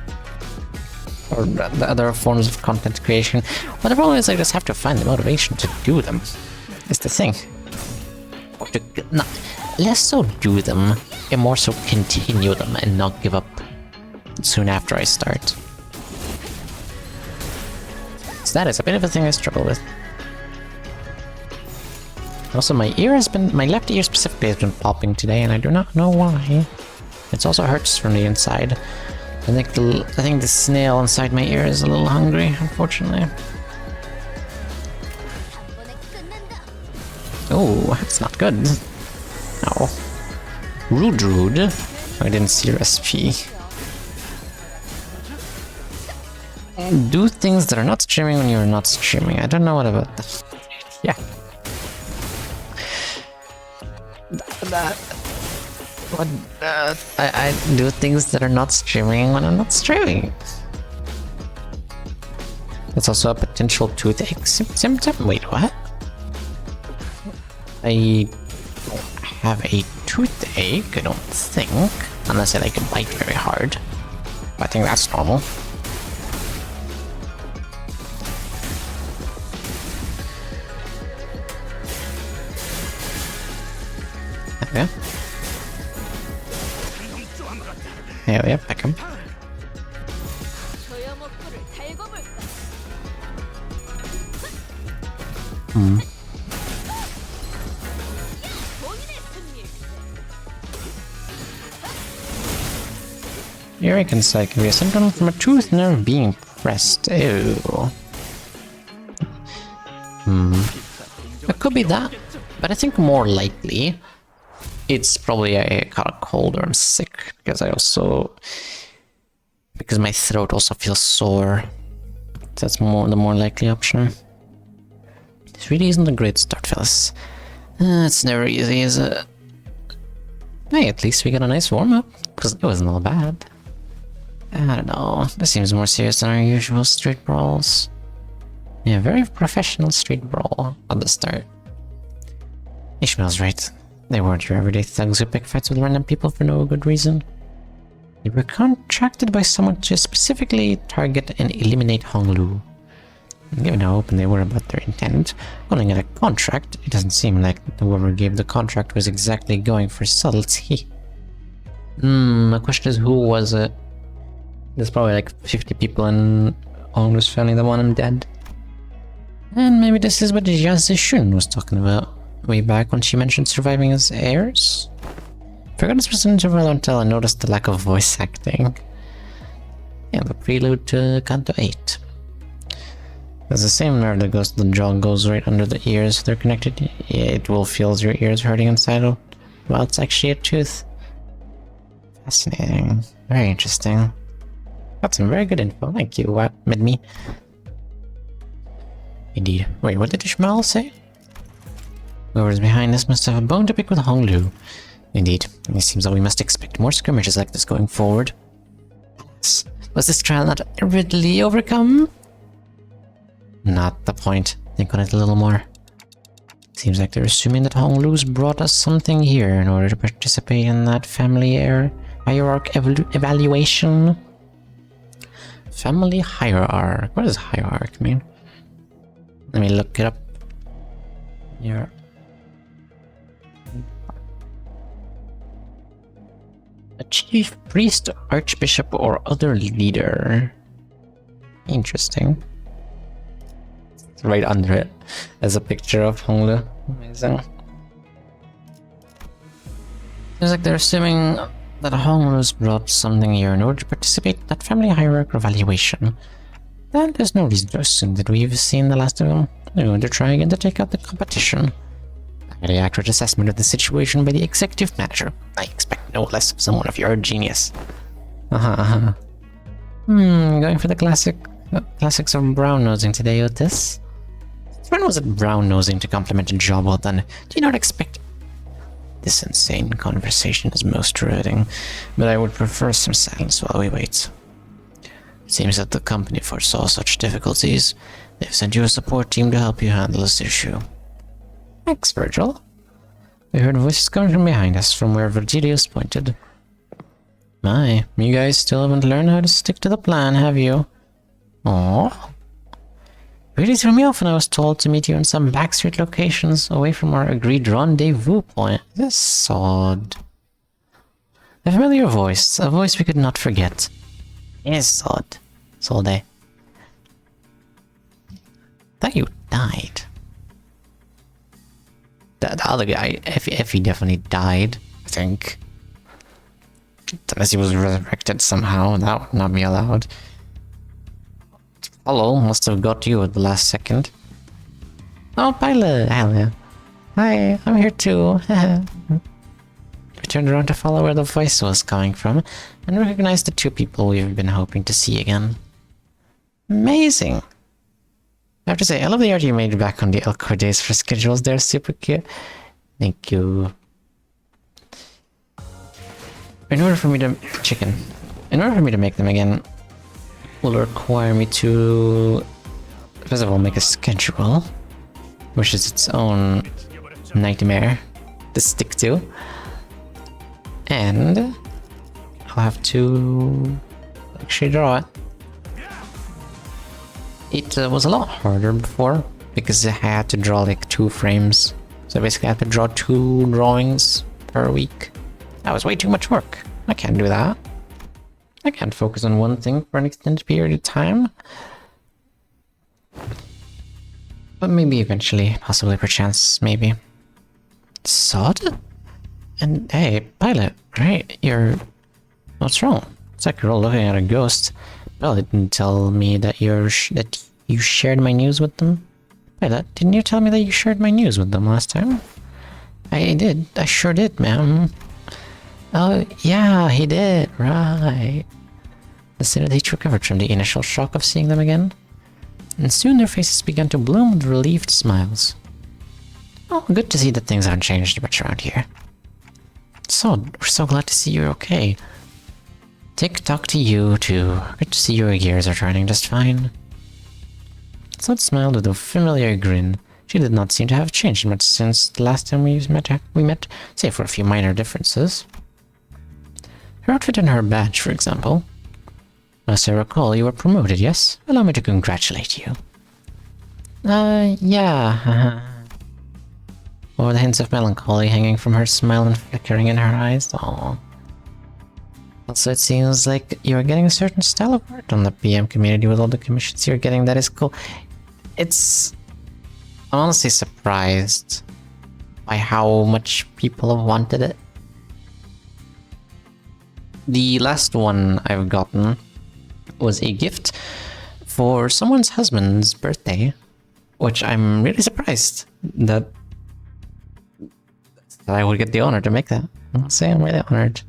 Or the other forms of content creation. But the problem is I just have to find the motivation to do them. It's the thing. Or to, not, less so do them, and more so continue them and not give up soon after I start. So that is a bit of a thing I struggle with. Also, my left ear specifically has been popping today, and I do not know why. It also hurts from the inside. I think the snail inside my ear is a little hungry, unfortunately. Oh, that's not good. No. Rude. I didn't see recipe. Do things that are not streaming when you're not streaming. I don't know what about that. Yeah. I do things that are not streaming when I'm not streaming. That's also a potential toothache symptom. Wait, what? I don't have a toothache, I don't think. Unless I like bite very hard. But I think that's normal. Okay. Yeah, pick him. Earache and sight can be a symptom from a tooth nerve being pressed. Ew. It could be that, but I think more likely it's probably I caught a cold or I'm sick, because my throat also feels sore. That's the more likely option. This really isn't a great start, fellas. It's never easy, is it? Hey, at least we got a nice warm-up, because it wasn't all bad. I don't know, this seems more serious than our usual street brawls. Yeah, very professional street brawl at the start. Ishmael's right. They weren't your everyday thugs who pick fights with random people for no good reason. They were contracted by someone to specifically target and eliminate Honglu. Given how open they were about their intent, calling it a contract, it doesn't seem like whoever gave the contract was exactly going for subtlety. The question is, who was it? There's probably like 50 people in Honglu's family that want him dead. And maybe this is what Jia Shun was talking about way back when she mentioned surviving as heirs. Forgot this was interval until I noticed the lack of voice acting. Yeah, the prelude to Canto 8. There's the same nerve that goes to the jaw goes right under the ears. They're connected. Yeah, it will feel your ears hurting inside while it's actually a tooth. Fascinating. Very interesting. Got some very good info. Thank you, Midme. Indeed. Wait, what did Ishmael say? Whoever's behind this must have a bone to pick with Honglu. Indeed. It seems that we must expect more skirmishes like this going forward. Was this trial not readily overcome? Not the point. Think on it a little more. Seems like they're assuming that Honglu's brought us something here in order to participate in that family hierarch evaluation. Family hierarch. What does hierarch mean? Let me look it up. Here. A chief, priest, archbishop, or other leader. Interesting. Right under it, as a picture of Honglu. Amazing. Seems like they're assuming that Hongru's brought something here in order to participate in that family hierarchy evaluation. Then there's no reason to assume that we've seen the last of them. They're going to try again to take out the competition. A very accurate assessment of the situation by the executive manager. I expect no less of someone of your genius. Going for the classics of brown nosing today, Otis. When was it brown nosing to compliment a job well done? Do you not expect? This insane conversation is most riveting, but I would prefer some silence while we wait. It seems that the company foresaw such difficulties. They've sent you a support team to help you handle this issue. Thanks, Virgil. We heard voices coming from behind us, from where Virgilius pointed. My, you guys still haven't learned how to stick to the plan, have you? Aww. Really threw me off when I was told to meet you in some backstreet locations away from our agreed rendezvous point. This is odd. A familiar voice, a voice we could not forget. Yes, odd. Solde. Thought you died. The other guy, Effie definitely died, I think. Unless he was resurrected somehow, that would not be allowed. Hello, must have got you at the last second. Oh, Pilot! Hell yeah. Hi, I'm here too. We turned around to follow where the voice was coming from, and recognized the two people we've been hoping to see again. Amazing! I have to say, I love the art you made back on the Elcor days for schedules. They're super cute. Thank you. In order for me to make them again, will require me to, first of all, make a schedule, which is its own nightmare to stick to, and I'll have to actually draw it. It was a lot harder before, because I had to draw like 2 frames, so basically I had to draw 2 drawings per week. That was way too much work. I can't do that. I can't focus on one thing for an extended period of time. But maybe eventually, possibly perchance, maybe. Sod? And hey, Pilot, right? What's wrong? It's like you're all looking at a ghost. Well, it didn't tell me that you shared my news with them. Pilot, didn't you tell me that you shared my news with them last time? I did. I sure did, ma'am. Oh, yeah, he did. Right. The student each recovered from the initial shock of seeing them again, and soon their faces began to bloom with relieved smiles. Oh, good to see that things haven't changed much around here. So, we're so glad to see you're okay. Tick-tock to you, too. Good to see your gears are turning just fine. Sod smiled with a familiar grin. She did not seem to have changed much since the last time we met, save for a few minor differences. Her outfit and her badge, for example. As I recall, you were promoted, yes? Allow me to congratulate you. Yeah. Or the hints of melancholy hanging from her smile and flickering in her eyes. Aww. Also, it seems like you're getting a certain style of art on the PM community with all the commissions you're getting. That is cool. I'm honestly surprised by how much people have wanted it. The last one I've gotten was a gift for someone's husband's birthday, which I'm really surprised that I would get the honor to make that. I'll say I'm really honored.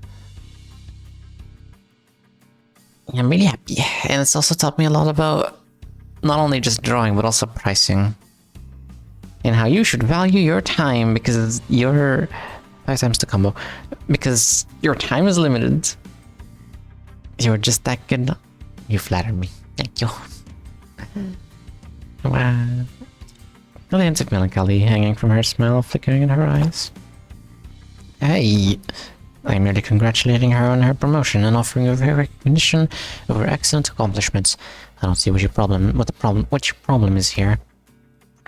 I'm really happy, and it's also taught me a lot about not only just drawing, but also pricing. And how you should value your time, because your 5 times the combo, because your time is limited. You're just that good. You flatter me. Thank you. Wow. The hints of melancholy hanging from her smile, flickering in her eyes. Hey, I'm merely congratulating her on her promotion and offering her recognition of her excellent accomplishments. I don't see what your problem is here.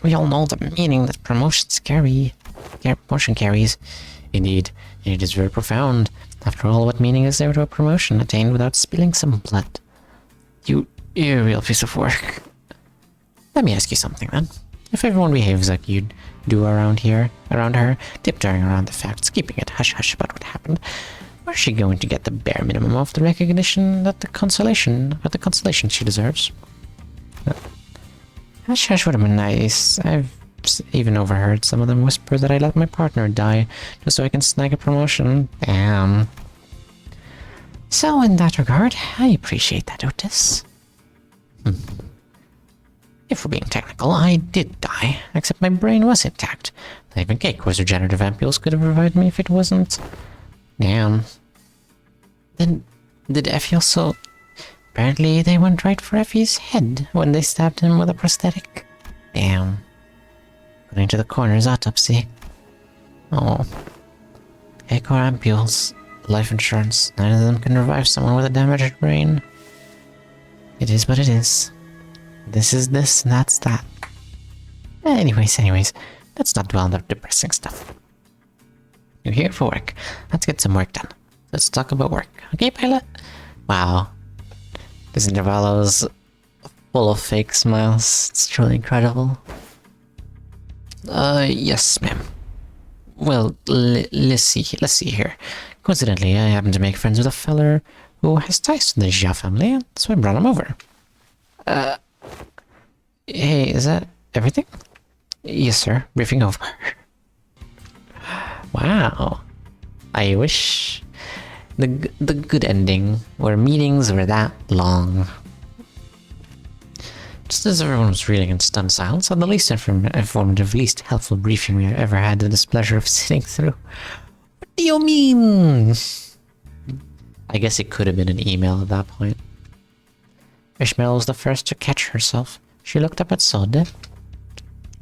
We all know the meaning that promotion carries. Indeed, it is very profound. After all, what meaning is there to a promotion attained without spilling some blood? You're a real piece of work. Let me ask you something then. If everyone behaves like you'd do around her, tiptoeing around the facts, keeping it hush-hush about what happened, where's she going to get the bare minimum of the recognition that the consolation she deserves? Hush-hush would have been nice. I've even overheard some of them whisper that I let my partner die just so I can snag a promotion. Damn. So in that regard, I appreciate that, Otis. If we're being technical, I did die, except my brain was intact. Not even Keiko's regenerative ampules could have revived me if it wasn't. Damn. Then, did Effie also... Apparently they went right for Effie's head when they stabbed him with a prosthetic. Damn. According to the coroner's autopsy. Oh. Keiko ampules, life insurance, none of them can revive someone with a damaged brain. It is what it is. This is this, and that's that. Anyways, let's not dwell on the depressing stuff. You're here for work. Let's get some work done. Let's talk about work. Okay, pilot? Wow. This intervalo's full of fake smiles. It's truly incredible. Yes, ma'am. Well, let's see here. Coincidentally, I happen to make friends with a feller who has ties to the Jia family, so I brought him over. Hey, is that everything? Yes, sir. Briefing over. Wow. I wish the good ending where meetings were that long. Just as everyone was reeling in stunned silence on the least informative, least helpful briefing we ever had the displeasure of sitting through. What do you mean? I guess it could have been an email at that point. Ishmael was the first to catch herself. She looked up at Sod.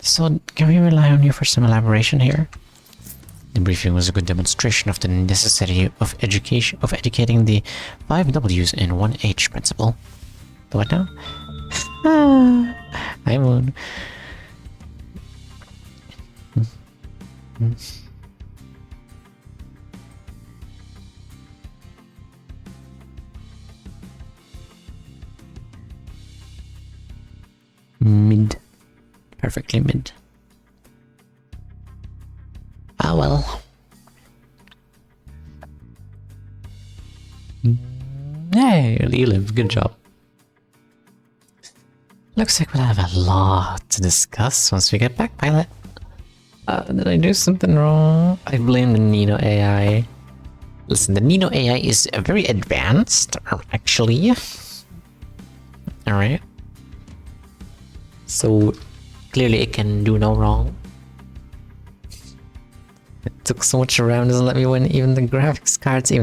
Sod, can we rely on you for some elaboration here? The briefing was a good demonstration of the necessity of educating the 5 W's in 1 H principle. The what now? I won't. Mid. Perfectly mid. Ah, well. Hey, you live. Good job. Looks like we'll have a lot to discuss once we get back, pilot. Did I do something wrong? I blame the Nino AI. Listen, the Nino AI is very advanced, actually. Alright. So, clearly it can do no wrong. It took so much around, doesn't let me win even the graphics cards, the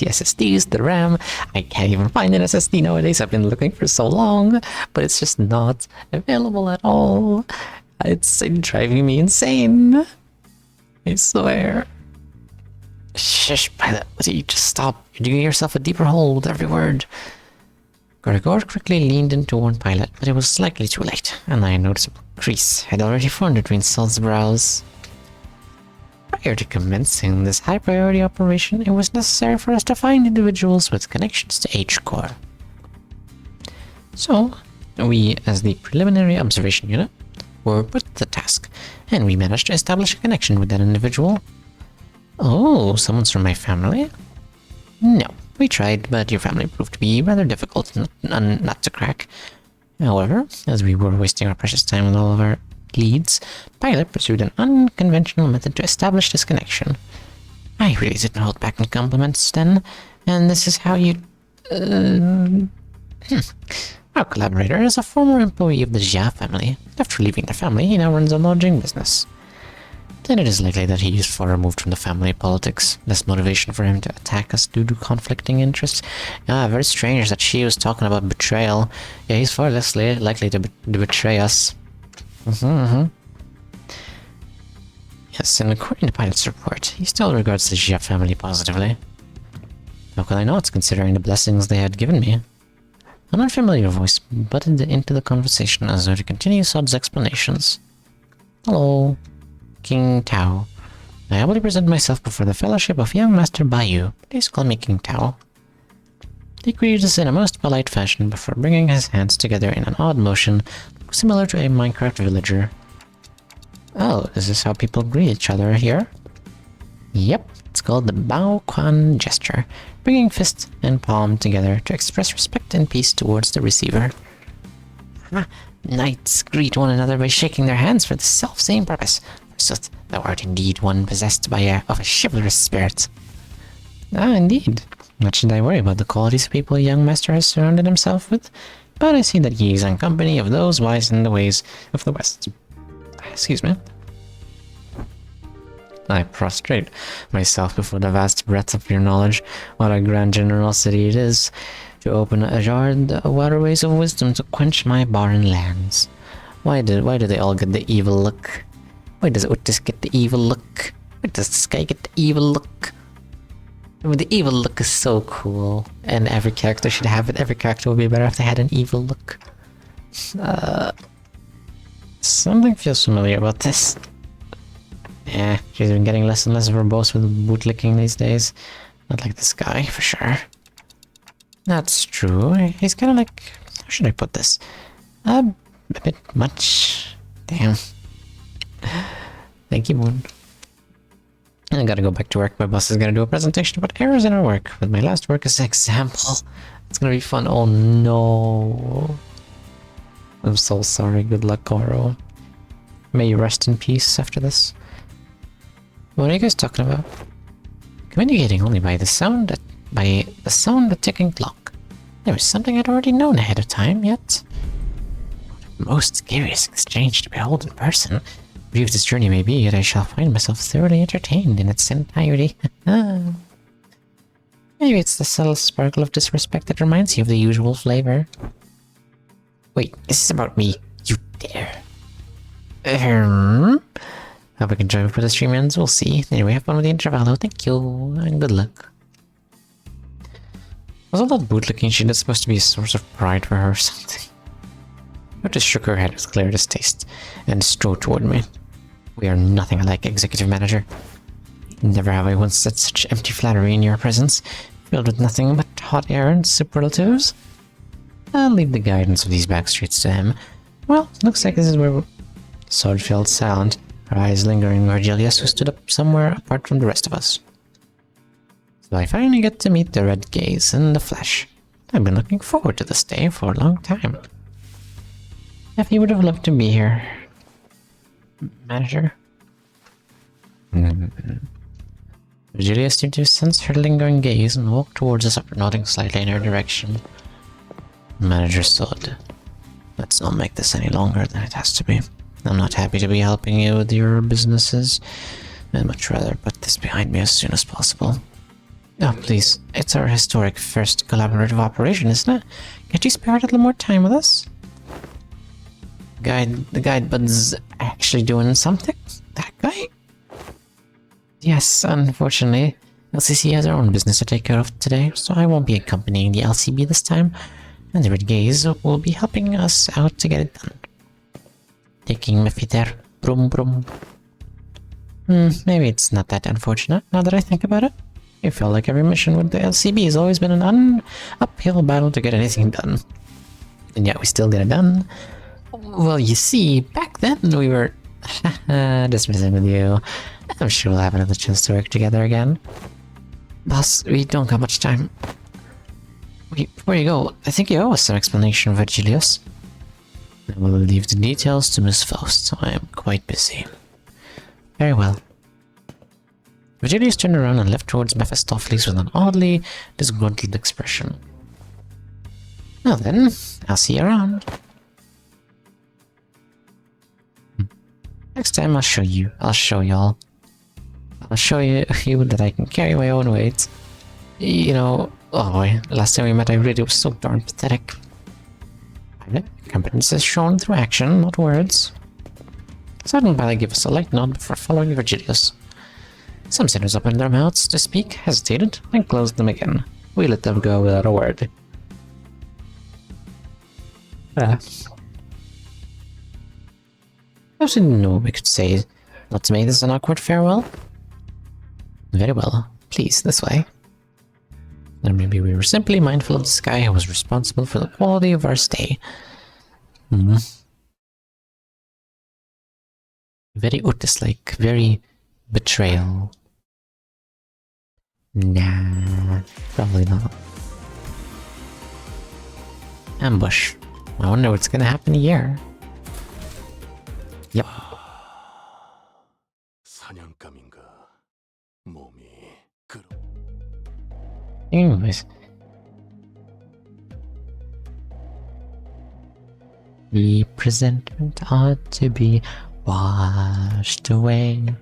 SSDs, the RAM. I can't even find an SSD nowadays. I've been looking for so long, but it's just not available at all. It's driving me insane. I swear. Shush, pilot, would you just stop? You're digging yourself a deeper hole with every word. Gregor quickly leaned into one pilot, but it was slightly too late, and a noticeable crease had already formed between Sol's brows. Prior to commencing this high-priority operation, it was necessary for us to find individuals with connections to H-Core. So, we, as the preliminary observation unit, were put to the task, and we managed to establish a connection with that individual. Oh, someone's from my family? No. We tried, but your family proved to be rather difficult not to crack. However, as we were wasting our precious time on all of our leads, Pilot pursued an unconventional method to establish this connection. I really didn't hold back in compliments then, and this is how you... Our collaborator is a former employee of the Jia family. After leaving the family, he now runs a lodging business. Then it is likely that he is far removed from the family politics. Less motivation for him to attack us due to conflicting interests. Ah, very strange that she was talking about betrayal. Yeah, he's far less likely to betray us. Yes, and according to Pilot's report, he still regards the Jia family positively. How can I not, considering the blessings they had given me? An unfamiliar voice butted into the conversation as though to continue Sod's explanations. Hello. King Tao. I humbly present myself before the fellowship of young Master Bayou. Please call me King Tao. He greeted us in a most polite fashion before bringing his hands together in an odd motion, similar to a Minecraft villager. Oh, is this how people greet each other here? Yep, it's called the Bao Quan gesture, bringing fist and palm together to express respect and peace towards the receiver. Knights greet one another by shaking their hands for the self-same purpose. Forsooth, thou art indeed one possessed by a chivalrous spirit. Ah, indeed. Not should I worry about the qualities of people a young master has surrounded himself with, but I see that he is in company of those wise in the ways of the West. Excuse me. I prostrate myself before the vast breadth of your knowledge. What a grand generosity it is to open the waterways of wisdom to quench my barren lands. Why do they all get the evil look? Why does Otis get the evil look? Why does this guy get the evil look? I mean, the evil look is so cool, and every character should have it. Every character would be better if they had an evil look. Something feels familiar about this. Yeah, she's been getting less and less verbose with bootlicking these days. Not like this guy, for sure. That's true. He's kind of like... how should I put this? A bit much. Damn. Thank you, Moon. I gotta go back to work. My boss is gonna do a presentation about errors in our work, but my last work is an example. It's gonna be fun. Oh no. I'm so sorry. Good luck, Goro. May you rest in peace after this. What are you guys talking about? Communicating only by the sound of the ticking clock. There was something I'd already known ahead of time, yet... most curious exchange to behold in person. Brief this journey may be, yet I shall find myself thoroughly entertained in its entirety. Maybe it's the subtle sparkle of disrespect that reminds you of the usual flavor. Wait, this is about me. You dare. Hope I can join before the stream ends, we'll see. Anyway, have fun with the intervallo, thank you, and good luck. Was all that bootlicking she did supposed to be a source of pride for her or something? Otis shook her head with clear distaste and strode toward me. We are nothing alike, executive manager. Never have I once said such empty flattery in your presence, filled with nothing but hot air and superlatives. I'll leave the guidance of these back streets to him. Well, looks like this is where... Sword fell silent, her eyes lingering where Julius, who stood up somewhere apart from the rest of us. So I finally get to meet the Red Gaze in the flesh. I've been looking forward to this day for a long time. Effie would have loved to be here. Manager? Julius seemed to sense her lingering gaze and walked towards us after nodding slightly in her direction. Manager stood. Let's not make this any longer than it has to be. I'm not happy to be helping you with your businesses. I'd much rather put this behind me as soon as possible. Oh, please. It's our historic first collaborative operation, isn't it? Can't you spare a little more time with us? The guide bud's actually doing something? That guy? Yes, unfortunately, LCC has our own business to take care of today, so I won't be accompanying the LCB this time, and the Red Gaze will be helping us out to get it done. Taking Miffy there. Brum brum. Maybe it's not that unfortunate, now that I think about it. I feel like every mission with the LCB has always been an uphill battle to get anything done. And yet we still get it done. Well, you see, back then we were... just messing with you. I'm sure we'll have another chance to work together again. Boss, we don't got much time. Wait, before you go, I think you owe us some explanation, Virgilius. I will leave the details to Miss Faust. I am quite busy. Very well. Virgilius turned around and left towards Mephistopheles with an oddly disgruntled expression. Well then, I'll see you around. Next time I'll show y'all. I'll show you that I can carry my own weight. You know, oh boy, last time we met I really was so darn pathetic. Competence is shown through action, not words. Sergeant Bally gave us a light nod before following Virgilius. Some sinners opened their mouths to speak, hesitated, and closed them again. We let them go without a word. I didn't know we could say not to make this an awkward farewell. Very well. Please, this way. Or maybe we were simply mindful of the sky who was responsible for the quality of our stay. Very Otis-like, very betrayal. Nah, probably not. Ambush. I wonder what's gonna happen here. Yep. Anyways. The presentment ought to be washed away.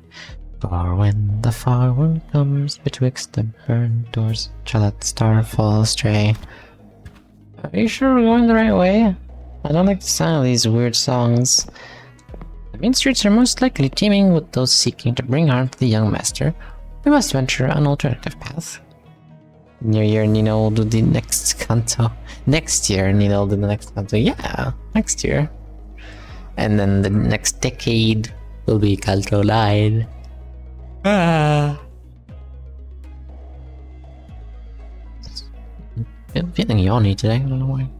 For when the fire comes betwixt the burnt doors, shall that star fall astray. Are you sure we're going the right way? I don't like the sound of these weird songs. The main streets are most likely teeming with those seeking to bring harm to the young master. We must venture an alternative path. New year, Nina will do the next canto. Next year, Nina will do the next canto. Yeah, next year. And then the next decade will be Canto 9. I'm feeling yawny today, I don't know why.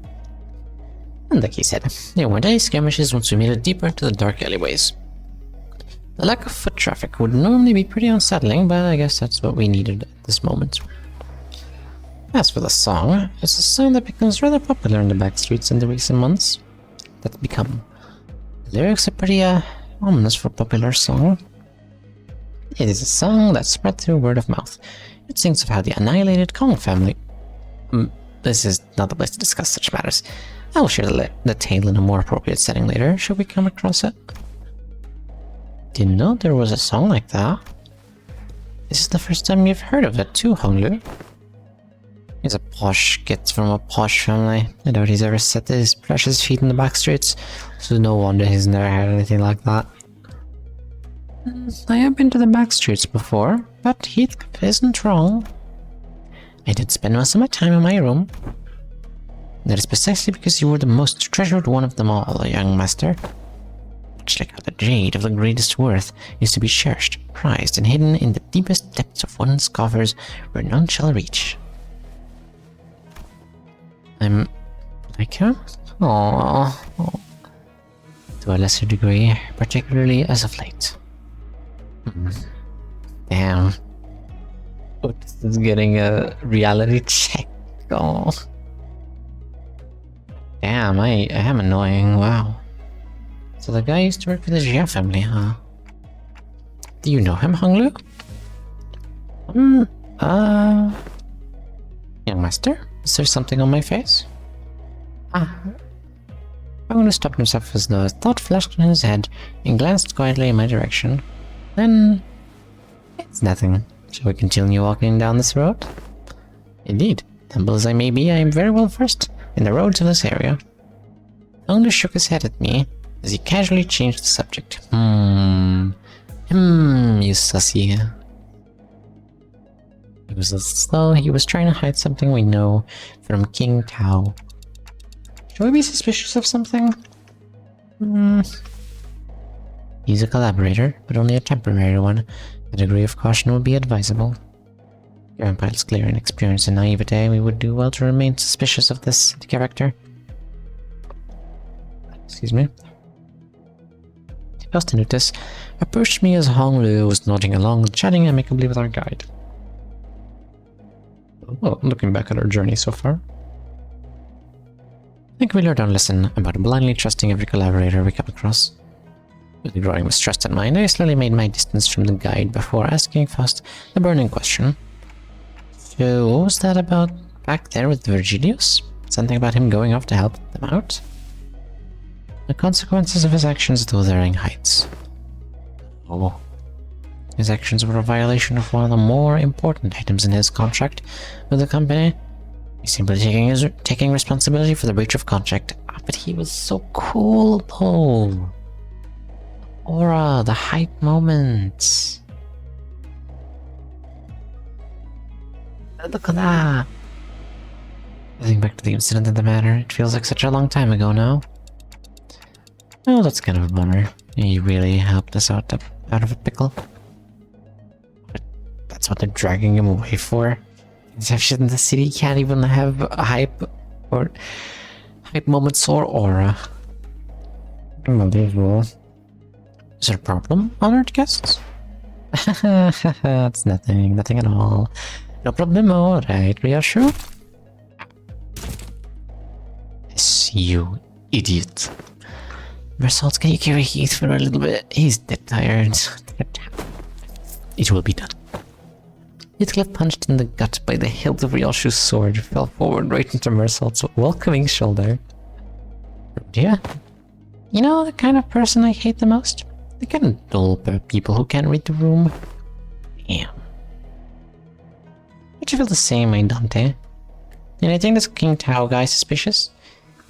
And like he said, there weren't any skirmishes once we made it deeper into the dark alleyways. The lack of foot traffic would normally be pretty unsettling, but I guess that's what we needed at this moment. As for the song, it's a song that becomes rather popular in the back streets in the recent months. The lyrics are pretty ominous for a popular song. It is a song that spread through word of mouth. It sings of how the annihilated Kong family... this is not the place to discuss such matters. I will share the tale in a more appropriate setting later, should we come across it. Didn't know there was a song like that. This is the first time you've heard of it too, Honglu. He's a posh kid from a posh family. I doubt he's ever set his precious feet in the back streets, so no wonder he's never had anything like that. I have been to the back streets before, but Heathcliff isn't wrong. I did spend most of my time in my room. That is precisely because you were the most treasured one of them all, young master. Much like how the jade of the greatest worth is to be cherished, prized, and hidden in the deepest depths of one's coffers where none shall reach. I'm like her? Aww. To a lesser degree, particularly as of late. Damn. Otis is getting a reality check. Oh. Damn, I am annoying, wow. So the guy used to work for the Jia family, huh? Do you know him, Honglu? Young master? Is there something on my face? Honglu stopped himself as the thought flashed in his head and glanced quietly in my direction. Then... it's nothing. Shall we continue walking down this road? Indeed, humble as I may be, I am very well versed in the roads of this area. Honglu shook his head at me as he casually changed the subject. You sussy. It was as though he was trying to hide something we know from King Tao. Should we be suspicious of something? He's a collaborator, but only a temporary one. A degree of caution would be advisable. Given Pile's clear inexperience and naivete, we would do well to remain suspicious of this character. Excuse me. Faustinius approached me as Honglu was nodding along, chatting amicably with our guide. Well, looking back at our journey so far, I think we learned our lesson about blindly trusting every collaborator we come across. With the growing mistrust in mind, I slowly made my distance from the guide before asking Faust the burning question. So, what was that about back there with Virgilius? Something about him going off to help them out? The consequences of his actions, though, they're in heights. Oh. His actions were a violation of one of the more important items in his contract with the company. He's simply taking responsibility for the breach of contract. But he was so cool, though. Aura, the hype moments. Look at that. I think back to the incident of the matter. It feels like such a long time ago now. Oh, that's kind of a bummer. He really helped us out of a pickle. But that's what they're dragging him away for. Inception, the city can't even have a hype moments or aura. Unbelievable. Is there a problem, honored guests? It's nothing at all. No problemo, right, Ryoshu? Yes, you idiot. Mersault, can you carry Heath for a little bit? He's dead tired. It will be done. Heathcliff, punched in the gut by the hilt of Ryoshu's sword, fell forward right into Mersault's welcoming shoulder. Yeah. You know the kind of person I hate the most? The kind of dull people who can't read the room. Damn. Don't you feel the same way, Dante? And I think this King Tao guy suspicious?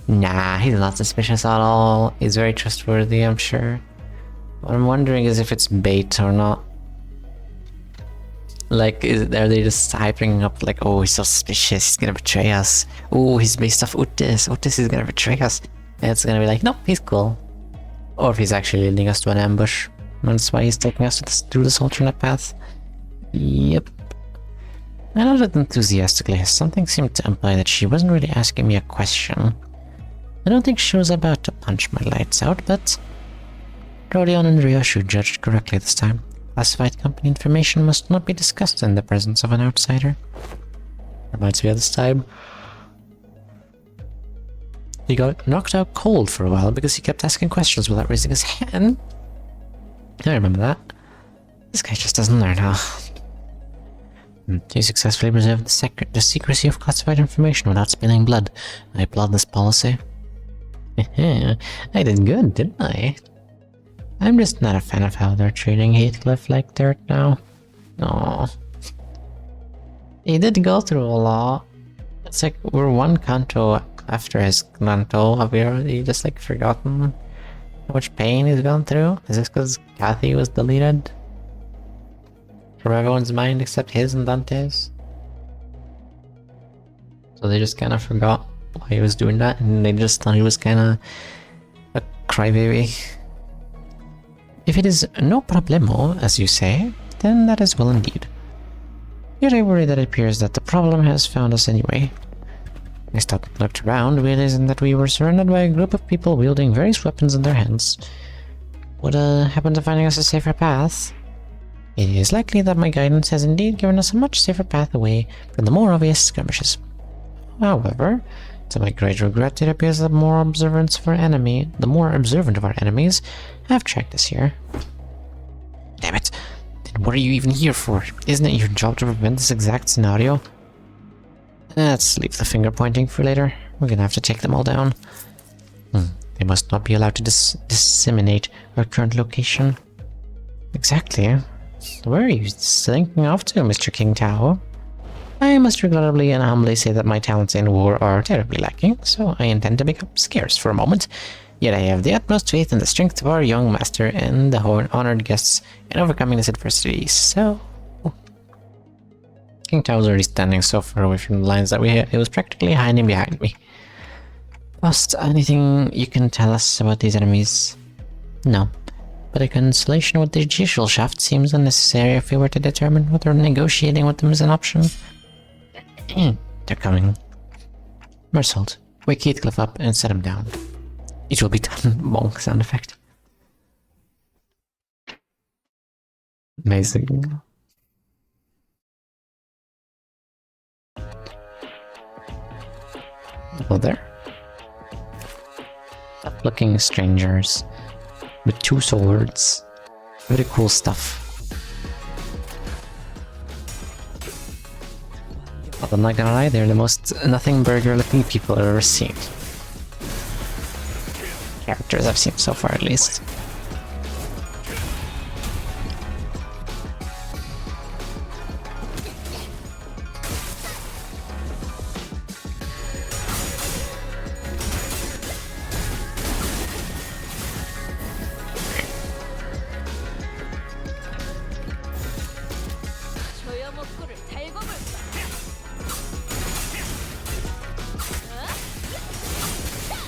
Nah, he's not suspicious at all. He's very trustworthy, I'm sure. What I'm wondering is if it's bait or not. Like, are they just hyping up like, oh, he's so suspicious, he's gonna betray us. Oh, he's based off Otis. Otis is gonna betray us. And it's gonna be like, nope, he's cool. Or if he's actually leading us to an ambush. That's why he's taking us through this alternate path. Yep. I nodded enthusiastically. Something seemed to imply that she wasn't really asking me a question. I don't think she was about to punch my lights out, but Rodion and Ryoshu judged correctly this time. Classified company information must not be discussed in the presence of an outsider. Reminds me of this time. He got knocked out cold for a while because he kept asking questions without raising his hand. I remember that. This guy just doesn't learn, huh? He successfully preserved the secrecy of classified information without spilling blood. I applaud this policy. I did good, didn't I? I'm just not a fan of how they're treating Heathcliff like dirt now. Aww. He did go through a lot. It's like we're one canto after his canto. Have we already just like forgotten how much pain he's gone through? Is this because Kathy was deleted from everyone's mind except his and Dante's? So they just kind of forgot why he was doing that, and they just thought he was kind of a crybaby. If it is no problemo, as you say, then that is well indeed. Yet I worry that it appears that the problem has found us anyway. I stopped and looked around, realizing that we were surrounded by a group of people wielding various weapons in their hands. What happened to finding us a safer path? It is likely that my guidance has indeed given us a much safer path away from the more obvious skirmishes. However, to my great regret, it appears that the more observant of our enemies have tracked us here. Damn it! Then what are you even here for? Isn't it your job to prevent this exact scenario? Let's leave the finger pointing for later. We're gonna have to take them all down. They must not be allowed to disseminate our current location. Exactly. Where are you slinking off to, Mr. King Tao? I must regrettably and humbly say that my talents in war are terribly lacking, so I intend to become scarce for a moment. Yet I have the utmost faith in the strength of our young master and the honored guests in overcoming this adversity, so... King Tao was already standing so far away from the lines that it was practically hiding behind me. Post, anything you can tell us about these enemies? No, but a consultation with the judicial shaft seems unnecessary if we were to determine whether negotiating with them is an option. They're coming. Mersault, wake Heathcliff up and set him down. It will be done. Bonk sound effect. Amazing. Hello there. Tough-looking strangers with 2 swords. Very cool stuff. But I'm not gonna lie, they're the most nothing burger looking people I've ever seen. Characters I've seen so far, at least.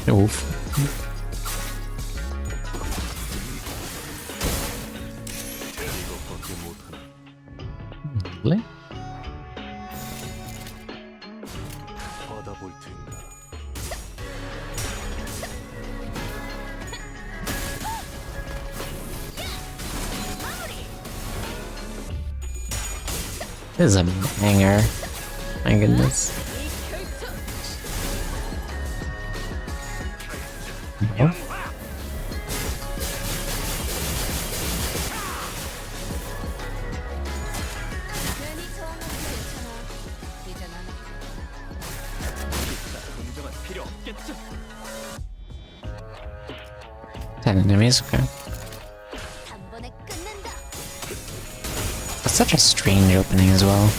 Oof. Lovely. This is a banger. My goodness. Yep. Ten enemies, okay. It's such a strange opening as well.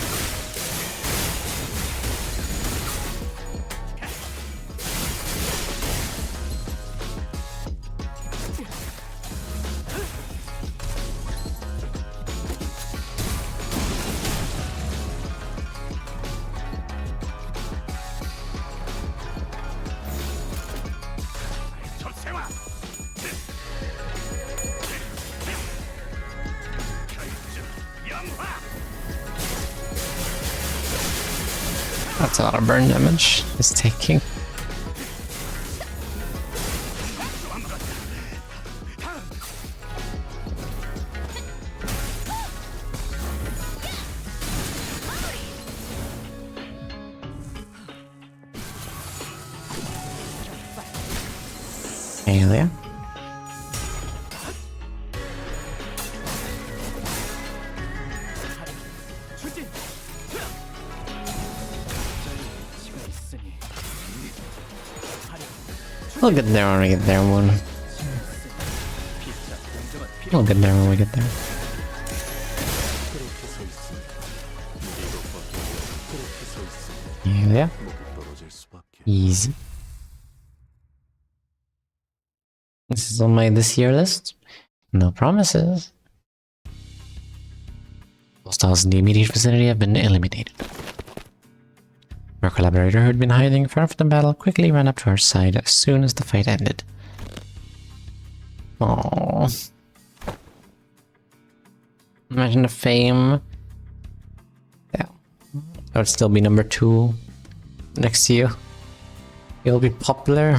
That's a lot of burn damage it's taking. Alien. We'll get there when we get there, Moon. We'll get there when we get there. Yeah. Easy. This is on my this year list. No promises. Hostiles in the immediate vicinity have been eliminated. Our collaborator, who had been hiding far from the battle, quickly ran up to our side as soon as the fight ended. Aww. Imagine the fame. Yeah. I would still be number 2 next to you. You'll be popular.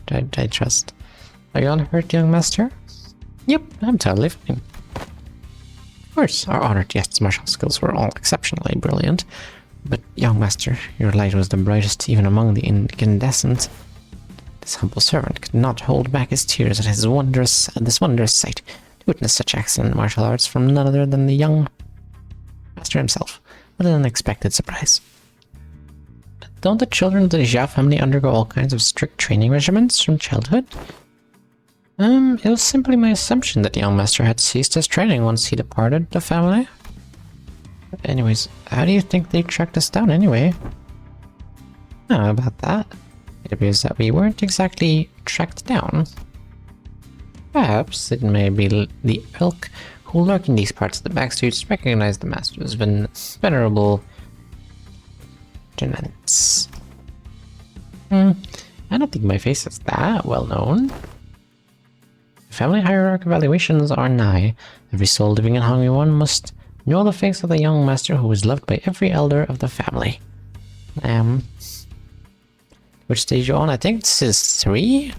I trust. Are you unhurt, young master? Yep, I'm totally fine. Of course, our honored guest's martial skills were all exceptionally brilliant, but young master, your light was the brightest even among the incandescent. This humble servant could not hold back his tears at this wondrous sight. To witness such excellent martial arts from none other than the young master himself. What an unexpected surprise. Don't the children of the Jia family undergo all kinds of strict training regimens from childhood? It was simply my assumption that the young master had ceased his training once he departed the family. Anyways, how do you think they tracked us down anyway? How about that? It appears that we weren't exactly tracked down. Perhaps it may be the ilk who lurk in these parts of the backstreets recognize the master's venerable tenants. I don't think my face is that well known. Family hierarchy evaluations are nigh. Every soul living in Hungry One must know the face of the young master who is loved by every elder of the family. Which stage are you on? I think this is 3?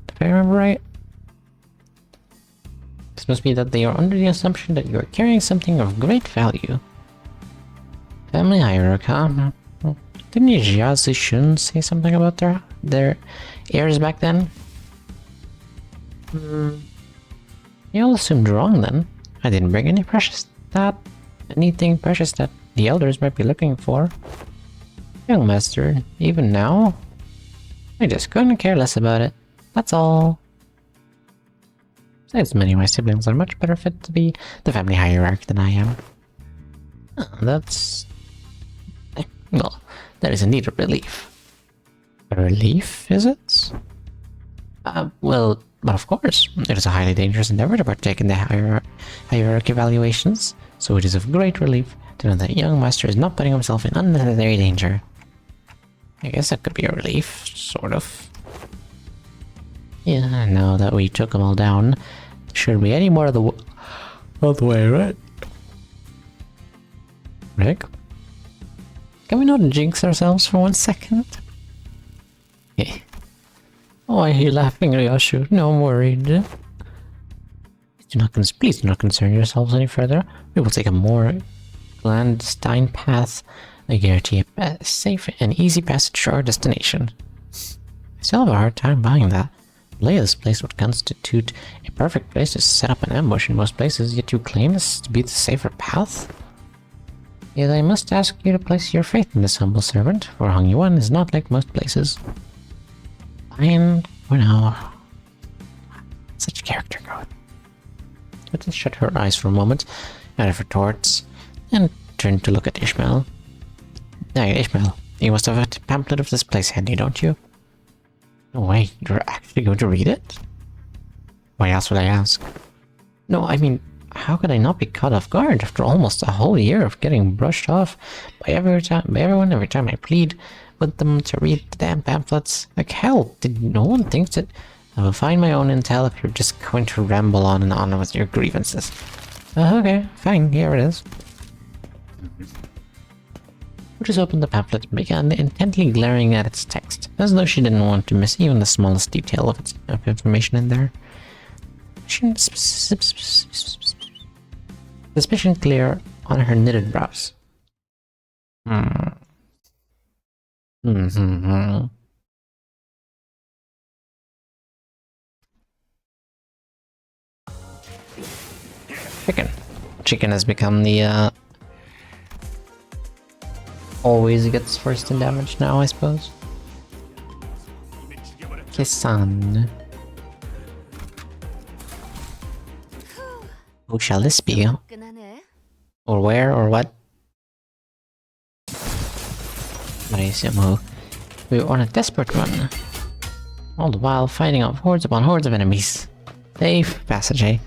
If I remember right. This must be that they are under the assumption that you are carrying something of great value. Family hierarchy, huh? Didn't Jia Zixun say something about their heirs back then? You all assumed wrong then. I didn't bring anything precious that the elders might be looking for. Young master, even now? I just couldn't care less about it. That's all. Besides, many of my siblings are much better fit to be the family hierarch than I am. That's... well, that is indeed a relief. A relief, is it? Well, but of course, it is a highly dangerous endeavor to partake in the hierarchy evaluations, so it is of great relief to know that young master is not putting himself in unnecessary danger. I guess that could be a relief, sort of. Yeah, now that we took them all down, there shouldn't be any more of the way, right? Rick? Can we not jinx ourselves for 1 second? Okay. Oh, I hear you laughing, Ryoshu. No, I'm worried. Please do not concern yourselves any further. We will take a more clandestine path. I guarantee a safe and easy passage to our destination. I still have a hard time buying that. This place would constitute a perfect place to set up an ambush in most places, yet you claim this to be the safer path? Yet I must ask you to place your faith in this humble servant, for Hung Yuan is not like most places. Fine, for now. Such character growth. Let's shut her eyes for a moment, out of retorts, and turn to look at Ishmael. Hey, Ishmael, you must have a pamphlet of this place handy, don't you? No way, you're actually going to read it? Why else would I ask? No, I mean, how could I not be caught off guard after almost a whole year of getting brushed off by everyone every time I plead with them to read the damn pamphlets? Like hell, did no one think that I will find my own intel if you're just going to ramble on and on with your grievances? Okay, fine, here it is. She just opened the pamphlet and began intently glaring at its text, as though she didn't want to miss even the smallest detail of information in there. Suspicion clear on her knitted brows. Chicken has become the always gets first in damage now, I suppose. Kisan. Who shall this be? Or where or what? Marisimu. We were on a desperate run. All the while fighting off hordes upon hordes of enemies. Safe passage, eh?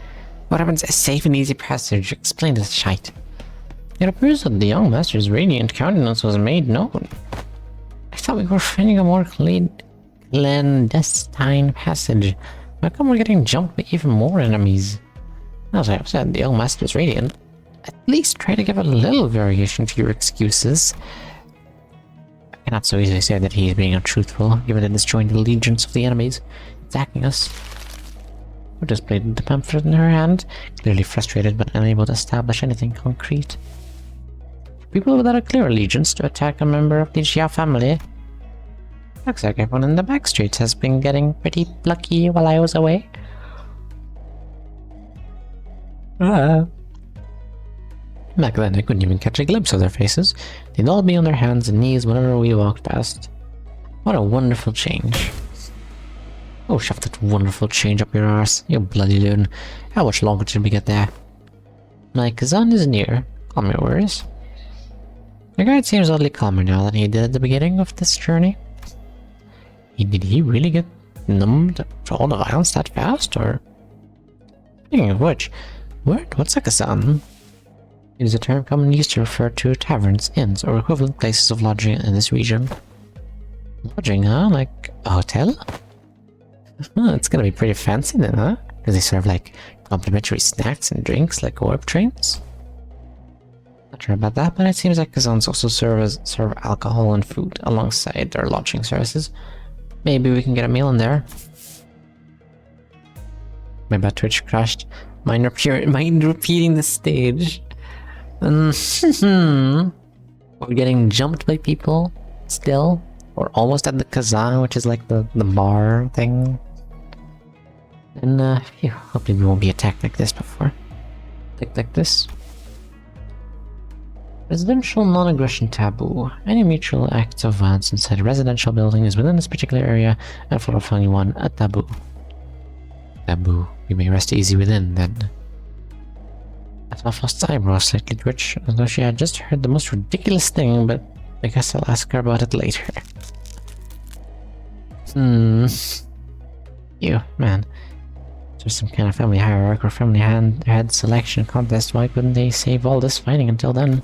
What happens a safe and easy passage? Explain this shite. It appears that the young master's radiant countenance was made known. I thought we were finding a more clandestine passage. How come we're getting jumped by even more enemies? As I have said, the young master's radiant. At least try to give a little variation to your excuses. I cannot so easily say that he is being untruthful, given the disjointed allegiance of the enemies attacking us. Who displayed the pamphlet in her hand, clearly frustrated but unable to establish anything concrete. People without a clear allegiance to attack a member of the Xia family. Looks like everyone in the back streets has been getting pretty lucky while I was away. Back then I couldn't even catch a glimpse of their faces. They'd all be on their hands and knees whenever we walked past. What a wonderful change. Oh, shove that wonderful change up your arse, you bloody loon. How much longer till we get there? My Kazan is near. Calm your worries. The guide seems oddly calmer now than he did at the beginning of this journey. Did he really get numbed to all the violence that fast, or? Speaking of which, what's a Kazan? It is a term commonly used to refer to taverns, inns, or equivalent places of lodging in this region. Lodging, huh? Like a hotel? It's gonna be pretty fancy then, huh? Because they serve like complimentary snacks and drinks like warp trains? Not sure about that, but it seems like Kazans also serve alcohol and food alongside their lodging services. Maybe we can get a meal in there. My bad Twitch crashed. Mind repeating the stage. We're getting jumped by people still. We're almost at the Kazan, which is like the bar thing. And hopefully we won't be attacked like this before. Like this. Residential non-aggression taboo. Any mutual acts of violence inside a residential building is within this particular area, and for anyone, a taboo. Taboo. We may rest easy within, then. Atafost's eyebrows slightly twitched, as though she had just heard the most ridiculous thing, but I guess I'll ask her about it later. You, man. If there's some kind of family hierarchy or family head selection contest, why couldn't they save all this fighting until then?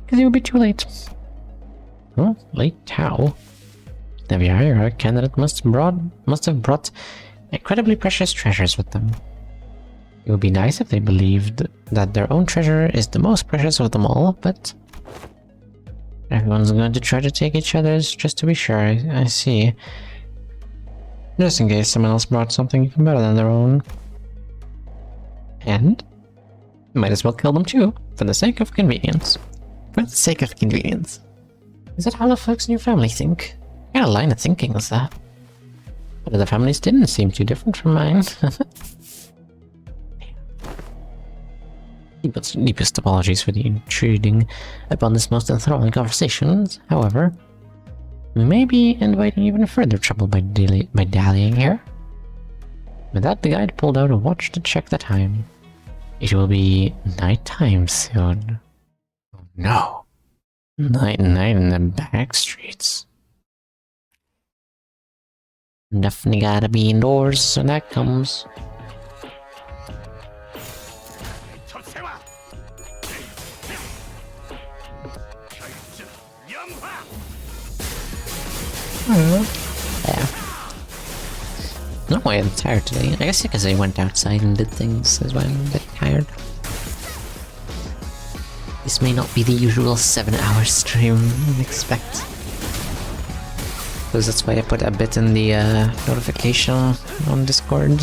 Because it would be too late. Huh? Late how? The hierarchy candidate must have brought incredibly precious treasures with them. It would be nice if they believed that their own treasure is the most precious of them all, but everyone's going to try to take each other's just to be sure. I see. Just in case someone else brought something even better than their own. And might as well kill them too, for the sake of convenience. For the sake of convenience. Is that how the folks in your family think? What kind of line of thinking is that? But other families didn't seem too different from mine. Deepest apologies for the intruding upon this most enthralling conversation. However, we may be inviting even further trouble by dallying here. With that, the guide pulled out a watch to check the time. It will be nighttime soon. Oh no. Night in the back streets. Definitely gotta be indoors when that comes. Yeah. Not why I'm tired today. I guess because I went outside and did things is why I'm a bit tired. This may not be the usual 7-hour stream I expect. Because that's why I put a bit in the notification on Discord.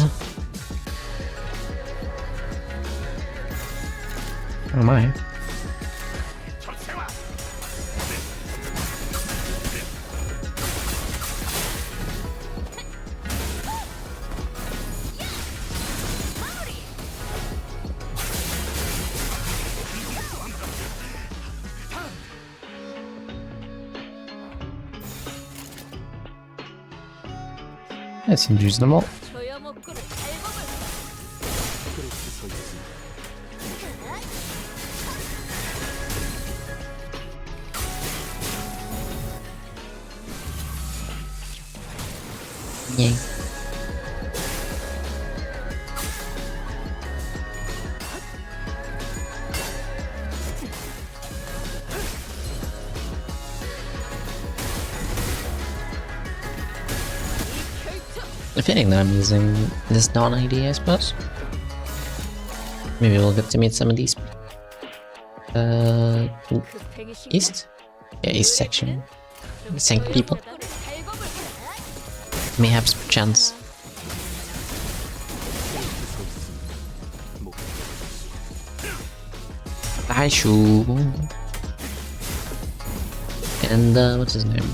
Oh my. That seems reasonable. Yay. Fitting that I'm using this Dawn ID, I suppose. Maybe we'll get to meet some of these. East? Yeah, East section. Sank people. May have some chance. Daishu. And what's his name?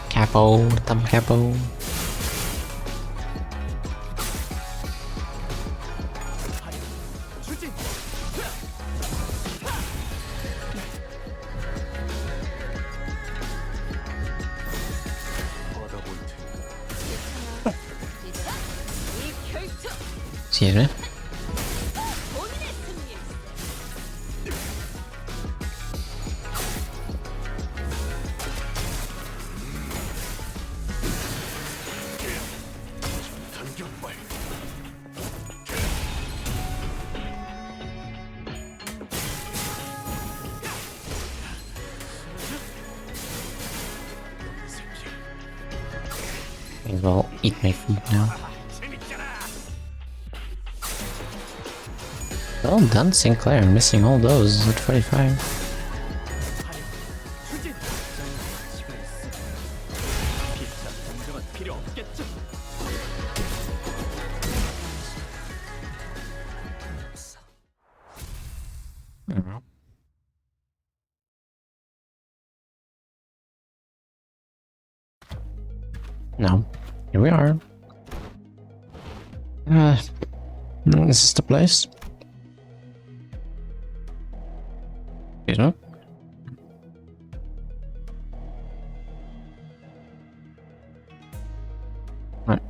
Capo, Thumb Capo. Excuse me. May as well eat my food now. Well done, Sinclair. I'm missing all those at 45. No, here we are. Is this the place? You know? Right.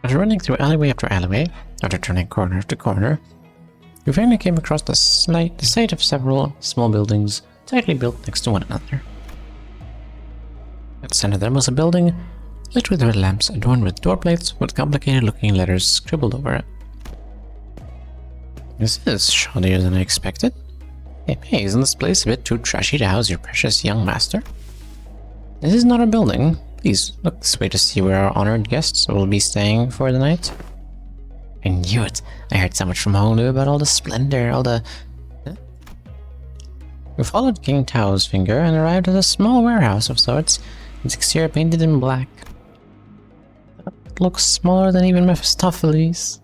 After running through alleyway after alleyway, after turning corner after corner, we finally came across the site of several small buildings tightly built next to one another. At the center of them was a building lit with red lamps adorned with door plates with complicated-looking letters scribbled over it. This is shoddier than I expected. Hey, isn't this place a bit too trashy to house your precious young master? This is not a building. Please, look this way to see where our honored guests will be staying for the night. I knew it. I heard so much from Honu about all the splendor, all the... We followed King Tao's finger and arrived at a small warehouse of sorts, its exterior painted in black. It looks smaller than even Mephistopheles.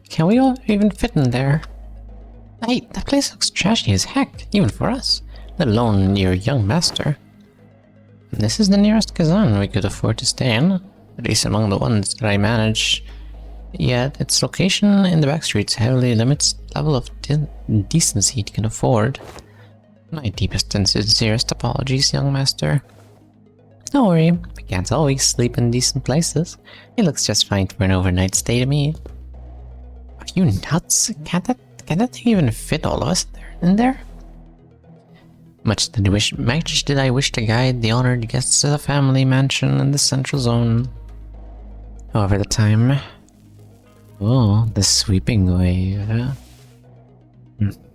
Can we all even fit in there? Hey, that place looks trashy as heck, even for us, let alone your young master. This is the nearest Kazan we could afford to stay in, at least among the ones that I manage. Yet its location in the backstreets heavily limits the level of decency it can afford. My deepest and sincerest apologies, young master. Don't worry, we can't always sleep in decent places. It looks just fine for an overnight stay to me. Are you nuts? Can that thing even fit all of us in there? Much did I wish to guide the honored guests to the family mansion in the central zone. However, the time... Oh, the sweeping wave.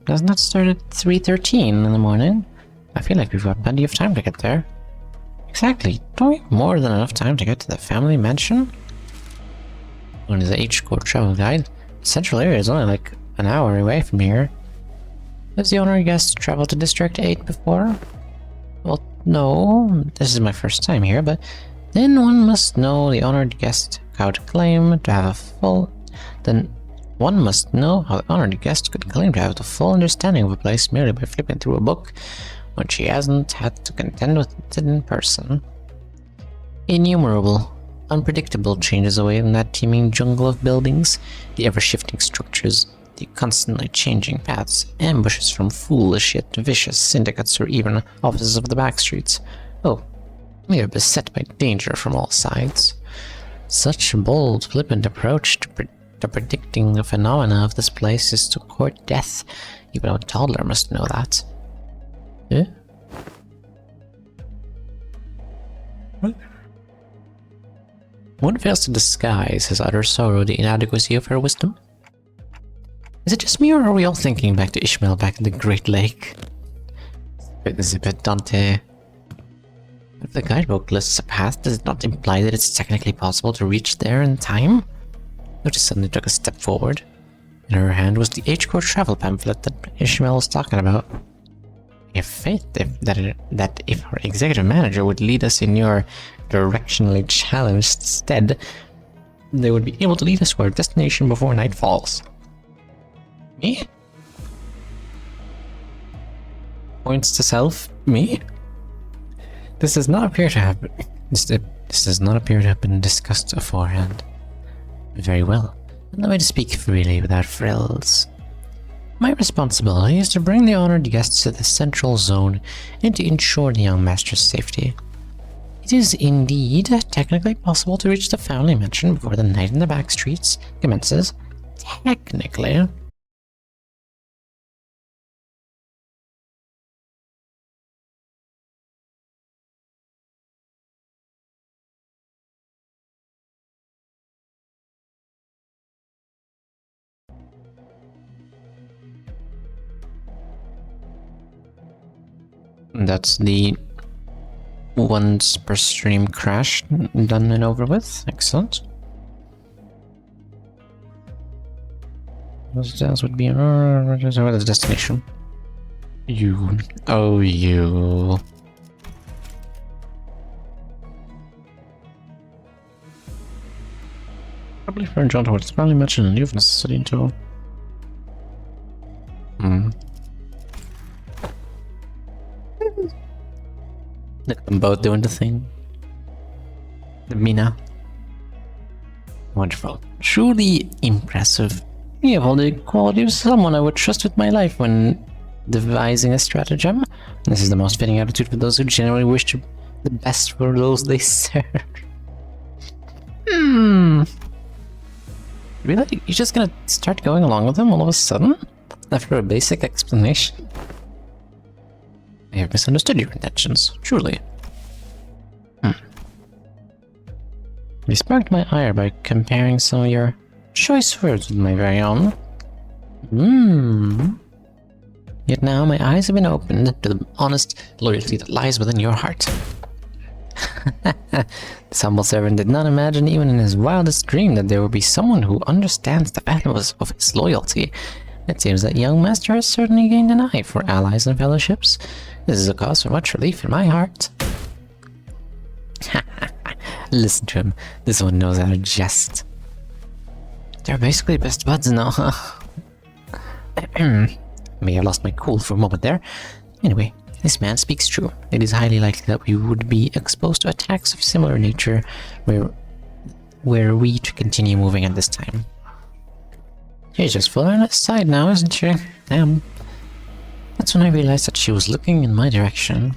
Doesn't that start at 3:13 in the morning? I feel like we've got plenty of time to get there. Exactly. Don't we have more than enough time to get to the family mansion? According to the H-Core travel guide, the central area is only like an hour away from here. Has the honored guest traveled to District 8 before? Well, no. This is my first time here, but then one must know the honored guest could claim to have a full... Then one must know how the honored guest could claim to have the full understanding of a place merely by flipping through a book when she hasn't had to contend with it in person. Innumerable, unpredictable changes away in that teeming jungle of buildings, the ever-shifting structures, the constantly changing paths, ambushes from foolish yet vicious syndicates or even offices of the backstreets. Oh, we are beset by danger from all sides. Such a bold, flippant approach to predicting the phenomena of this place is to court death. Even a toddler must know that. Eh? What? One fails to disguise his utter sorrow the inadequacy of her wisdom. Is it just me, or are we all thinking back to Ishmael back at the Great Lake? Zip it, Dante. If the guidebook lists a path, does it not imply that it's technically possible to reach there in time? Notice suddenly took a step forward. In her hand was the H-Core travel pamphlet that Ishmael was talking about. I have faith that if our executive manager would lead us in your directionally challenged stead, they would be able to lead us to our destination before night falls. Me? Points to self. Me? This does not appear to have been discussed beforehand. Very well. Allow me to speak freely without frills. My responsibility is to bring the honored guests to the central zone and to ensure the young master's safety. It is indeed technically possible to reach the family mansion before the night in the back streets commences. Technically. That's the once per stream crash done and over with. Excellent. What else would be the destination? You. Oh, you. Probably for John towards probably mentioned and you've necessity until. Look at them both doing the thing. The Mina. Wonderful. Truly impressive. You have all the quality of someone I would trust with my life when devising a stratagem. This is the most fitting attitude for those who generally wish to the best for those they serve. Really? You're just gonna start going along with them all of a sudden? After a basic explanation? I have misunderstood your intentions, truly. You sparked my ire by comparing some of your choice words with my very own. Yet now my eyes have been opened to the honest loyalty that lies within your heart. This humble servant did not imagine even in his wildest dream that there would be someone who understands the values of his loyalty. It seems that young master has certainly gained an eye for allies and fellowships. This is a cause for much relief in my heart. Listen to him. This one knows how to jest. They're basically best buds now, huh? May have lost my cool for a moment there. Anyway, this man speaks true. It is highly likely that we would be exposed to attacks of similar nature were we to continue moving at this time. She's just following us aside now, isn't she? Damn. That's when I realized that she was looking in my direction.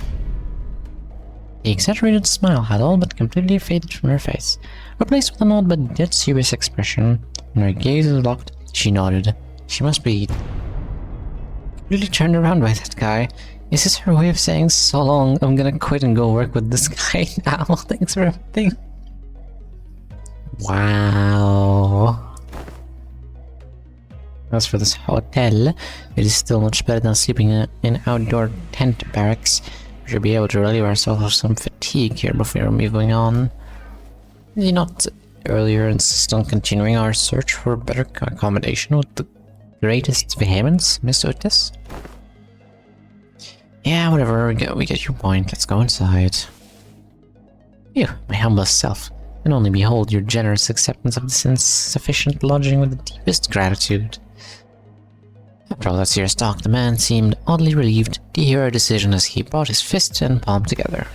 The exaggerated smile had all but completely faded from her face, replaced with an odd but dead serious expression. When her gaze was locked, she nodded. She must be really turned around by that guy. Is this her way of saying, so long, I'm gonna quit and go work with this guy now? Thanks for everything. Wow. As for this hotel, it is still much better than sleeping in outdoor tent barracks. We should be able to relieve ourselves of some fatigue here before moving on. Did you not earlier insist on continuing our search for better accommodation with the greatest vehemence, Miss Otis? Yeah, whatever, we get your point. Let's go inside. You, my humblest self, can only behold your generous acceptance of this insufficient lodging with the deepest gratitude. After all that serious talk, the man seemed oddly relieved to hear our decision as he brought his fist and palm together.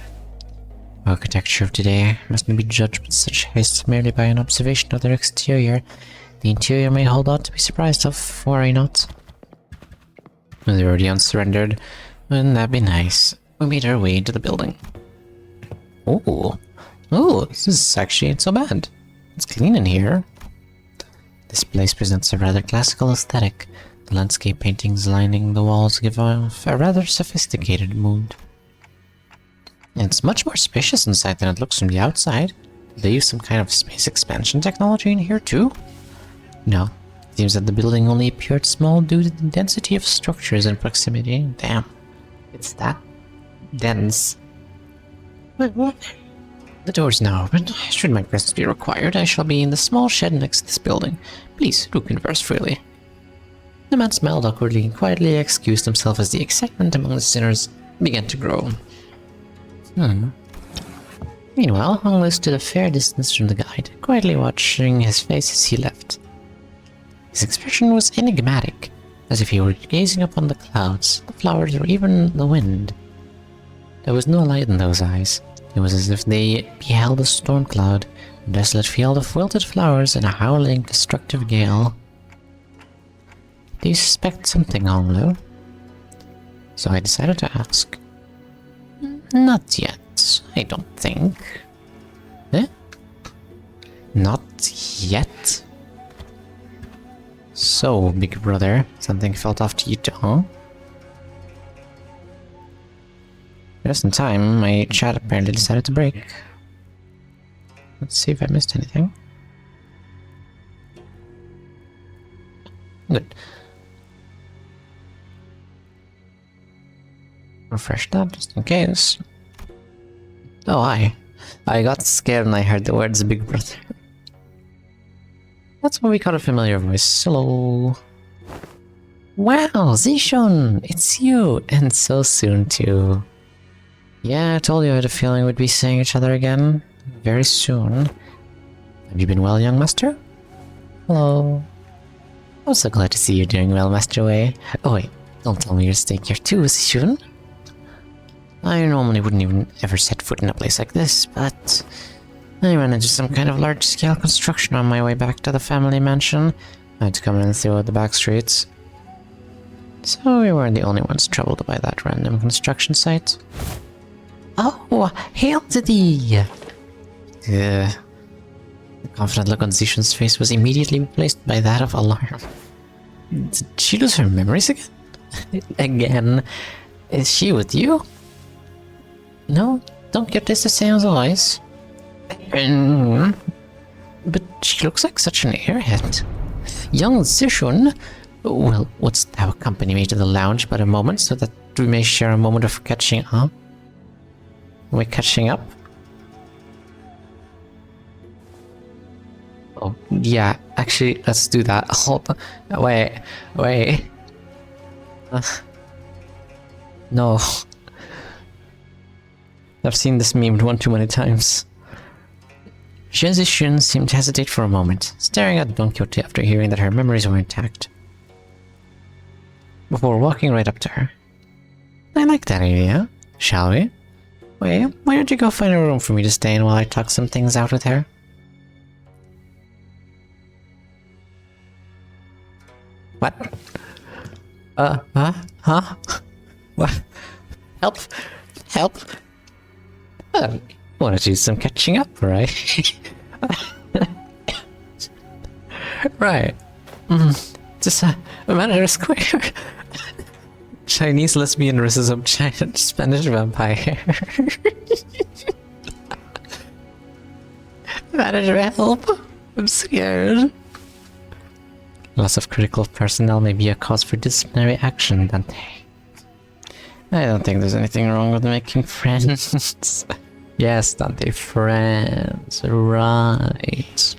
Architecture of today must not be judged with such haste merely by an observation of their exterior. The interior may hold out to be surprised of, worry not. They're already unsurrendered. Wouldn't that be nice? We made our way into the building. Oh, this is actually ain't so bad. It's clean in here. This place presents a rather classical aesthetic. The landscape paintings lining the walls give off a rather sophisticated mood. It's much more spacious inside than it looks from the outside. Did they use some kind of space expansion technology in here too? No. It seems that the building only appeared small due to the density of structures in proximity. Damn. It's that dense. What? The door's now open. Should my presence be required, I shall be in the small shed next to this building. Please, do converse freely. The man smiled awkwardly and quietly excused himself as the excitement among the sinners began to grow. Meanwhile, Honglu stood a fair distance from the guide, quietly watching his face as he left. His expression was enigmatic, as if he were gazing upon the clouds, the flowers, or even the wind. There was no light in those eyes. It was as if they beheld a storm cloud, a desolate field of wilted flowers, and a howling, destructive gale. Do you suspect something, Honglu? So I decided to ask. Not yet, I don't think. Eh? Not yet? So, big brother, something felt off to you too, huh? Just in time, my chat apparently decided to break. Let's see if I missed anything. Good. Refresh that just in case. Oh, I got scared when I heard the words big brother. That's why we caught a familiar voice. Hello. Wow, Zishun! It's you! And so soon too. Yeah, I told you I had a feeling we'd be seeing each other again. Very soon. Have you been well, young master? Hello. I'm so glad to see you doing well, Master Wei. Oh wait, don't tell me you're staying here too, Zishun. I normally wouldn't even ever set foot in a place like this, but I ran into some kind of large-scale construction on my way back to the family mansion. I had to come in through the back streets. So we weren't the only ones troubled by that random construction site. Oh, hail to thee! The confident look on Zishun's face was immediately replaced by that of alarm. Did she lose her memories again? Again? Is she with you? No, don't get this the same as always. But she looks like such an airhead. Young Zishun, well, wouldst thou accompany me to the lounge but a moment so that we may share a moment of catching up? Are we catching up? Oh, yeah, actually, let's do that. Hold on. Wait. No. I've seen this meme one too many times. Shun seemed to hesitate for a moment, staring at Don Quixote after hearing that her memories were intact, before walking right up to her. I like that idea. Shall we? Wait, why don't you go find a room for me to stay in while I talk some things out with her? What? Huh? What? Help! Help! I want to do some catching up, right? Right. Just a matter of square. Chinese lesbian versus a Spanish vampire. Manager, help! I'm scared. Loss of critical personnel may be a cause for disciplinary action, Dante. I don't think there's anything wrong with making friends. Yes, Dante, friends. Right.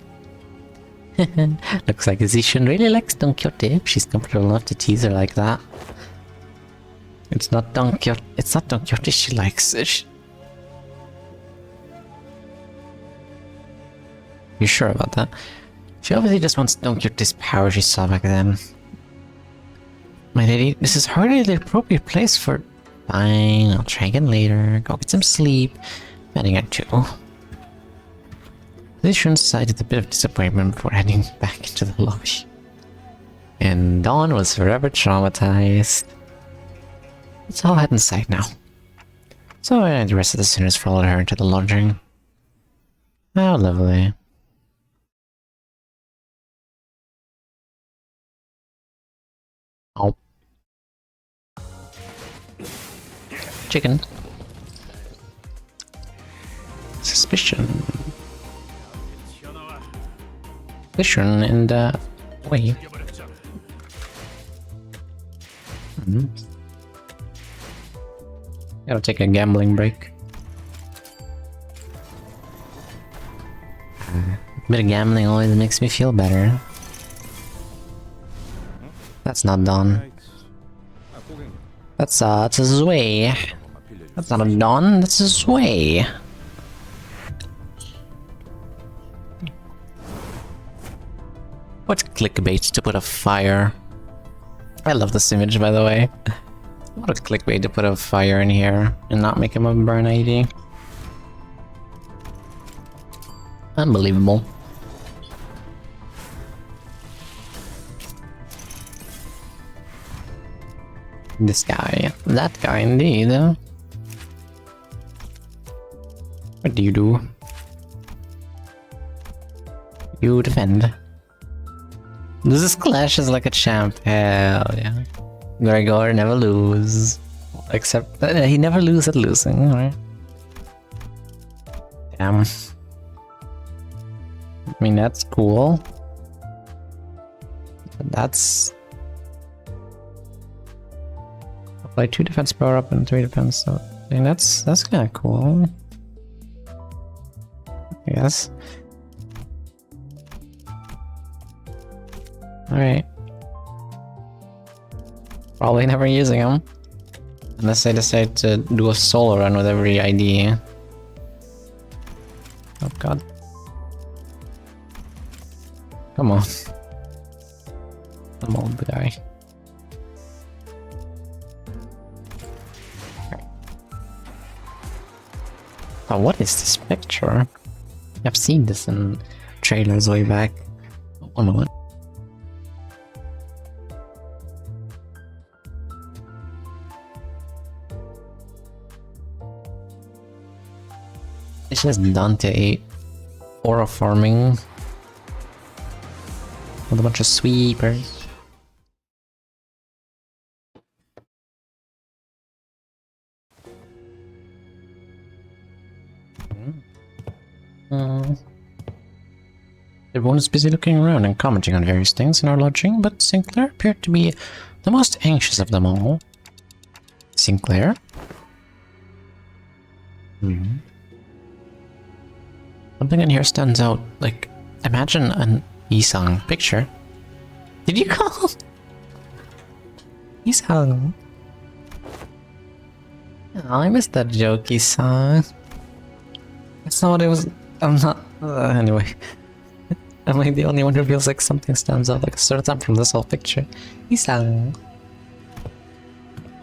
Looks like Zishan really likes Don Quixote if she's comfortable enough to tease her like that. It's not Don Quixote she likes. You sure about that? She obviously just wants Don Quixote's power she saw back then. My lady, this is hardly the appropriate place for... Fine, I'll try again later. Go get some sleep. Heading at 2. Zishan sighed with a bit of disappointment before heading back into the lobby. And Dawn was forever traumatized. Let's all head inside now. So the rest of the sinners followed her into the lodging. How lovely. Oh. Chicken. Suspicion. Suspicion and wait. Gotta take a gambling break. A bit of gambling always makes me feel better. That's not Dawn. That's a Zway. That's not a Dawn, that's a Zway. What's clickbait to put a fire? I love this image, by the way. What a clickbait to put a fire in here and not make him a burn ID. Unbelievable. This guy. That guy, indeed. What do you do? You defend. This clashes like a champ. Hell yeah. Gregor never lose. Except he never loses at losing, right? Damn. I mean, that's cool. But that's... Apply 2 defense power up and 3 defense, so I mean, that's kinda cool. I guess. Alright. Probably never using them. Unless I decide to do a solo run with every ID. Oh god. Come on. Come on, guy. Oh, what is this picture? I've seen this in trailers way back. Oh, no. It's just Dante aura farming with a bunch of sweepers. Everyone is busy looking around and commenting on various things in our lodging, but Sinclair appeared to be the most anxious of them all. Sinclair? Something in here stands out. Like, imagine an Isang picture. Did you call Isang? Oh, I missed that joke, Isang. That's not what it was. I'm not. Anyway, am I the only one who feels like something stands out like a sore thumb from this whole picture? Isang.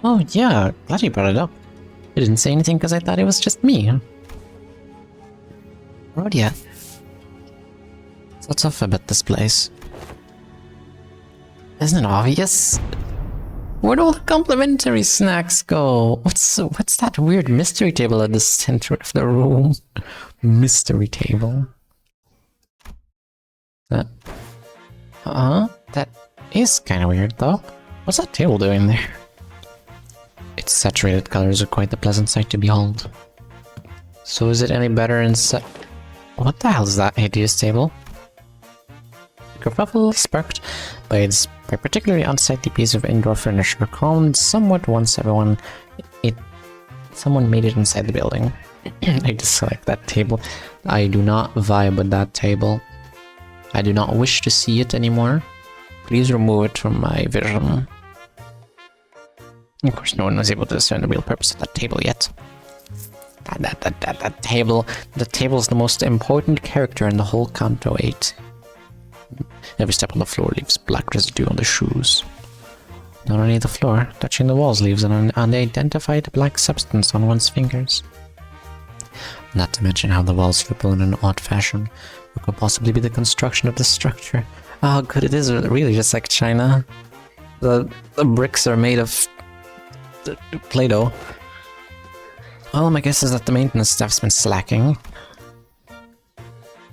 Oh yeah, glad you brought it up. You didn't say anything because I thought it was just me. Rodia. What's off about this place? Isn't it obvious? Where'd all the complimentary snacks go? What's that weird mystery table at the center of the room? Mystery table. That is kind of weird though. What's that table doing there? Its saturated colors are quite the pleasant sight to behold. So is it any better inside? What the hell is that hideous table? A kerfuffle sparked by a particularly unsightly piece of indoor furniture calmed somewhat once someone made it inside the building. I dislike that table. I do not vibe with that table. I do not wish to see it anymore. Please remove it from my vision. Of course, no one was able to discern the real purpose of that table yet. That table. The table is the most important character in the whole Kanto 8. Every step on the floor leaves black residue on the shoes. Not only the floor, touching the walls leaves an unidentified black substance on one's fingers. Not to mention how the walls ripple in an odd fashion. What could possibly be the construction of this structure? Oh good, it is really just like China. The bricks are made of Play-Doh. Well, my guess is that the maintenance staff's been slacking.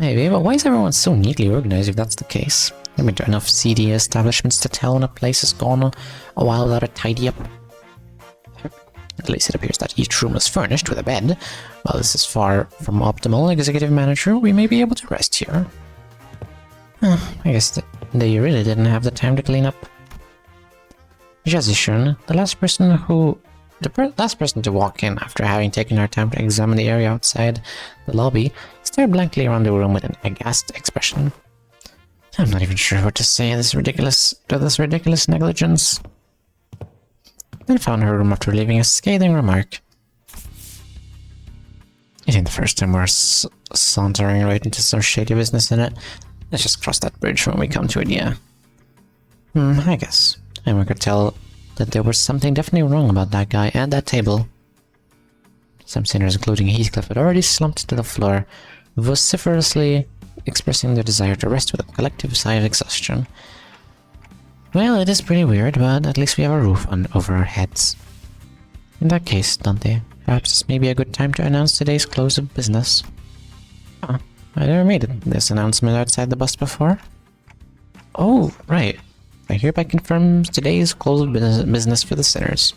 Maybe, but why is everyone so neatly organized if that's the case? There are enough seedy establishments to tell when a place has gone a while without a tidy up. At least it appears that each room is furnished with a bed. While this is far from optimal, Executive Manager, we may be able to rest here. I guess they really didn't have the time to clean up. Jazishun, the last person to walk in after having taken our time to examine the area outside the lobby, stared blankly around the room with an aghast expression. I'm not even sure what to say to this ridiculous negligence. Then found her room after leaving a scathing remark. It ain't the first time we're sauntering right into some shady business in it. Let's just cross that bridge when we come to it, yeah. I guess. And we could tell that there was something definitely wrong about that guy and that table. Some sinners, including Heathcliff, had already slumped to the floor, vociferously expressing their desire to rest with a collective sigh of exhaustion. Well, it is pretty weird, but at least we have a roof over our heads. In that case, Dante, perhaps this may be a good time to announce today's close of business. Huh, I never made this announcement outside the bus before. Oh, right. I hereby confirm today's close of business for the sinners.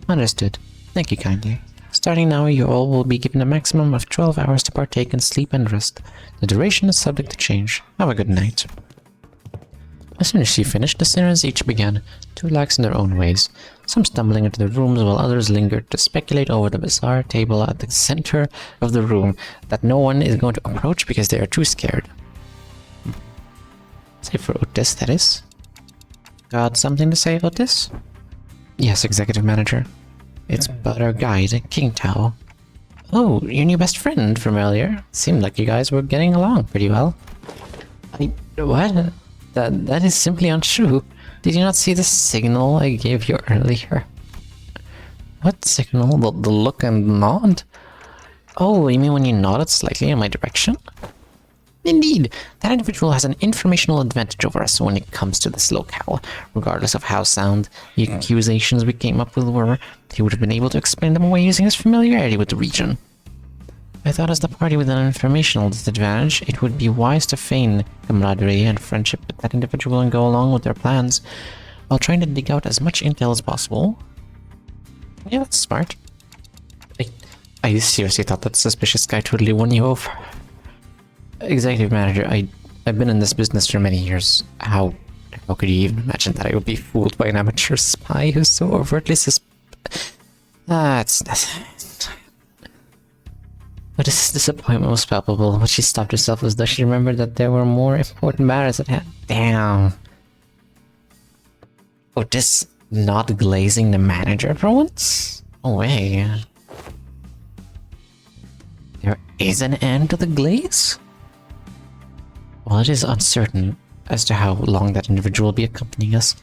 Understood. Thank you kindly. Starting now, you all will be given a maximum of 12 hours to partake in sleep and rest. The duration is subject to change. Have a good night. As soon as she finished, the sinners each began to relax in their own ways, some stumbling into their rooms while others lingered to speculate over the bizarre table at the center of the room that no one is going to approach because they are too scared. Save for Otis, that is. Got something to say, Otis? Yes, Executive Manager. It's about our guide, King Tao. Oh, your new best friend from earlier. Seemed like you guys were getting along pretty well. What? That is simply untrue. Did you not see the signal I gave you earlier? What signal? The look and nod? Oh, you mean when you nodded slightly in my direction? Indeed, that individual has an informational advantage over us when it comes to this locale. Regardless of how sound the accusations we came up with were, he would have been able to explain them away using his familiarity with the region. I thought as the party with an informational disadvantage, it would be wise to feign camaraderie and friendship with that individual and go along with their plans, while trying to dig out as much intel as possible. Yeah, that's smart. I seriously thought that suspicious guy totally won you over. Executive Manager, I've been in this business for many years. How could you even imagine that I would be fooled by an amateur spy who's so overtly But his disappointment was palpable. When she stopped herself as though she remembered that there were more important matters at hand. Damn. Oh, just not glazing the manager for once? Oh, way. There is an end to the glaze? While it is uncertain as to how long that individual will be accompanying us,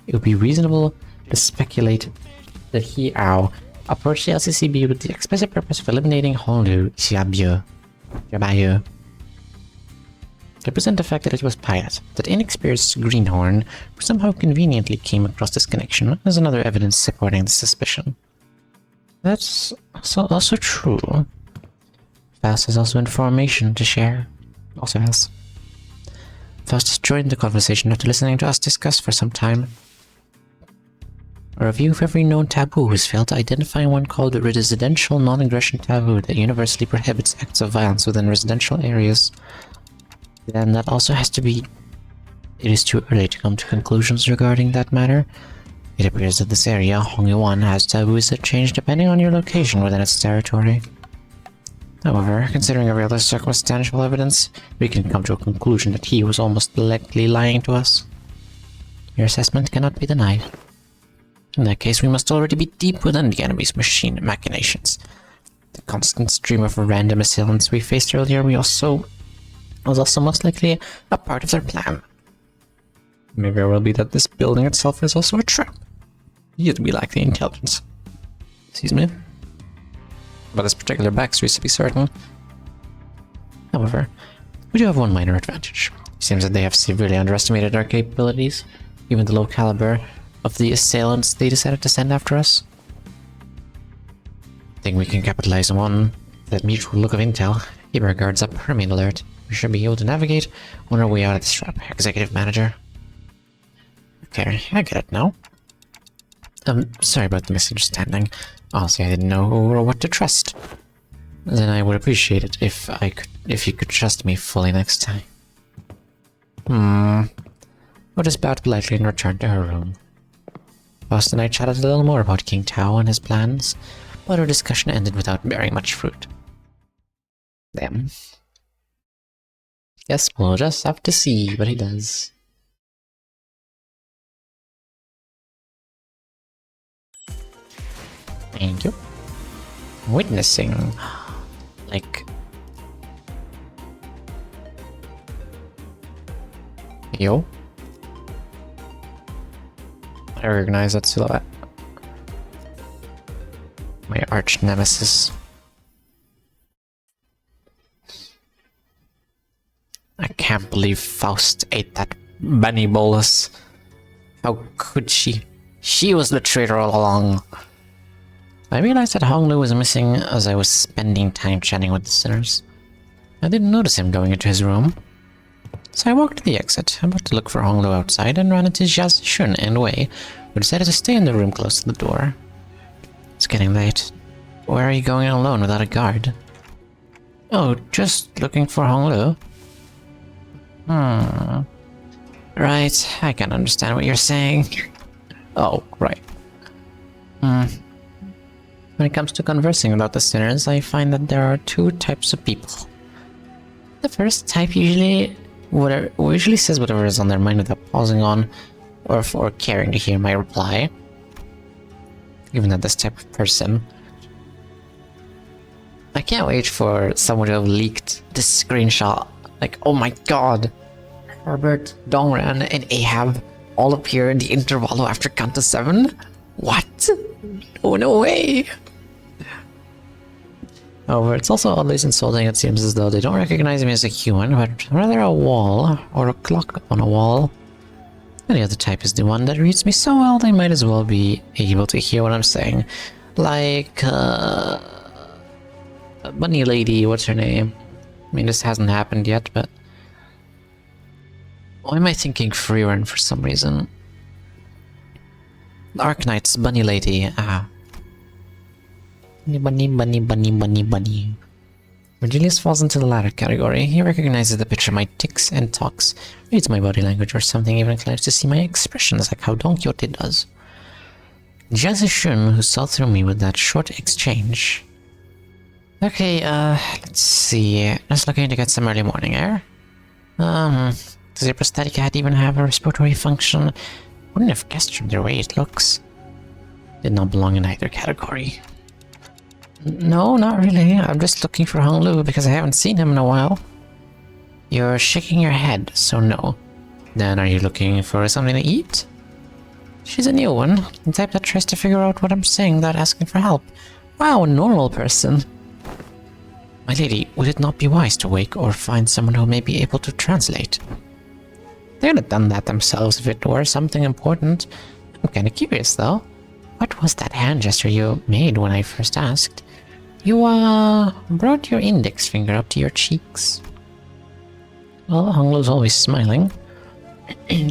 it would be reasonable to speculate that he approached the LCCB with the explicit purpose of eliminating Honglu Xiaobai. To present the fact that it was Piat, that inexperienced greenhorn, who somehow conveniently came across this connection, is another evidence supporting the suspicion. That's also true. Faust has also information to share. Also has. Faust has joined the conversation after listening to us discuss for some time. A review of every known taboo has failed to identify one called the residential non-aggression taboo that universally prohibits acts of violence within residential areas. Then that also has to be... It is too early to come to conclusions regarding that matter. It appears that this area, Hongyuan, has taboos that change depending on your location within its territory. However, considering every other circumstantial evidence, we can come to a conclusion that he was almost likely lying to us. Your assessment cannot be denied. In that case, we must already be deep within the enemy's machinations. The constant stream of random assailants we faced earlier was also most likely a part of their plan. Maybe it will be that this building itself is also a trap. Yet we lack the intelligence. Excuse me? But this particular backstory is to be certain. However, we do have one minor advantage. It seems that they have severely underestimated our capabilities, given the low caliber of the assailants they decided to send after us. I think we can capitalize on that mutual look of intel. Keep our guards up, remain alert. We should be able to navigate on our way out of this trap, Executive Manager. Okay, I get it now. Sorry about the misunderstanding. Honestly, I didn't know who or what to trust. Then I would appreciate it if you could trust me fully next time. We'll just bowed politely and returned to her room. Faust and I chatted a little more about King Tao and his plans, but our discussion ended without bearing much fruit. Damn. Guess we'll just have to see what he does. Thank you. Witnessing. Like... Yo? I recognize that silhouette. My arch nemesis. I can't believe Faust ate that bunny bolus. How could she? She was the traitor all along. I realized that Honglu was missing as I was spending time chatting with the sinners. I didn't notice him going into his room. So I walked to the exit, about to look for Honglu outside, and ran into Jia Shun and Wei, who decided to stay in the room close to the door. It's getting late. Where are you going alone without a guard? Oh, just looking for Honglu. Right, I can understand what you're saying. Oh, right. When it comes to conversing about the sinners, I find that there are two types of people. The first type usually says whatever is on their mind without pausing on or caring to hear my reply. Given that this type of person... I can't wait for someone to have leaked this screenshot. Like, oh my god! Herbert, Dongran, and Ahab all appear in the intervalo after count to 7? What? Oh, no way! However, it's also oddly insulting. It seems as though they don't recognize me as a human, but rather a wall, or a clock on a wall. Any other type is the one that reads me so well they might as well be able to hear what I'm saying. Like, Bunny Lady, what's her name? I mean, this hasn't happened yet, but... Why am I thinking Freerun for some reason? Arknight's Bunny Lady, Bunny. Virgilius falls into the latter category. He recognizes the picture of my tics and talks, reads my body language or something, even claims to see my expressions like how Don Quixote does. Jia Shun, who saw through me with that short exchange. Okay, let's see. Just looking to get some early morning air. Does your prosthetic hat even have a respiratory function? Wouldn't have guessed from the way it looks. Did not belong in either category. No, not really. I'm just looking for Honglu because I haven't seen him in a while. You're shaking your head, so no. Then are you looking for something to eat? She's a new one, the type that tries to figure out what I'm saying without asking for help. Wow, a normal person. My lady, would it not be wise to wake or find someone who may be able to translate? They would have done that themselves if it were something important. I'm kinda curious though. What was that hand gesture you made when I first asked? You, brought your index finger up to your cheeks. Well, Honglu's always smiling.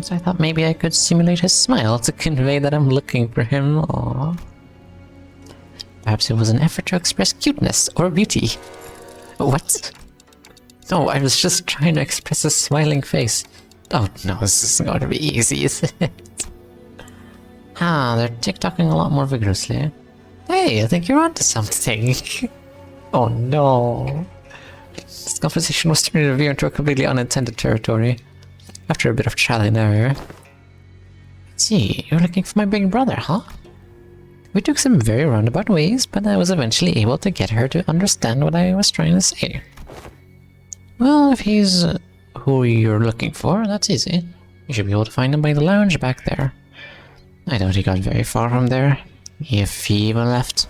So I thought maybe I could simulate his smile to convey that I'm looking for him. Aww. Perhaps it was an effort to express cuteness or beauty. What? No, I was just trying to express a smiling face. Oh no, this isn't going to be easy, is it? Ah, they're tick-tocking a lot more vigorously. Hey, I think you're onto something. Oh no. This conversation was turning to veer into a completely unintended territory. After a bit of trial and error. Let's see, you're looking for my big brother, huh? We took some very roundabout ways, but I was eventually able to get her to understand what I was trying to say. Well, if he's who you're looking for, that's easy. You should be able to find him by the lounge back there. I doubt he got very far from there, if he even left.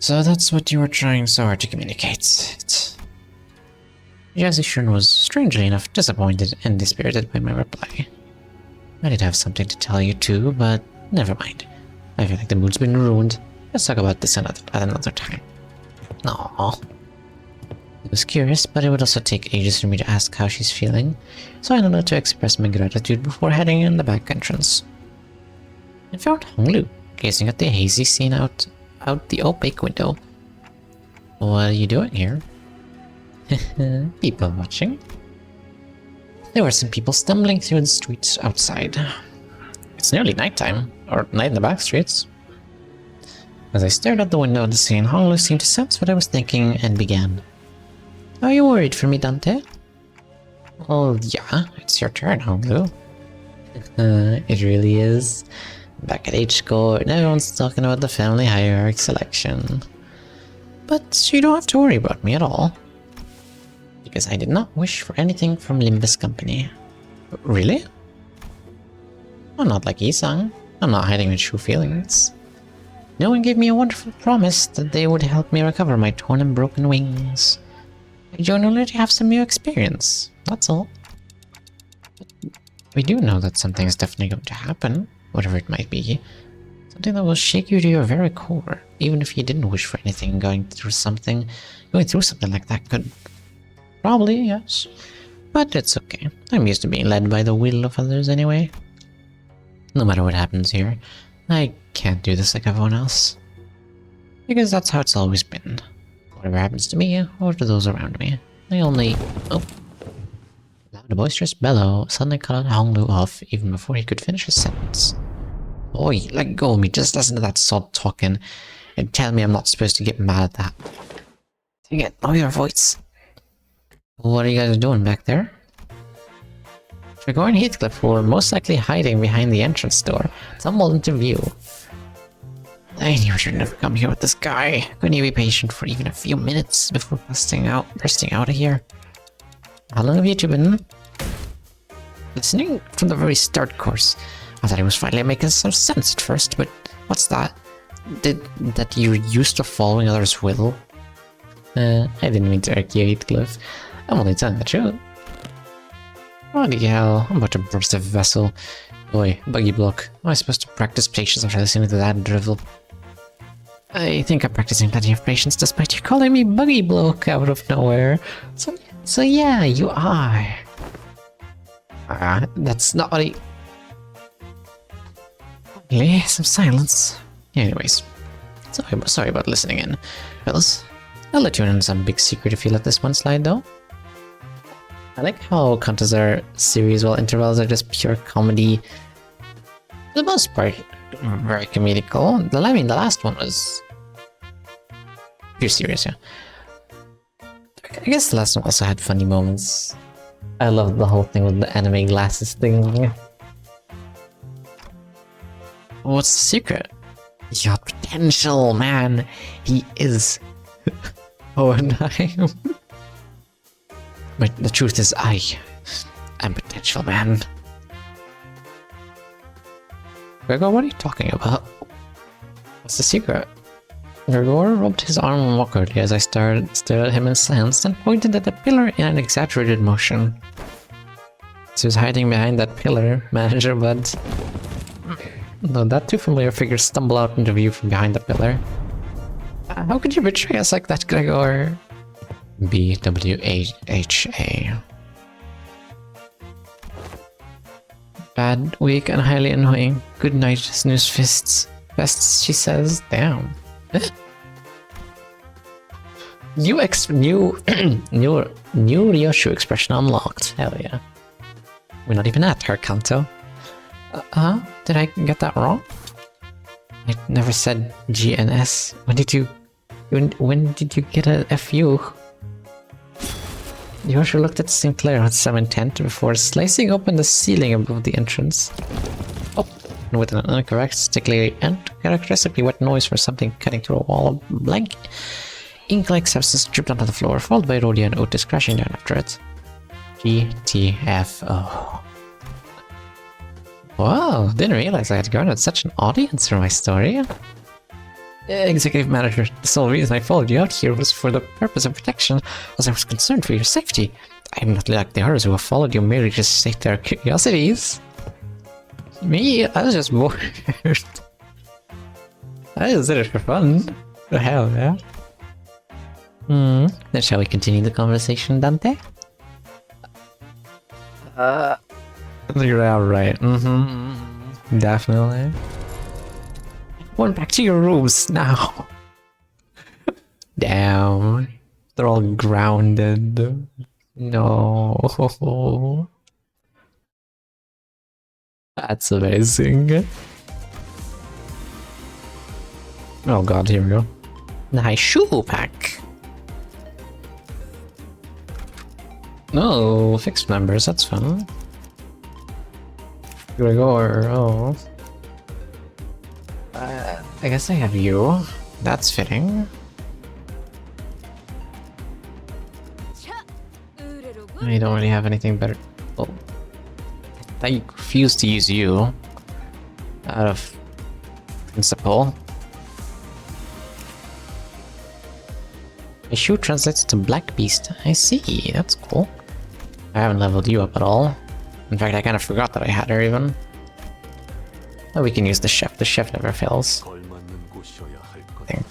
So that's what you were trying so hard to communicate. Jazzy Shun was strangely enough disappointed and dispirited by my reply. I did have something to tell you too, but never mind. I feel like the mood's been ruined. Let's talk about this at another time. Aww. I was curious, but it would also take ages for me to ask how she's feeling, so I don't know to express my gratitude before heading in the back entrance. I found Honglu, gazing at the hazy scene out the opaque window. What are you doing here? People watching. There were some people stumbling through the streets outside. It's nearly nighttime, or night in the back streets. As I stared out the window at the scene, Honglu seemed to sense what I was thinking and began. Are you worried for me, Dante? Well, yeah, it's your turn, Honglu. It really is. Back at H Court, everyone's talking about the family hierarchy selection. But you don't have to worry about me at all. Because I did not wish for anything from Limbaaas Company. Really? I'm not like Isang. I'm not hiding my true feelings. No one gave me a wonderful promise that they would help me recover my torn and broken wings. I generally have some new experience, that's all. But we do know that something is definitely going to happen, whatever it might be. Something that will shake you to your very core, even if you didn't wish for anything. Going through something like that could... Probably, yes. But it's okay. I'm used to being led by the will of others anyway. No matter what happens here, I can't do this like everyone else. Because that's how it's always been. Whatever happens to me, or to those around me, I only... Oh. Loud, boisterous bellow suddenly cut Honglu off even before he could finish his sentence. Oi, let go of me, just listen to that sod talking, and tell me I'm not supposed to get mad at that. Dang it, lower your voice. What are you guys doing back there? Trigger and Heathcliff were most likely hiding behind the entrance door, tumbled into view. I knew I should never come here with this guy. Couldn't you be patient for even a few minutes before bursting out of here? How long have you two been listening? From the very start, of course. I thought it was finally making some sense at first, but what's that? That you're used to following others' will? I didn't mean to irk you, Heathcliff. I'm only telling the truth. Bloody hell, I'm about to burst a vessel. Boy, buggy block. How am I supposed to practice patience after listening to that drivel? I think I'm practicing plenty of patience despite you calling me buggy block out of nowhere. So yeah, you are. That's not what Okay, some silence. Anyways, sorry about listening in. Fellas, I'll let you in on some big secret if you let this one slide though. I like how contests are series while intervals are just pure comedy. For the most part, very comedical. The last one was pure serious, yeah. I guess the last one also had funny moments. I loved the whole thing with the anime glasses thing. What's the secret? Your potential, man. He is. Oh, and I am. But the truth is, I'm potential, man. Gregor, what are you talking about? What's the secret? Gregor rubbed his arm awkwardly as I stared at him in silence, then pointed at the pillar in an exaggerated motion. He was hiding behind that pillar, manager, but... though that two familiar figures stumble out into view from behind the pillar. How could you betray us like that, Gregor? BWHA. Bad, weak, and highly annoying. Good night, snooze fists. Fists, she says. Damn. New Ryoshu expression unlocked. Hell yeah. We're not even at her, Kanto. Did I get that wrong? I never said GNS. When did you get a FU? Ryoshu looked at Sinclair with some intent before slicing open the ceiling above the entrance. Oh, and with an uncharacteristically wet noise for something cutting through a wall, blank ink-like substance dripped onto the floor, followed by Rhodia and Otis crashing down after it. GTFO. Wow, didn't realize I had garnered such an audience for my story. Executive Manager, the sole reason I followed you out here was for the purpose of protection, as I was concerned for your safety. I am not like the others who have followed you merely to sate their curiosities. Me? I was just bored. I just did it for fun. The hell, yeah? Then shall we continue the conversation, Dante? You're right. Definitely. Going back to your rooms now. Damn. They're all grounded. No. That's amazing. Oh god, here we go. Nice shoe pack. No, fixed members, that's fun. Gregor, oh. I guess I have you. That's fitting. I don't really have anything better. Oh. I refuse to use you. Out of principle. My shoe translates to Black Beast. I see, that's cool. I haven't leveled you up at all. In fact, I kind of forgot that I had her even. Oh, we can use the chef. The chef never fails. I think.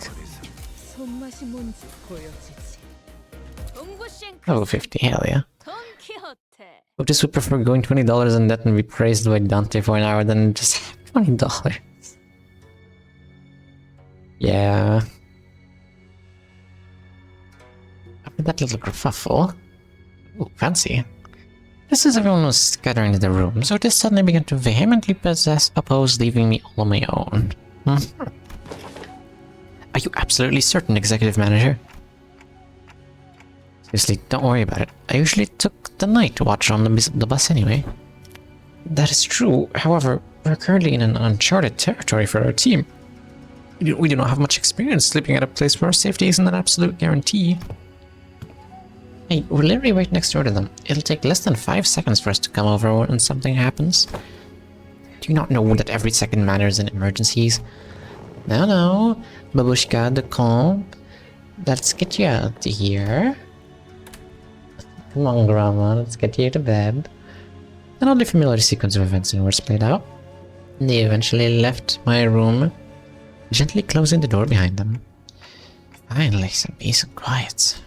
Oh, 50, hell yeah. Otis would prefer going $20 in debt and be praised by Dante for an hour than just $20. Yeah. After that little kerfuffle. Ooh, fancy. Just as everyone was scattering to the rooms, Otis suddenly began to vehemently oppose leaving me all on my own. Are you absolutely certain, Executive Manager? Seriously, don't worry about it. I usually took the night watch on the bus anyway. That is true. However, we're currently in an uncharted territory for our team. We do not have much experience sleeping at a place where safety isn't an absolute guarantee. Hey, we're literally right next door to them. It'll take less than 5 seconds for us to come over when something happens. Do you not know that every second matters in emergencies? No, Babushka de Comp. Let's get you out of here. Come on, Grandma, let's get you to bed. An oddly familiar sequence of events and words played out. They eventually left my room, gently closing the door behind them. Finally, some peace and quiet.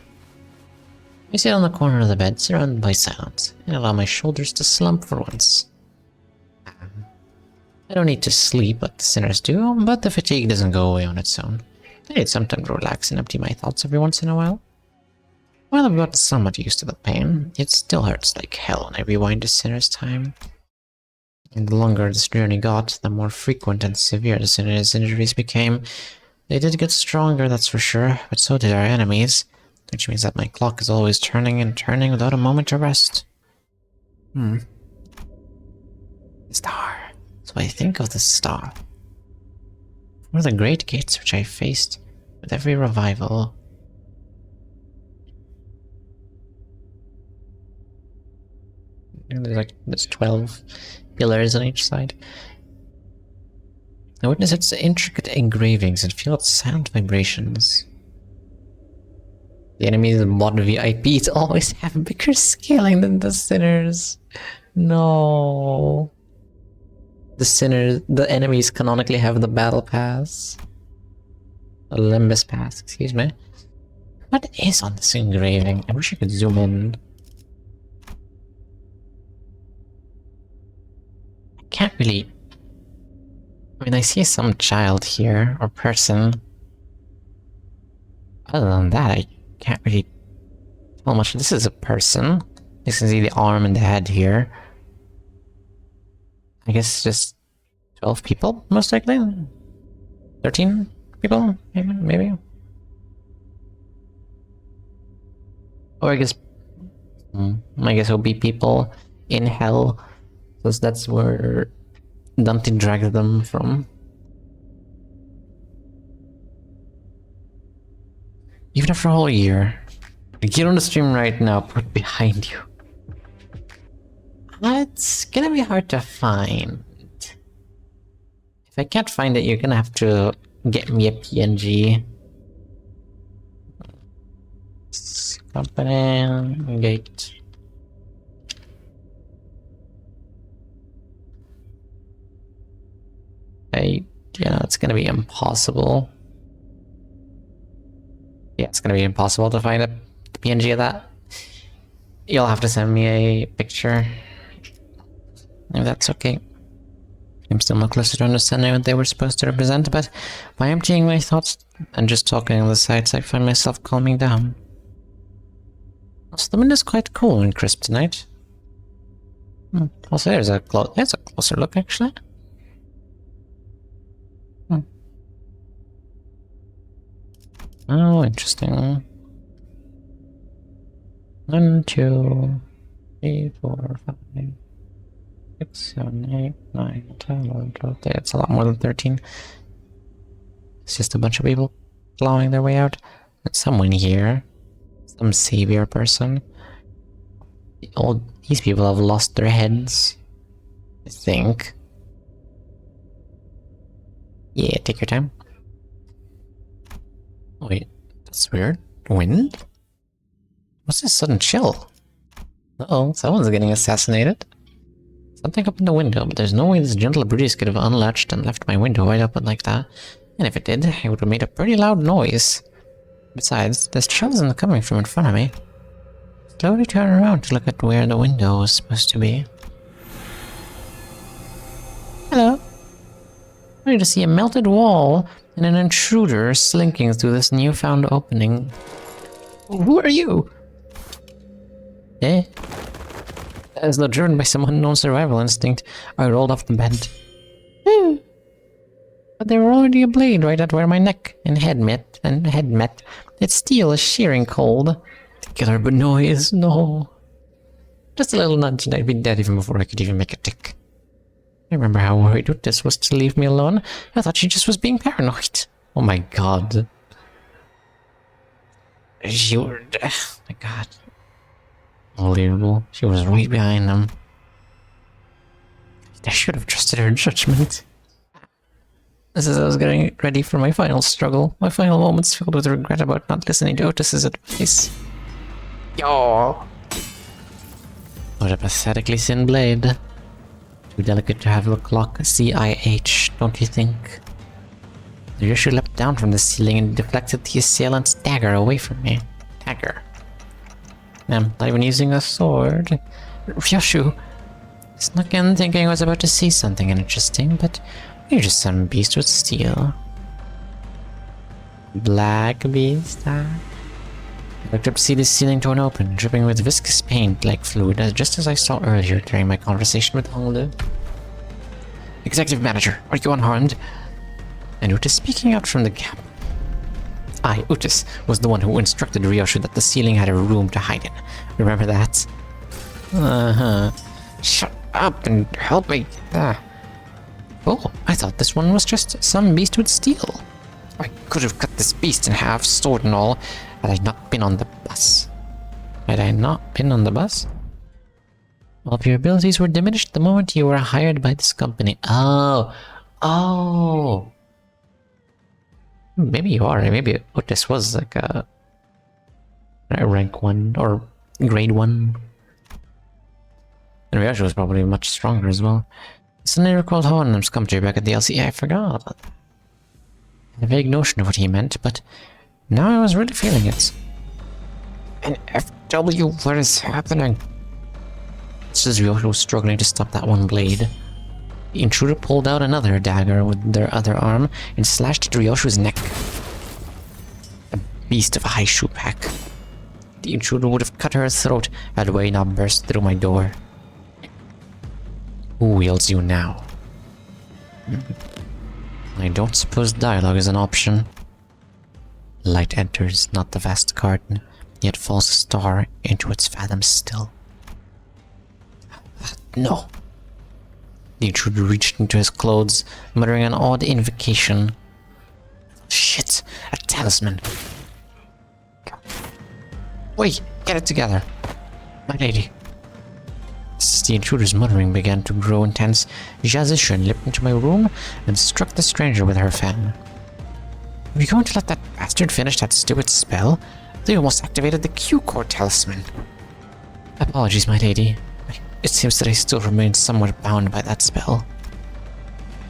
I sit on the corner of the bed, surrounded by silence, and allow my shoulders to slump for once. I don't need to sleep like the sinners do, but the fatigue doesn't go away on its own. I need some time to relax and empty my thoughts every once in a while. While I've gotten somewhat used to the pain, it still hurts like hell when I rewind to Sinner's time. And the longer this journey got, the more frequent and severe the Sinner's injuries became. They did get stronger, that's for sure, but so did our enemies. Which means that my clock is always turning and turning without a moment to rest. The star. So I think of the star. One of the great gates which I faced with every revival. And there's 12 pillars on each side. I witness its intricate engravings and feel its sound vibrations. The enemies mod VIPs always have bigger scaling than the sinners. No. The enemies canonically have the battle pass. The Limbaaas pass, excuse me. What is on this engraving? I wish I could zoom in. I can't really... I mean, I see some child here, or person. Other than that, I can't really tell much. This is a person. You can see the arm and the head here. I guess just 12 people, most likely? 13 people, maybe? Or I guess it'll be people in hell, because that's where Dante dragged them from. Even after a whole year. Get on the stream right now, put it behind you. It's gonna be hard to find. If I can't find it, you're gonna have to get me a PNG. Companeeey gate. It's gonna be impossible. Yeah, it's gonna be impossible to find a PNG of that. You'll have to send me a picture. If that's okay. I'm still not closer to understanding what they were supposed to represent, but by emptying my thoughts and just talking on the sides, I find myself calming down. Also, the wind is quite cool and crisp tonight. Also, there's a closer look, actually. Oh, interesting. 1, 2, 3, 4, 5, 6, 7, 8, 9, 10, 11, 12. It's a lot more than 13. It's just a bunch of people plowing their way out. There's someone here. Some savior person. These people have lost their heads. I think. Yeah, take your time. Wait, that's weird. Wind? What's this sudden chill? Uh-oh, someone's getting assassinated. Something up in the window, but there's no way this gentle breeze could have unlatched and left my window wide open like that. And if it did, it would have made a pretty loud noise. Besides, this chill isn't coming from in front of me. Slowly turn around to look at where the window was supposed to be. Hello. Ready to see a melted wall and an intruder slinking through this newfound opening. Who are you? Eh? As though driven by some unknown survival instinct, I rolled off the bed. But there were already a blade right at where my neck and head met. Its steel is shearing cold. The killer but noise, no. Just a little nudge and I'd be dead even before I could even make a tick. I remember how worried Utis was to leave me alone. I thought she just was being paranoid. Oh my god. Oh my god. Unbelievable. She was right behind them. I should have trusted her judgment. As I was getting ready for my final struggle, my final moments filled with regret about not listening to Otis's advice. Yo! What a pathetically thin blade. Too delicate to have a clock CIH, don't you think? The Ryoshu leapt down from the ceiling and deflected the assailant's dagger away from me. Dagger. I'm not even using a sword. Ryoshu! I snuck in thinking I was about to see something interesting, but you're just some beast with steel. Black beast, huh? I looked up to see the ceiling torn open, dripping with viscous paint-like fluid, just as I saw earlier during my conversation with Honglu. Executive Manager, are you unharmed? And Utis speaking out from the gap. I, Utis, was the one who instructed Ryoshu that the ceiling had a room to hide in. Remember that? Uh-huh. Shut up and help me. Oh, I thought this one was just some beast with steel. I could have cut this beast in half, sword and all, had I not been on the bus. Had I not been on the bus? All of your abilities were diminished the moment you were hired by this company. Oh. Oh. Maybe you are. Maybe Otis was like a rank 1 or grade 1. And Ryosho was probably much stronger as well. I suddenly recalled how Onum's commentary back at the LCA. I forgot about that. I had a vague notion of what he meant, but now I was really feeling it. An FW, what is happening? Says Ryosho was struggling to stop that one blade. The intruder pulled out another dagger with their other arm and slashed at Ryosho's neck. A beast of a high shoe pack. The intruder would have cut her throat had Wei not burst through my door. Who wields you now? I don't suppose dialogue is an option. Light enters, not the vast garden, yet falls a star into its fathoms still. No. The intruder reached into his clothes, muttering an odd invocation. Shit, a talisman. Wait, get it together. My lady. As the intruder's muttering began to grow intense, Jazishan leapt into my room and struck the stranger with her fan. Are you going to let that bastard finish that stupid spell? They almost activated the Q-Core talisman. Apologies, my lady. It seems that I still remain somewhat bound by that spell.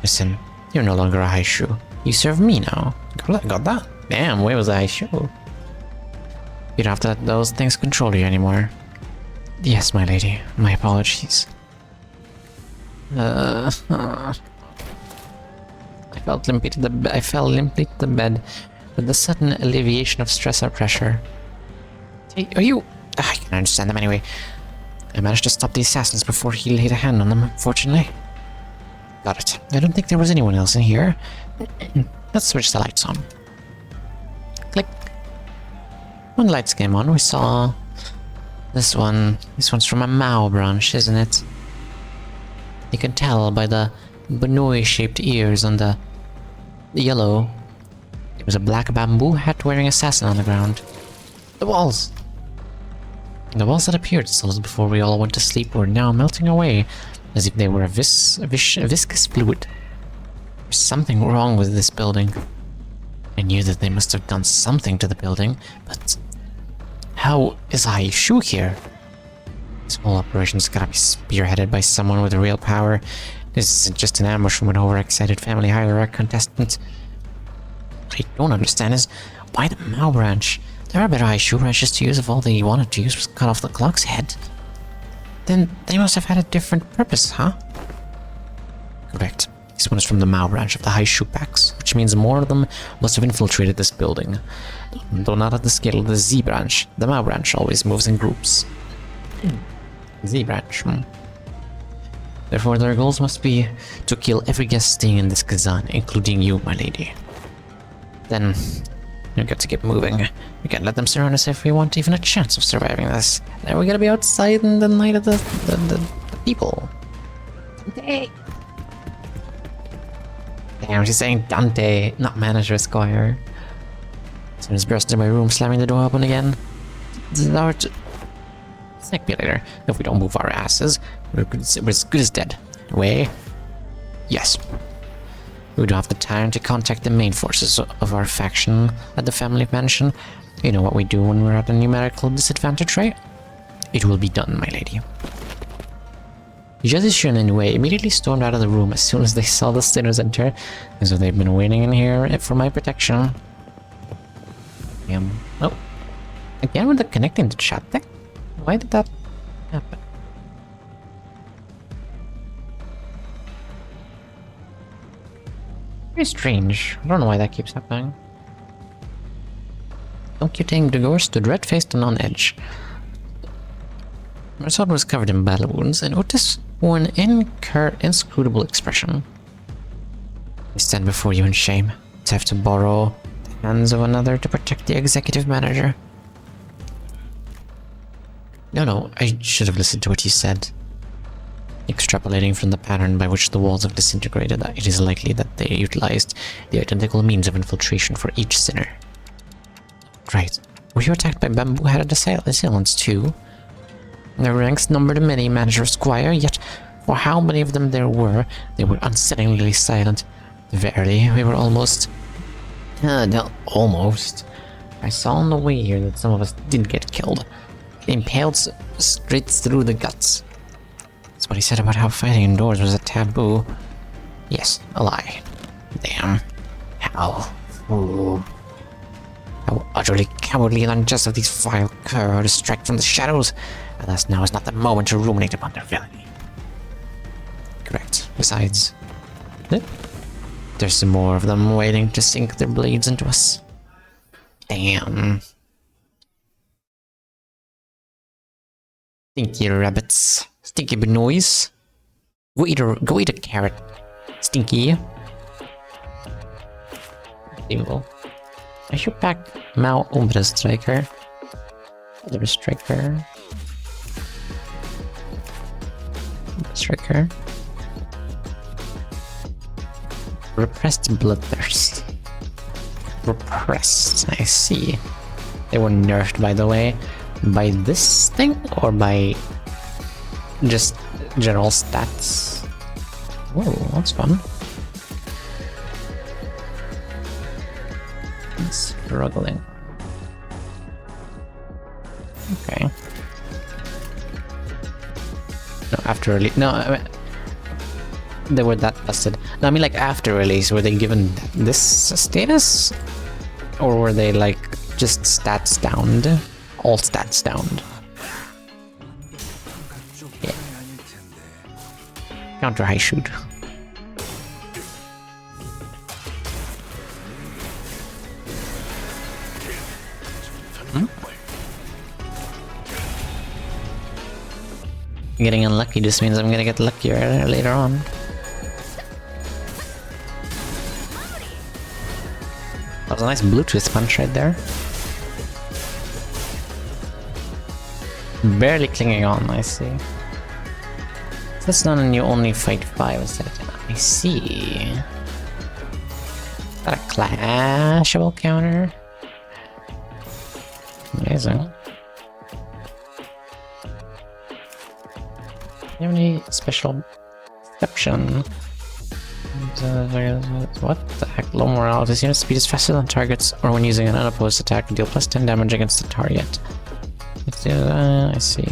Listen, you're no longer a high shoe. You serve me now. Got that? Damn, where was the high shoe? You don't have to let those things control you anymore. Yes, my lady. My apologies. I fell limply to the bed with the sudden alleviation of stress or pressure. Hey, are you... I can understand them anyway. I managed to stop the assassins before he laid a hand on them, fortunately. Got it. I don't think there was anyone else in here. Let's switch the lights on. Click. When the lights came on, we saw... This one's from a Mao branch, isn't it? You can tell by the Companeeey-shaped ears on the yellow. There was a black bamboo hat wearing assassin on the ground. The walls! The walls that appeared solid before we all went to sleep were now melting away, as if they were a viscous fluid. There's something wrong with this building. I knew that they must have done something to the building, but... How is Aishu here? This whole operation's gotta be spearheaded by someone with real power. This isn't just an ambush from an overexcited family hierarch contestant. What I don't understand is, why the Mao branch? There are better Aishu branches to use if all they wanted to use was cut off the clock's head. Then they must have had a different purpose, huh? Correct. This one is from the Mao branch of the high shoe packs, which means more of them must have infiltrated this building. Though not at the scale of the Z branch, the Mao branch always moves in groups. Z branch, Therefore their goals must be to kill every guest staying in this Kazan, including you, my lady. Then, we got to get moving. We can't let them surround us if we want even a chance of surviving this. Then we gotta be outside in the night of the people. Dante! Damn, she's saying Dante, not Manager Squire. Someone's burst into my room, slamming the door open again. Snake me later. If we don't move our asses, we're as good as dead. Way? Yes. We don't have the time to contact the main forces of our faction at the family mansion. You know what we do when we're at a numerical disadvantage, right? It will be done, my lady. Jazishan and Wei immediately stormed out of the room as soon as they saw the sinners enter, as though they've been waiting in here for my protection. Oh. Again with the connecting to chat deck? Why did that happen? Very strange. I don't know why that keeps happening. Donkey Tang Dagor stood red-faced and on edge. Her sword was covered in battle wounds, and Otis wore an inscrutable expression. I stand before you in shame, to have to borrow the hands of another to protect the executive manager. No, I should have listened to what you said. Extrapolating from the pattern by which the walls have disintegrated, it is likely that they utilized the identical means of infiltration for each sinner. Right. Were you attacked by bamboo-headed assailants too? Their ranks numbered many, Manager Squire, yet for how many of them there were, they were unsettlingly silent. Verily, we were almost... no, almost. I saw on the way here that some of us did get killed. Impaled straight through the guts. That's what he said about how fighting indoors was a taboo. Yes, a lie. Damn. How... Ooh. How utterly cowardly and unjust of these vile cur to strike from the shadows. Alas, now is not the moment to ruminate upon their villainy. Correct. Besides, there's some more of them waiting to sink their blades into us. Damn. Stinky rabbits. Stinky noise. Go eat a carrot. Stinky. Evil. I should back Mao Umbra Striker. Other Striker. Striker. Repressed Bloodthirst. Repressed, I see. They were nerfed, by the way. By this thing? Or by just general stats? Whoa, that's fun. Struggling. Okay. No, after release. No, I mean, they were that busted. No, I mean, like after release, were they given this status, or were they like just stats downed? All stats downed. Yeah. Counter high shoot. Getting unlucky just means I'm gonna get luckier later on. That was a nice Bluetooth punch right there. Barely clinging on, I see. That's not and you only fight 5 instead of 10. I see. Is that a clashable counter? Amazing. Do you have any special exception? What the heck? Low morale. This unit speed is faster than targets, or when using an unopposed attack, deal plus 10 damage against the target. I see.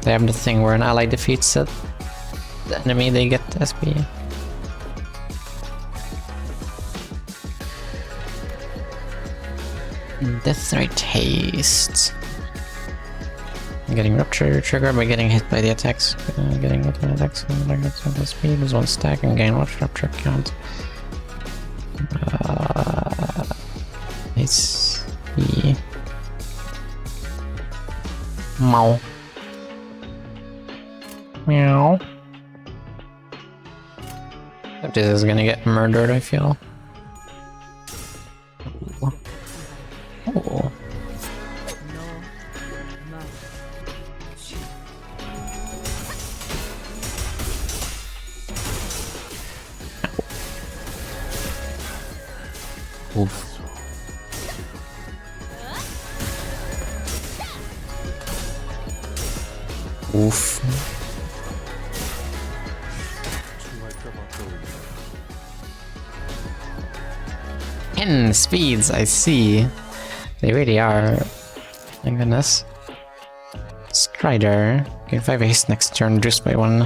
They have the thing where an ally defeats the enemy, they get SP. Death Ray Taste. Getting rupture triggered by getting hit by the attacks. Getting hit by the attacks. The speed is 1 stack and gain 1 rupture count. Let's see. Meow. Meow. This is gonna get murdered, I feel. Oh. Oof. Oof. Ten speeds, I see. They really are. Thank goodness. Strider. Gain 5 haste next turn, reduced by 1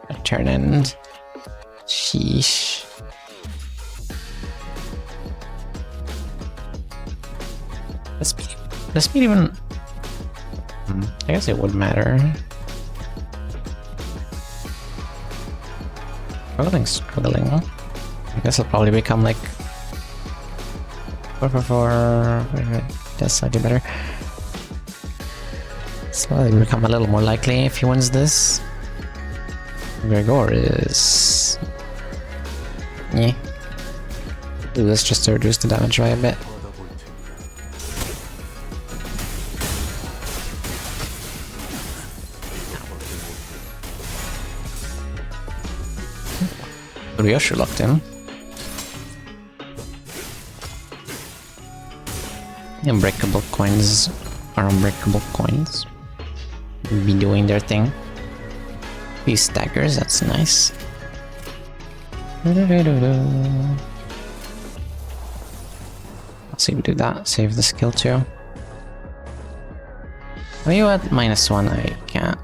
at turn end. Sheesh. The speed even... I guess it would matter. Struggling. I guess it'll probably become like... 4. That's slightly better. Slowly become a little more likely if he wins this. Gregor is... yeah. Do this just to reduce the damage by a bit. Ryoshu locked in. Unbreakable coins our unbreakable coins be doing their thing. These staggers, that's nice. I'll see you do that. Save the skill too. Are you at -1? I can't.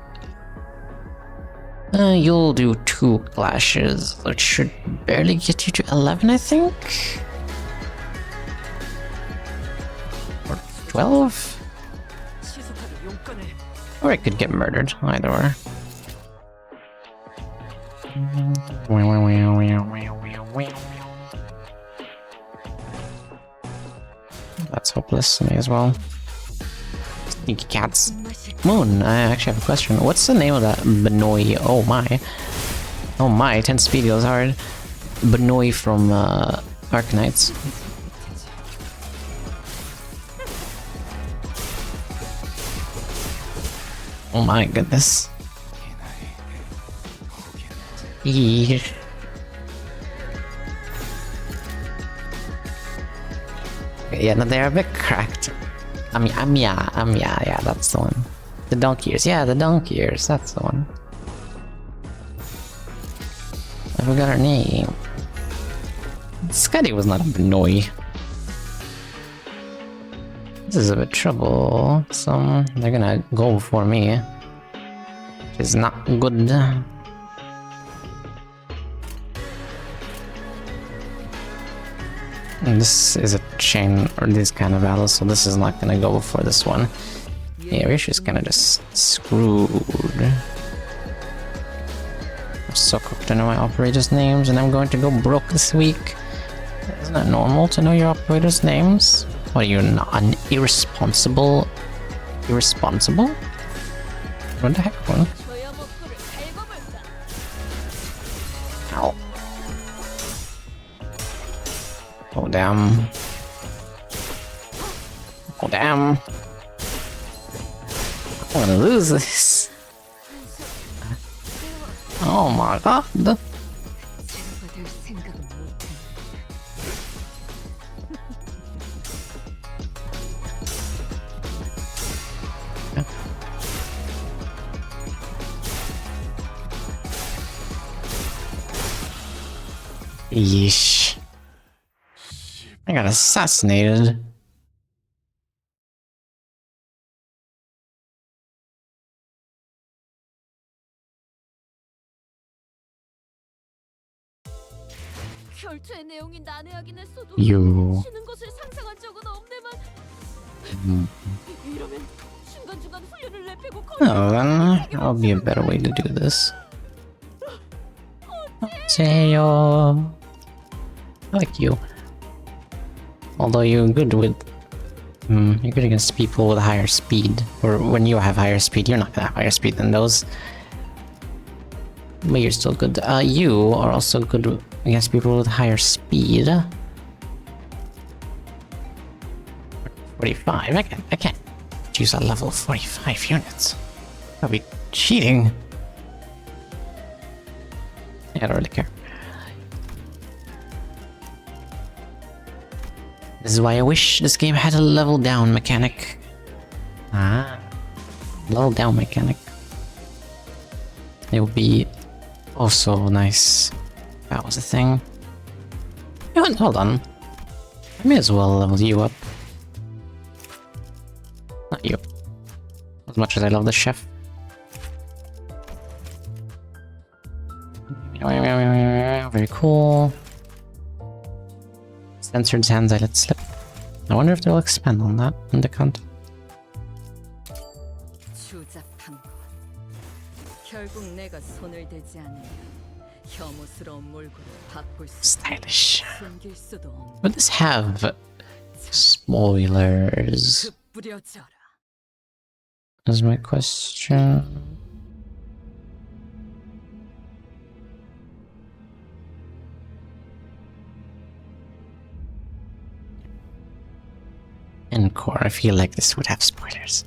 You'll do 2 clashes, which should barely get you to 11, I think? Or 12? Or I could get murdered, either or. That's hopeless, me as well. Sneaky cats. Moon, I actually have a question. What's the name of that Benoy? Oh my. Oh my, 10 speed goes hard. Benoy from Arknights. Oh my goodness. Eesh. Yeah, no, they're a bit cracked. Yeah, that's the one. The donkey ears, yeah, the donkey ears, that's the one. I forgot her name. Scotty was not a Benoy. This is a bit trouble. So they're gonna go for me, which is not good. And this is a chain or this kind of battle, so this is not gonna go for this one. Yeah, we're just kind of just screwed. I'm so quick to know my operators' names, and I'm going to go broke this week. Isn't it normal to know your operators' names? What are you, an irresponsible? Irresponsible? What the heck, one? Ow. Oh damn. Oh damn. I'm gonna lose this. Oh my god. Yeesh. I got assassinated. You. Oh, then that'll be a better way to do this. Seyo. I like you. Although you're good with... you're good against people with higher speed. Or when you have higher speed, you're not gonna have higher speed than those. But you're still good. You are also good against people with higher speed. 45? I can't choose a level 45 units. That'd be cheating. I don't really care. This is why I wish this game had a level down mechanic. Ah, level down mechanic. It would be also nice. That was a thing. You know what? Hold on. I may as well level you up. Not you. As much as I love the chef. Very cool. Censored hands I let slip. I wonder if they'll expand on that in the content. Stylish. Would this have spoilers? Is my question. Encore, I feel like this would have spoilers.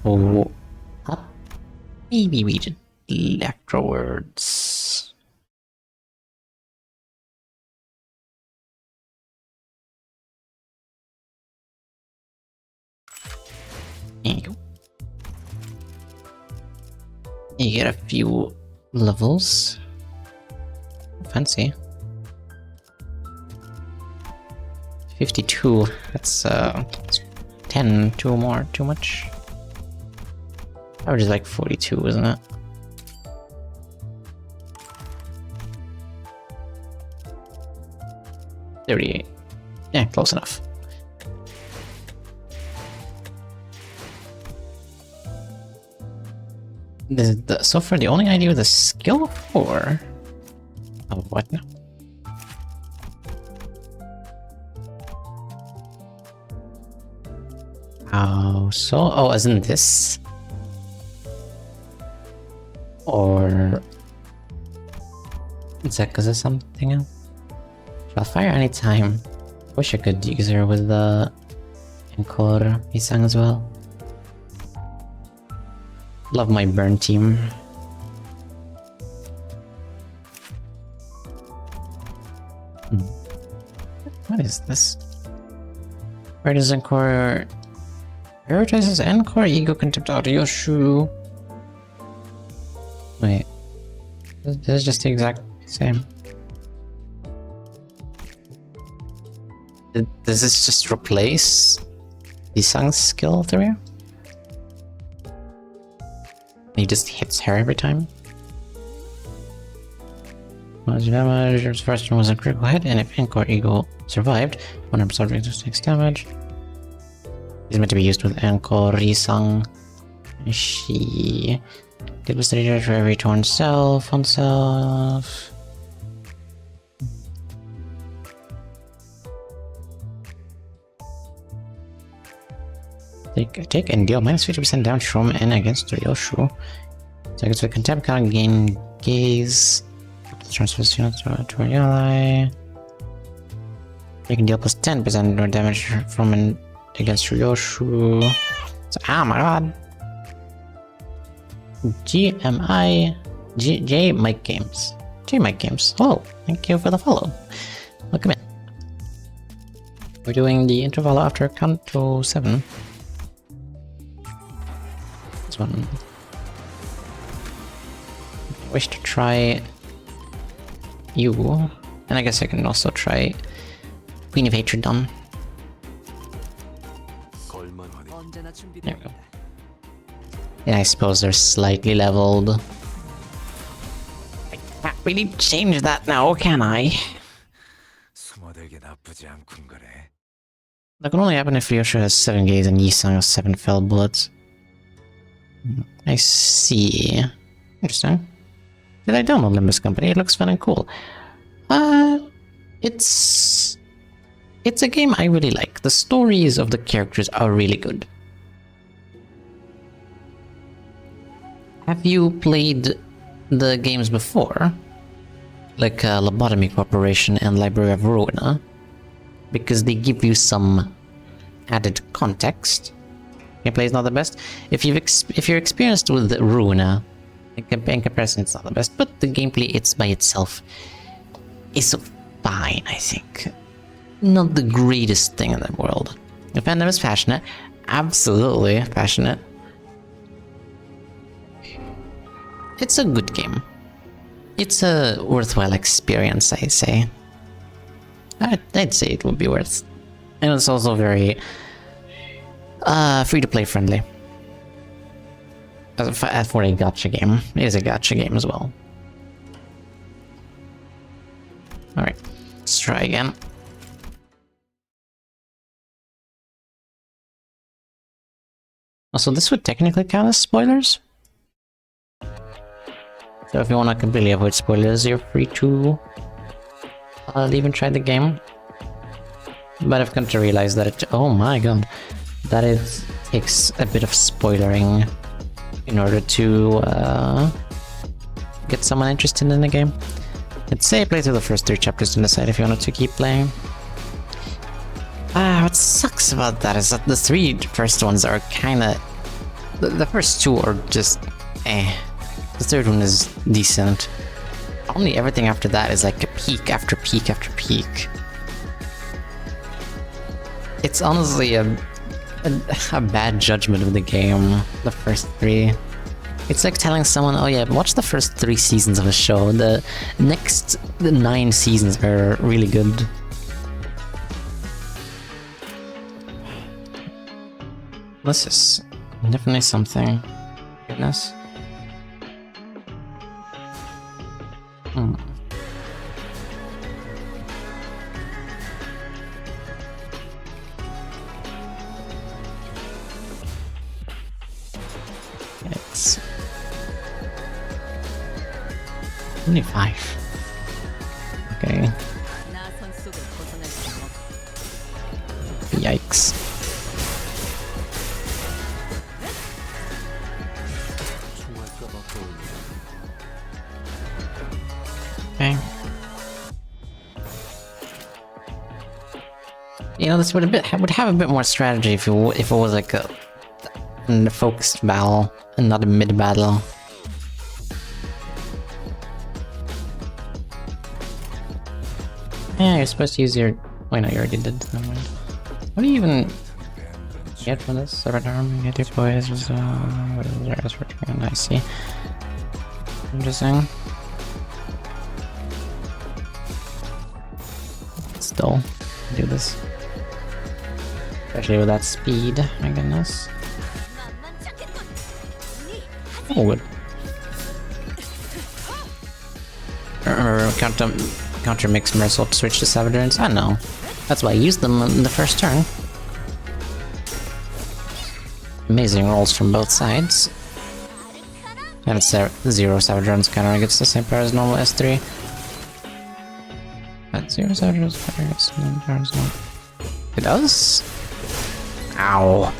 Oh, up. Maybe we did afterwards. You get a few levels. Fancy. 52. That's 10, 2 more. Too much. Average is like 42, isn't it? $38. Yeah, close enough. So far, the only idea with the skill for... Oh, what now? Oh, so... Oh, isn't this? Or... Is that because of something else? Shall fire anytime. Wish I could use her with the... Encore Isang as well. Love my burn team. What is this? Where does Encore... Prioritizes Encore, Ego, Contempt, Yoshu. Wait. This is just the exact same. Does this just replace Isang's skill through? He just hits her every time. Much damage. Your first one was a critical hit, and if Encore Eagle survived, 100% victim takes damage. He's meant to be used with Encore Risang. She gives the damage for every torn self on self. Take and deal minus 50% damage from and against Ryoshu. Targets with contempt can't gain gaze. Transfer this unit to an ally. You can deal plus 10% more damage from and against Ryoshu. So, oh my god. J Mike Games. J Mike Games. Hello, thank you for the follow. Welcome in. We're doing the interval after count to 7. One. I wish to try you, and I guess I can also try Queen of Hatred done. There we go. Yeah, I suppose they're slightly leveled. I can't really change that now, can I? That can only happen if Ryoshu has 7 gaze and Yisang has 7 fell bullets. I see. Interesting. Did I download Limbaaas Company? It looks fun and cool. It's a game I really like. The stories of the characters are really good. Have you played the games before? Like Lobotomy Corporation and Library of Ruina? Because they give you some added context. Gameplay is not the best. If you're experienced with Ruina, in comparison, it's not the best. But the gameplay, it's by itself, is fine. I think not the greatest thing in the world. The fandom is passionate, absolutely passionate. It's a good game. It's a worthwhile experience, I'd say. I'd say it would be worth, and it's also very. Free to play friendly. For a gacha game. It is a gacha game as well. Alright, let's try again. Also, this would technically count as spoilers. So if you want to completely avoid spoilers, you're free to leave and try the game. But I've come to realize that it... Oh my god. That it takes a bit of spoilering in order to get someone interested in the game. I'd say play through the first 3 chapters to decide if you wanted to keep playing. What sucks about that is that the 3 first ones are kinda... The first 2 are just eh. The 3rd one is decent. Only everything after that is like a peak after peak after peak. It's honestly a a bad judgment of the game. The first 3. It's like telling someone, oh yeah, watch the first 3 seasons of a show. The next 9 seasons are really good. This is definitely something. Goodness. It's 25. Okay. Yikes. Okay. You know, this would have a bit more strategy if it was like a focused battle and not a mid battle. Yeah, you're supposed to use your. Wait, no, you already did. Never mind. What do you even get from this? Severed arm, get your boys. What is there? I see. Interesting. Still do this, especially with that speed. My goodness. Oh, good. Counter mix Mercil to switch to Savagers? I know. That's why I used them in the first turn. Amazing rolls from both sides. And it's 0 Savagers counter against the same pair as normal S3. At 0 Savagers against the same pair as normal. It does? Ow.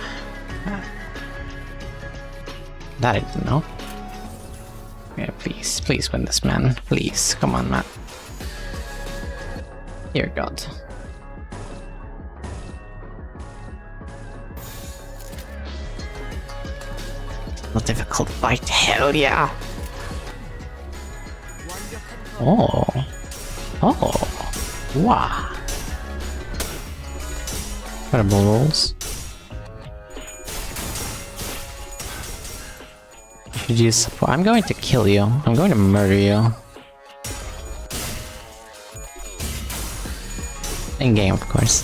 That I didn't know. Yeah, please, please win this, man. Please, come on, man. Dear God. A difficult fight, hell yeah! Oh. Oh. Wow. Incredible rolls. Should use support. I'm going to kill you. I'm going to murder you. In game, of course.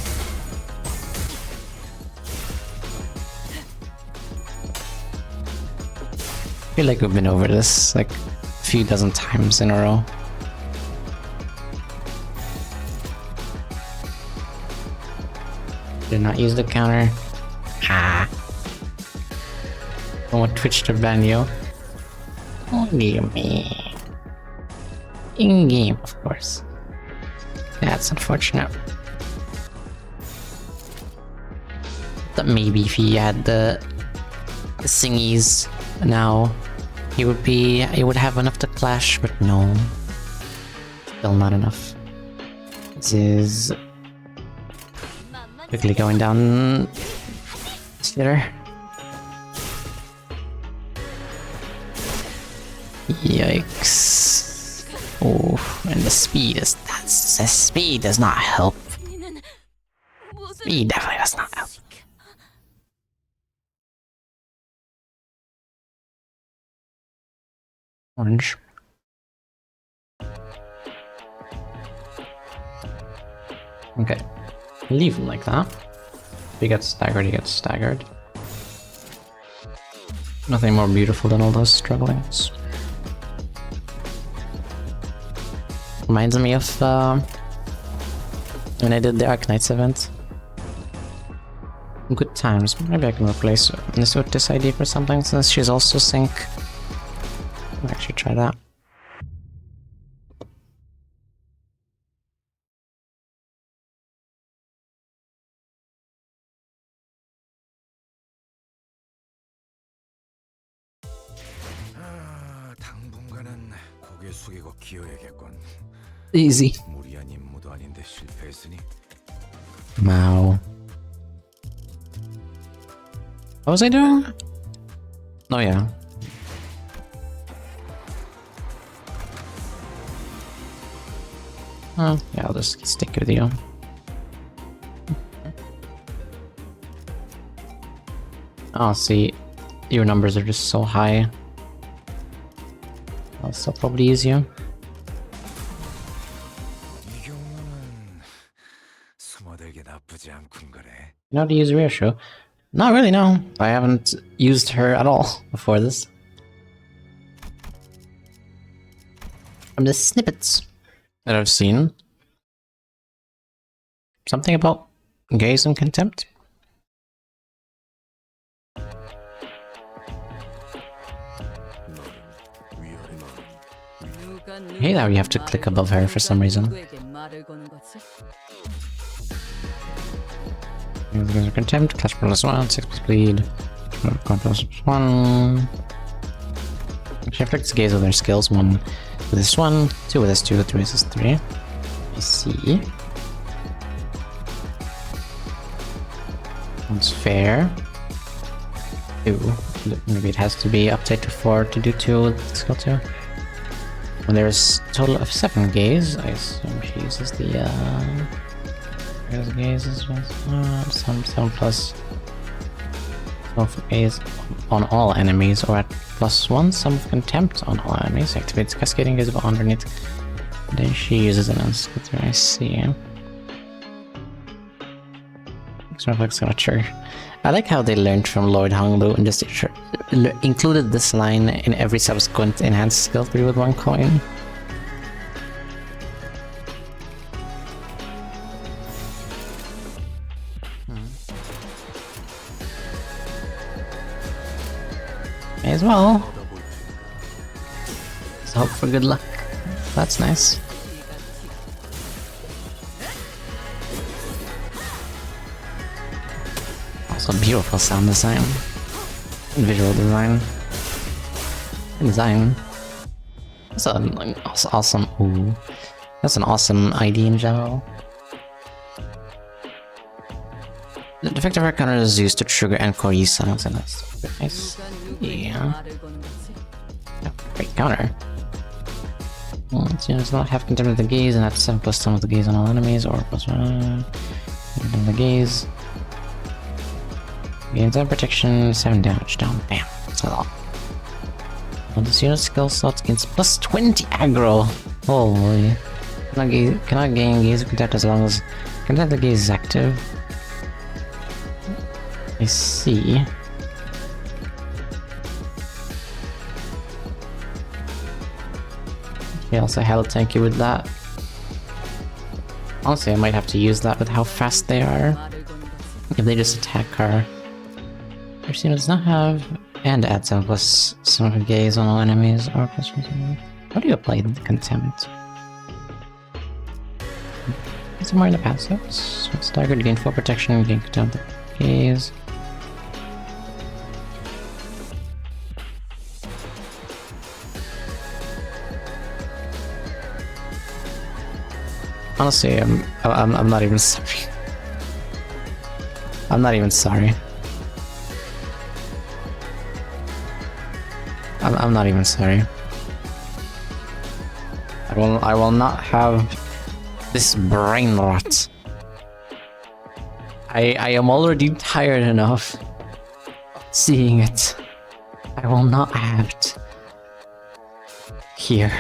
I feel like we've been over this like a few dozen times in a row. Did not use the counter. Ah. I want Twitch to ban you. Only me. In game, of course. That's unfortunate. That maybe if he had the singies now, he would have enough to clash, but no. Still not enough. This is quickly going down here. Yikes. Oh, and the speed does not help. Speed definitely does not help. Orange. Okay. Leave him like that. If he gets staggered, he gets staggered. Nothing more beautiful than all those strugglings. Reminds me of when I did the Arc event. Good times. Maybe I can replace this with this ID for something since she's also sync. I'll actually try that. Easy. Wow. What was I doing? Oh yeah. Oh, yeah, I'll just stick with you. Oh, see, your numbers are just so high. I'll still probably use you. You know how to use Ryosho? Not really, no. I haven't used her at all before this. From the snippets that I've seen, something about gaze and contempt. Hey, now you have to click above her for some reason. Gaze of contempt, clash +1, 6 plus bleed, +1. She afflicts gaze with their skills, 1 with this 1, 2 with this 2, 3 with this 3. I see. That's fair. 2. Maybe it has to be updated to 4 to do 2 with skill 2. When there's a total of 7 gaze, I assume she uses the gaze as well. 7 plus 12 gaze on all enemies, or at +1 sum of contempt on all enemies. Activates cascading gaze underneath. Then she uses an unsplitter. I see. Reflex Watcher. I like how they learned from Lord Honglu and just included this line in every subsequent enhanced skill 3 with 1 coin. May as well. Let's hope for good luck. That's nice. Also beautiful sound design. And visual design. And design. That's an awesome. Ooh. That's an awesome ID in general. The defective air counter is used to trigger encore use sounds, and that's nice. Yeah. Great counter. Well, it does not have contempt of the gaze, and that's 7 plus some of the gaze on all enemies, or +1 the gaze. Gains 10 protection, 7 damage down. Bam, that's a lot. Well, this unit skill slots gains +20 aggro. Holy. Cannot gain gaze of contempt as long as contempt the gaze is active. I see. Okay, also hell tanky with that. Honestly, I might have to use that with how fast they are. If they just attack her. She does not have and add 7 plus some of gaze on all enemies or +1. How do you apply the contempt? Somewhere in the passives. So it's staggered, gain 4 protection, gain contempt gaze. Honestly, I'm not even sorry. I'm not even sorry. I'm not even sorry. I will not have this brain rot. I am already tired enough seeing it. I will not have it here.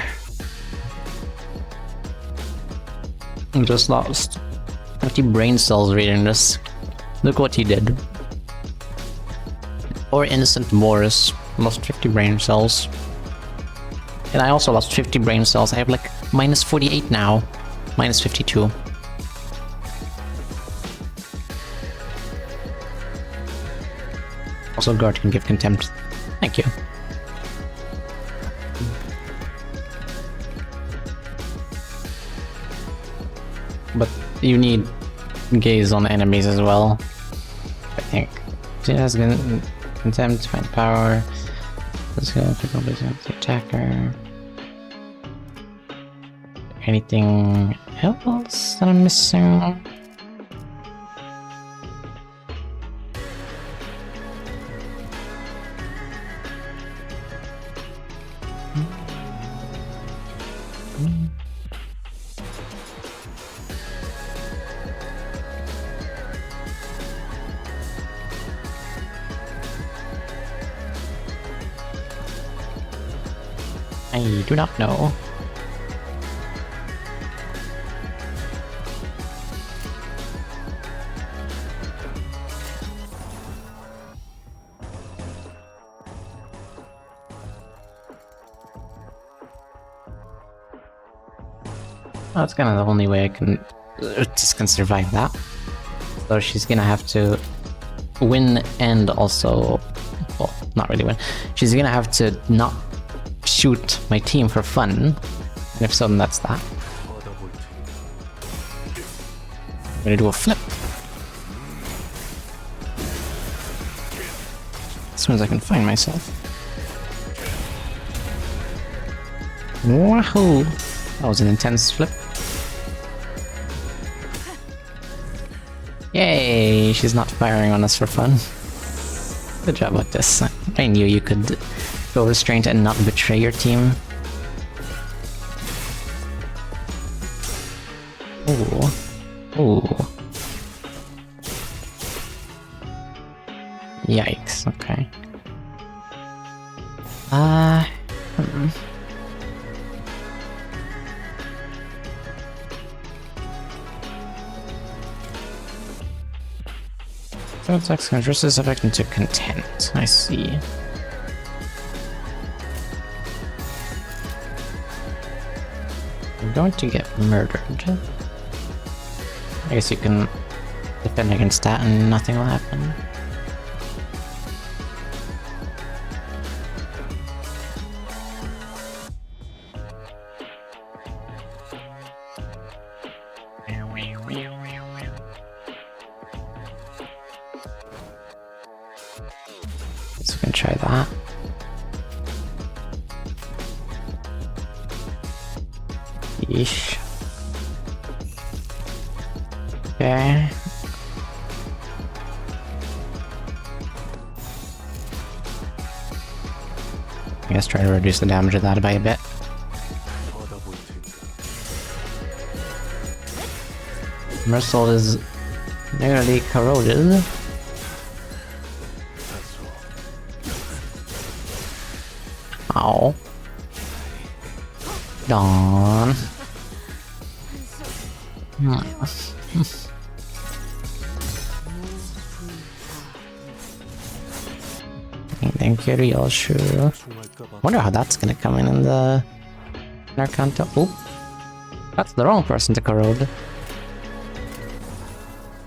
I just lost 50 brain cells reading this. Look what he did. Or innocent Morris lost 50 brain cells. And I also lost 50 brain cells. I have like -48 now. -52. Also, guard can give contempt. Thank you. But you need gaze on enemies as well, I think. She has contempt, find power. Let's go to the attacker. Anything else that I'm missing? I do not know. That's kind of the only way I can just can survive that. So she's gonna have to win and also, well, not really win. She's gonna have to not shoot my team for fun. And if so, then that's that. I'm gonna do a flip. As soon as I can find myself. Wahoo! That was an intense flip. Yay! She's not firing on us for fun. Good job with this. I knew you could go restraint and not betray your team. Ooh. Ooh. Yikes, okay. So it's like reduces effect into content. I see. I'm going to get murdered. I guess you can defend against that and nothing will happen. So we can try that. Yeesh. Okay. I guess try to reduce the damage of that by a bit. Mercil is nearly corroded. Ow. Dawn. Thank you, real sure. Wonder how that's gonna come in the Narcanto. Oop. That's the wrong person to corrode.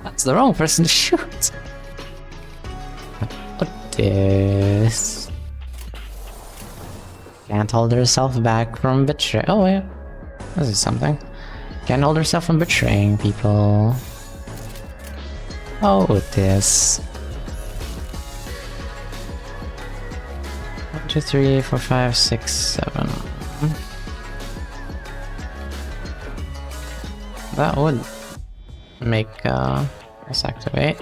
That's the wrong person to shoot. What this? Can't hold herself back from betray. Oh wait, this is something. Can't hold herself from betraying people. Oh, this. 1, 2, 3, 4, 5, 6, 7. That would make us activate.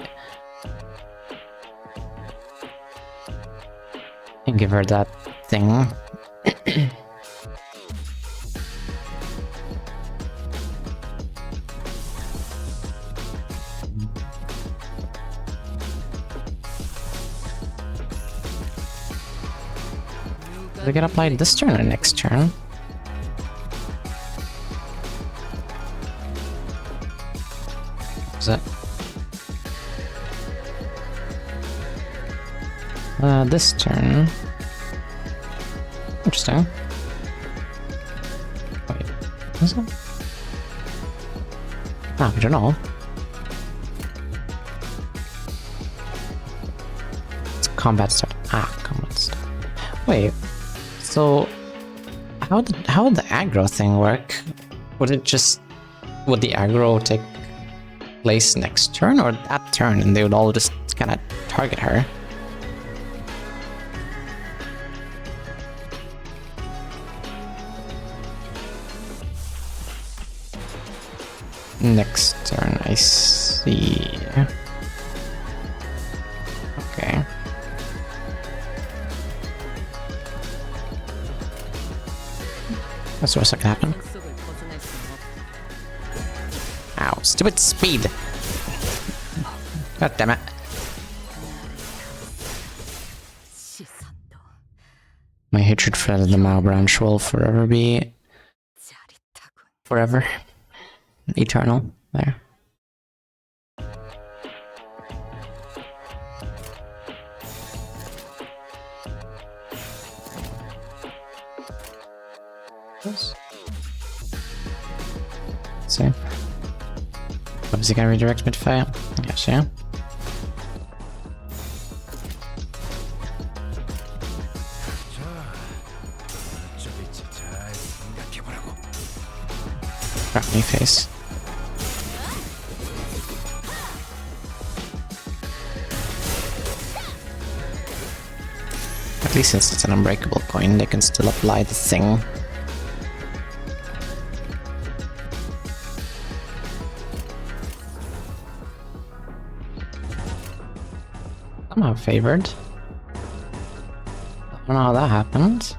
And give her that thing. Does it get applied this turn or next turn? Is it? This turn. Interesting. Wait, is it? Ah, I don't know. It's combat start. Ah, combat start. Wait. So, how would the aggro thing work? Would the aggro take place next turn or that turn, and they would all just kind of target her? Next turn, I see. Okay. That's what's gonna happen. Ow, stupid speed! God damn it. My hatred for the Mao branch will forever be... forever. Eternal. There. See. Obviously gonna redirect mid-fire. Yes, yeah. Crap me face. At least since it's an unbreakable coin, they can still apply the thing. Somehow favored. I don't know how that happened.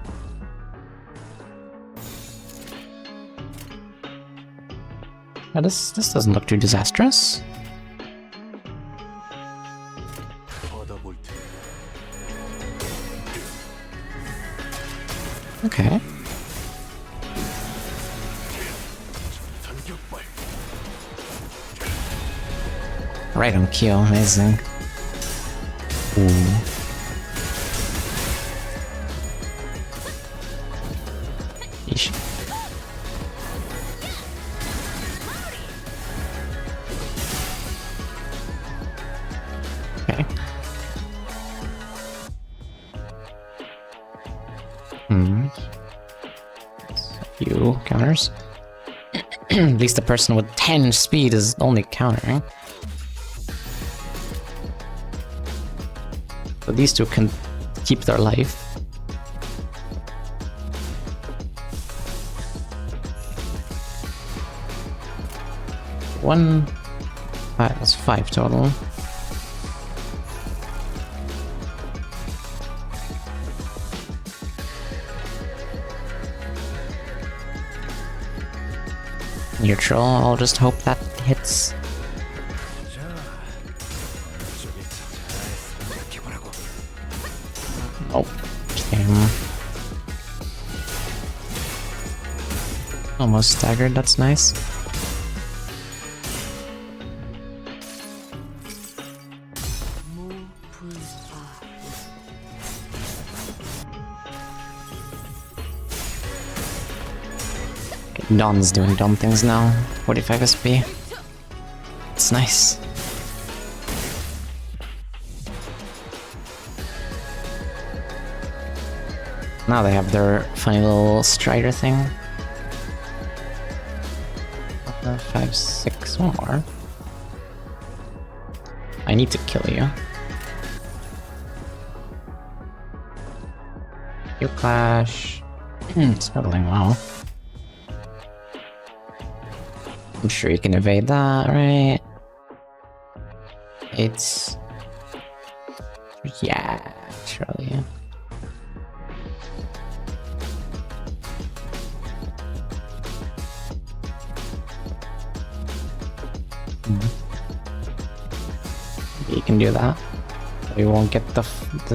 Yeah, this doesn't look too disastrous. Okay. Right on cue, amazing. Ooh. Yeesh. Okay. A few counters. At least the person with 10 speed is only countering. So these two can keep their life. That's 5 total. Neutral, I'll just hope that hits. Oh, damn. Almost staggered, that's nice. Don's doing dumb things now. 45 SP. It's nice. Now they have their funny little strider thing. 5, 6, one more. I need to kill you. You clash. Smuggling, wow. I'm sure you can evade that, right? It's... yeah, surely. You can do that. We won't get the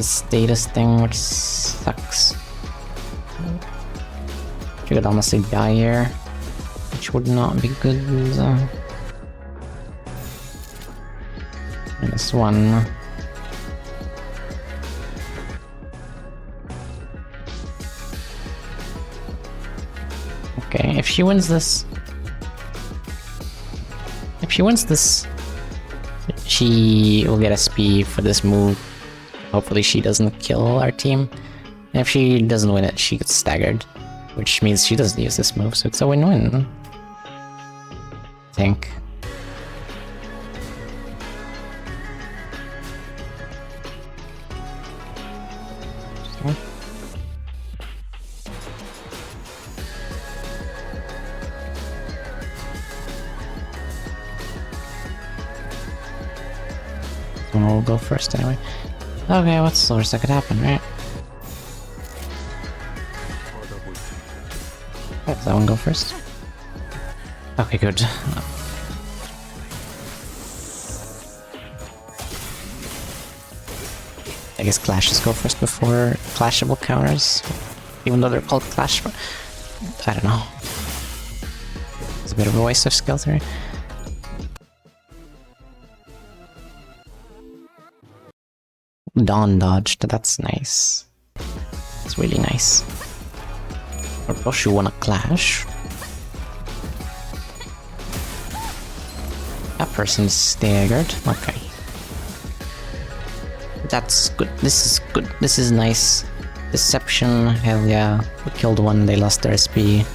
status thing, which sucks. You could honestly die here, which would not be good. Minus 1. Okay, if she wins this... she will get SP for this move. Hopefully she doesn't kill our team. And if she doesn't win it, she gets staggered. Which means she doesn't use this move, so it's a win-win. I think. We'll go first anyway. Okay, what's the worst that could happen, right? Does that one go first? Okay, good. I guess clashes go first before clashable counters. Even though they're called Clash, I don't know. It's a bit of a waste of skills there. Dawn dodged, that's nice. It's really nice. Or Roshu wanna clash. That person's staggered. Okay. That's good. This is good. This is nice. Deception, hell yeah. We killed one, they lost their SP.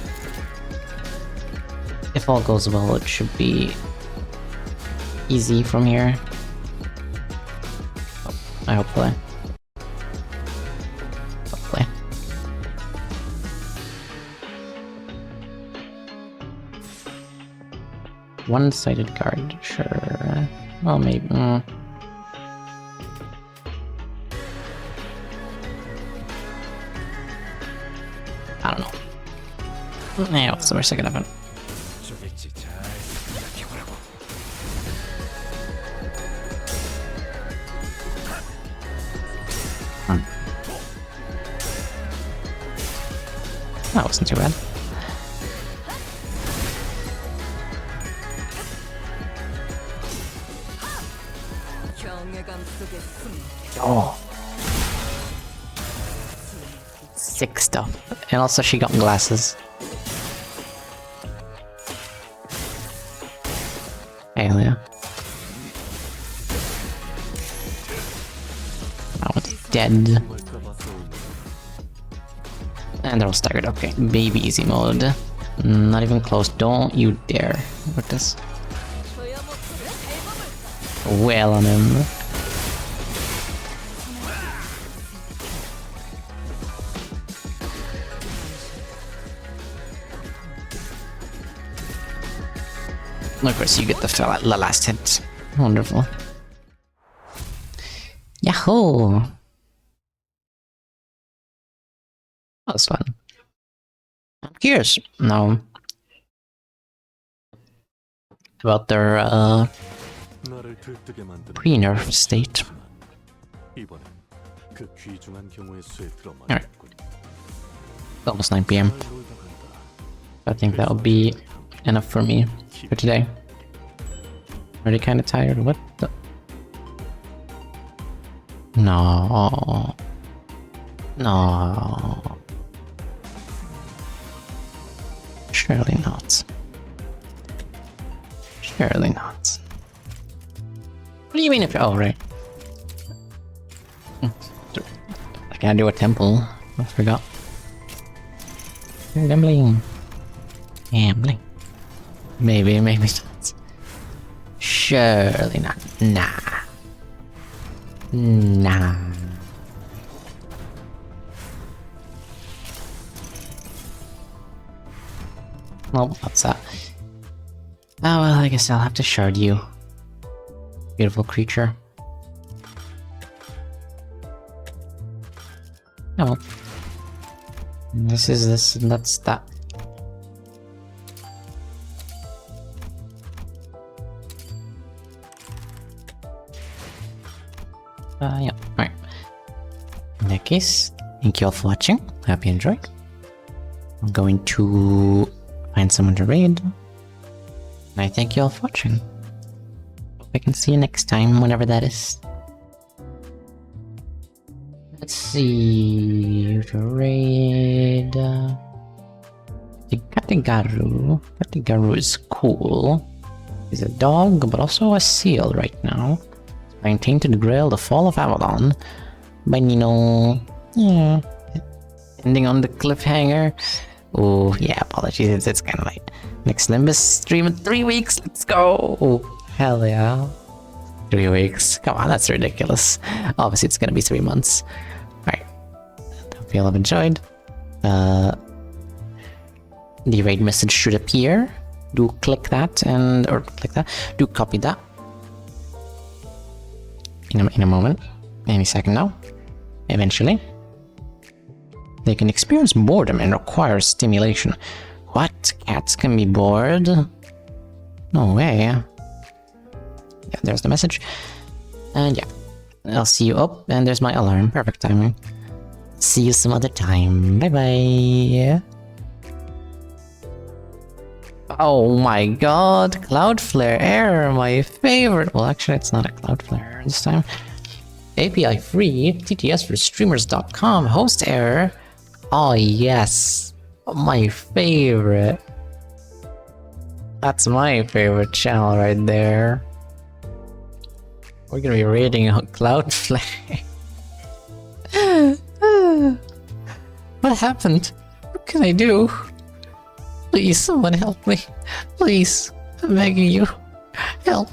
If all goes well, it should be easy from here. Oh, I hope play. Hopefully. One-sided card, sure. Well, maybe. I don't know. Yeah, what's the worst that could happen? That wasn't too bad. Oh. Sick stuff. And also she got glasses. Hell yeah. That one's dead. And they're all staggered. Okay, baby easy mode. Not even close. Don't you dare with this. Well on him. Of course, you get the last hit. Wonderful. Yahoo! That was fun. I'm curious now about their pre-nerf state. Alright. Almost 9 PM. I think that'll be enough for me for today. Already kind of tired. What the? No. No. Surely not. Surely not. What do you mean if... Oh, right. I can't do a temple. I forgot. Gambling. Gambling. Maybe not. Surely not. Nah. Nah. Well, what's that? Oh, well, I guess I'll have to shard you. Beautiful creature. Oh well. This is this, and that's that. Yeah, alright. In that case, thank you all for watching. Hope you enjoyed. I'm going to find someone to raid. And I thank you all for watching. Hope I can see you next time, whenever that is. Let's see... who to raid... Katigaru. Katigaru is cool. He's a dog, but also a seal right now. Playing Tainted Grail, The Fall of Avalon. By Nino. Yeah. Ending on the cliffhanger. Oh, yeah, apologies, it's kind of late. Next Limbaaas stream in 3 weeks, let's go! Oh, hell yeah. 3 weeks, come on, that's ridiculous. Obviously, it's gonna be 3 months. Alright, hope you all have enjoyed. The raid message should appear. Do click that or click that. Do copy that. In a moment. Any second now. Eventually. They can experience boredom and require stimulation. What? Cats can be bored? No way. Yeah, there's the message. And yeah. I'll see you up, and there's my alarm. Perfect timing. See you some other time. Bye bye. Oh my god, Cloudflare error, my favorite. Well, actually, it's not a Cloudflare error this time. API free, TTS for streamers.com, host error. Oh, yes. My favorite. That's my favorite channel right there. We're gonna be raiding on Cloudflare. What happened? What can I do? Please, someone help me. Please, I'm begging you. Help.